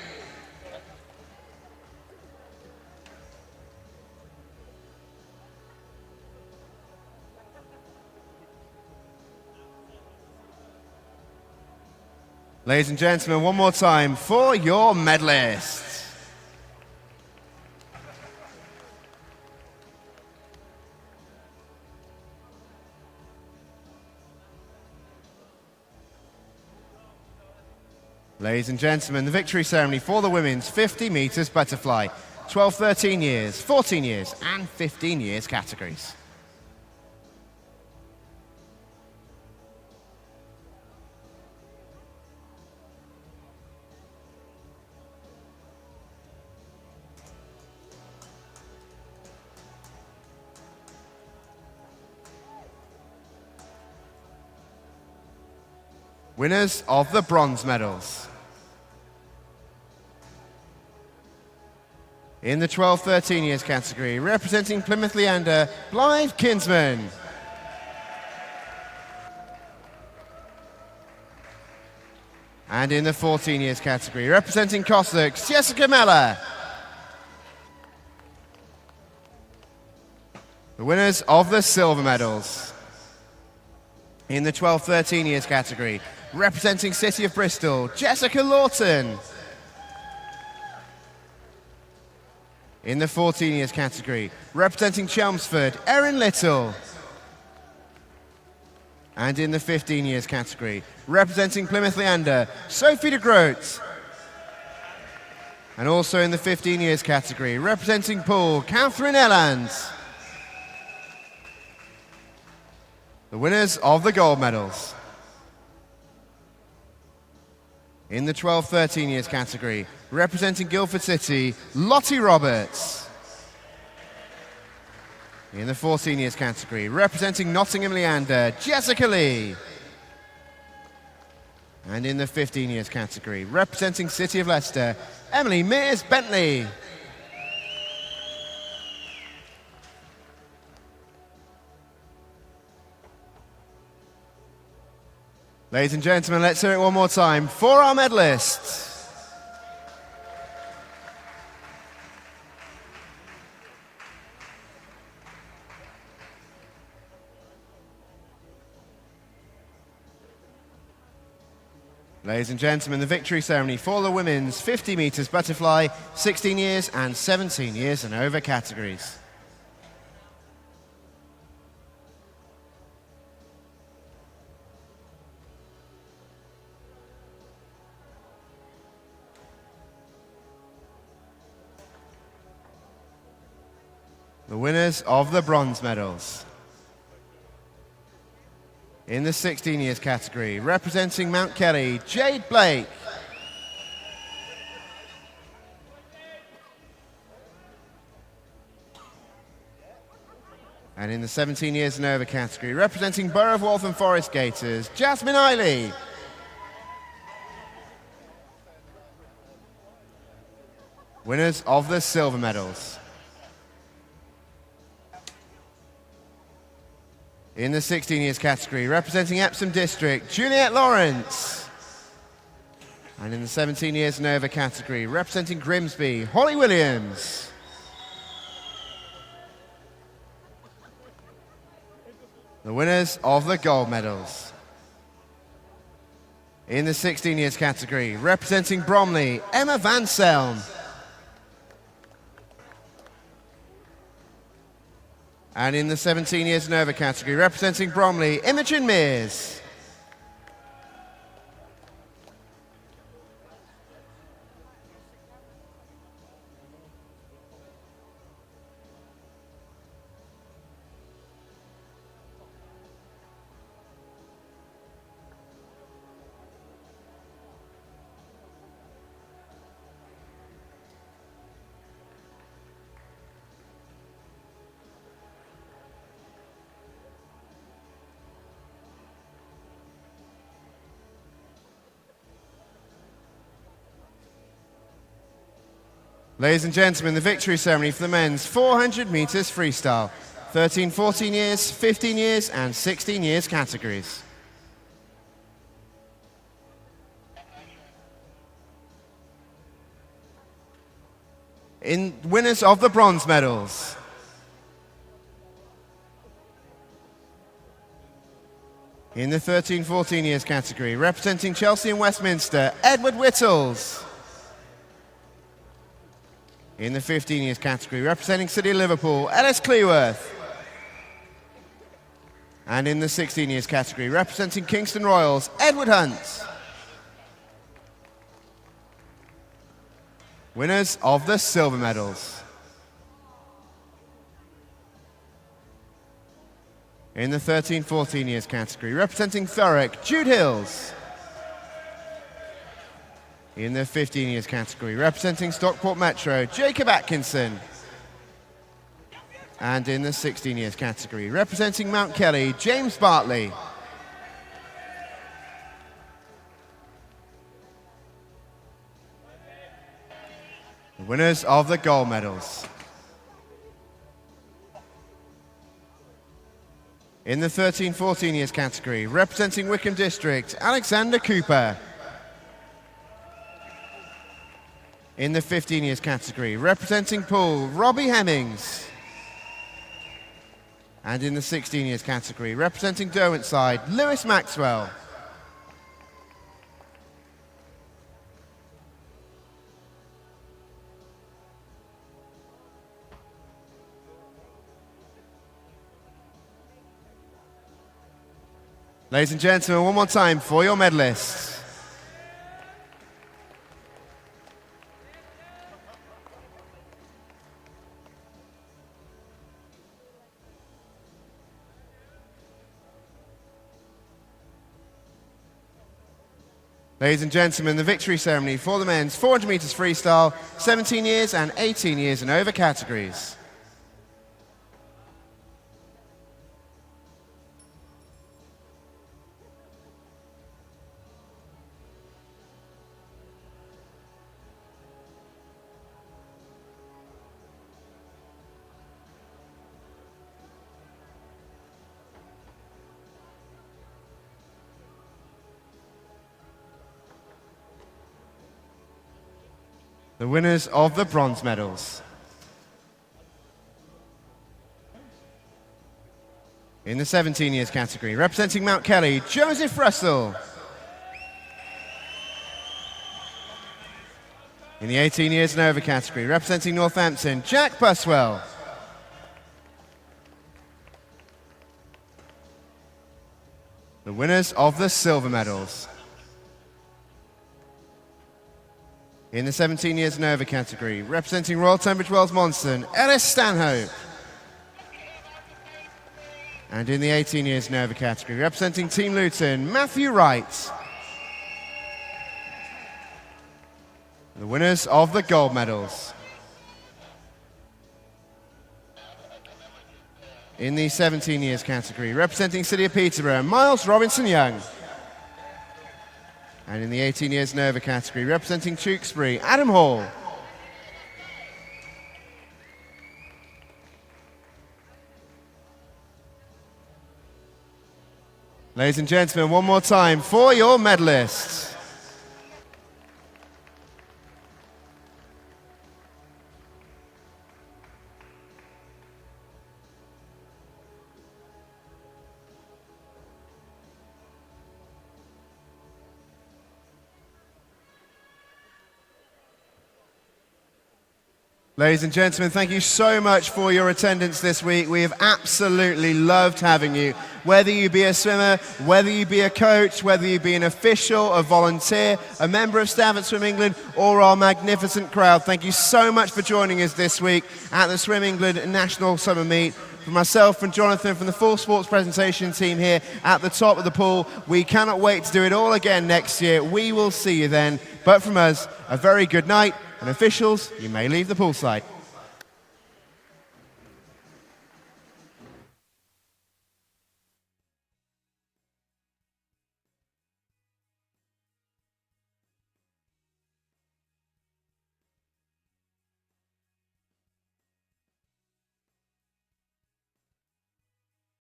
Ladies and gentlemen, one more time for your medalists. Ladies and gentlemen, the victory ceremony for the women's 50 metres butterfly, 12-13 years, 14 years and 15 years categories. Winners of the bronze medals. In the 12-13 years category, representing Plymouth Leander, Blythe Kinsman. And in the 14 years category, representing Cossacks, Jessica Meller. The winners of the silver medals. In the 12-13 years category, representing City of Bristol, Jessica Lawton. In the 14 years category, representing Chelmsford, Erin Little. And in the 15 years category, representing Plymouth Leander, Sophie de Groot. And also in the 15 years category, representing Poole, Catherine Ellands. The winners of the gold medals. In the 12-13 years category, representing Guildford City, Lottie Roberts. In the 14 years category, representing Nottingham Leander, Jessica Lee. And in the 15 years category, representing City of Leicester, Emily Mears Bentley. Ladies and gentlemen, let's hear it one more time for our medalists. Ladies and gentlemen, the victory ceremony for the women's 50 metres butterfly, 16 years and 17 years and over categories. The winners of the bronze medals. In the 16 years category, representing Mount Kelly, Jade Blake. And in the 17 years and over category, representing Borough of Waltham Forest Gators, Jasmine Eiley. Winners of the silver medals. In the 16 years category, representing Epsom District, Juliet Lawrence. And in the 17 years and over category, representing Grimsby, Holly Williams. The winners of the gold medals. In the 16 years category, representing Bromley, Emma Van Selm. And in the 17 years and over category, representing Bromley, Imogen Mears. Ladies and gentlemen, the victory ceremony for the men's 400 metres freestyle, 13, 14 years, 15 years and 16 years categories. In winners of the bronze medals. In the 13, 14 years category, representing Chelsea and Westminster, Edward Whittles. In the 15 years category, representing City of Liverpool, Ellis Cleworth. And in the 16 years category, representing Kingston Royals, Edward Hunt. Winners of the silver medals. In the 13, 14 years category, representing Thurrock, Jude Hills. In the 15 years category, representing Stockport Metro, Jacob Atkinson. And in the 16 years category, representing Mount Kelly, James Bartley. The winners of the gold medals. In the 13, 14 years category, representing Wickham District, Alexander Cooper. In the 15 years category, representing Poole, Robbie Hemmings. And in the 16 years category, representing Derwentside, Lewis Maxwell. Ladies and gentlemen, one more time for your medalists. Ladies and gentlemen, the victory ceremony for the men's 400 metres freestyle, 17 years and 18 years and over categories. The winners of the bronze medals. In the 17 years category, representing Mount Kelly, Joseph Russell. In the 18 years and over category, representing Northampton, Jack Buswell. The winners of the silver medals. In the 17 years and over category, representing Royal Tunbridge Wells Monston, Ellis Stanhope. And in the 18 years and over category, representing Team Luton, Matthew Wright. The winners of the gold medals. In the 17 years category, representing City of Peterborough, Miles Robinson-Young. And in the 18 years and over category, representing Tewkesbury, Adam Hall. Ladies and gentlemen, one more time for your medalists. Ladies and gentlemen, thank you so much for your attendance this week. We have absolutely loved having you. Whether you be a swimmer, whether you be a coach, whether you be an official, a volunteer, a member of staff at Swim England, or our magnificent crowd, thank you so much for joining us this week at the Swim England National Summer Meet. From myself and Jonathan from the full sports presentation team here at the top of the pool, we cannot wait to do it all again next year. We will see you then. But from us, a very good night. And officials, you may leave the poolside.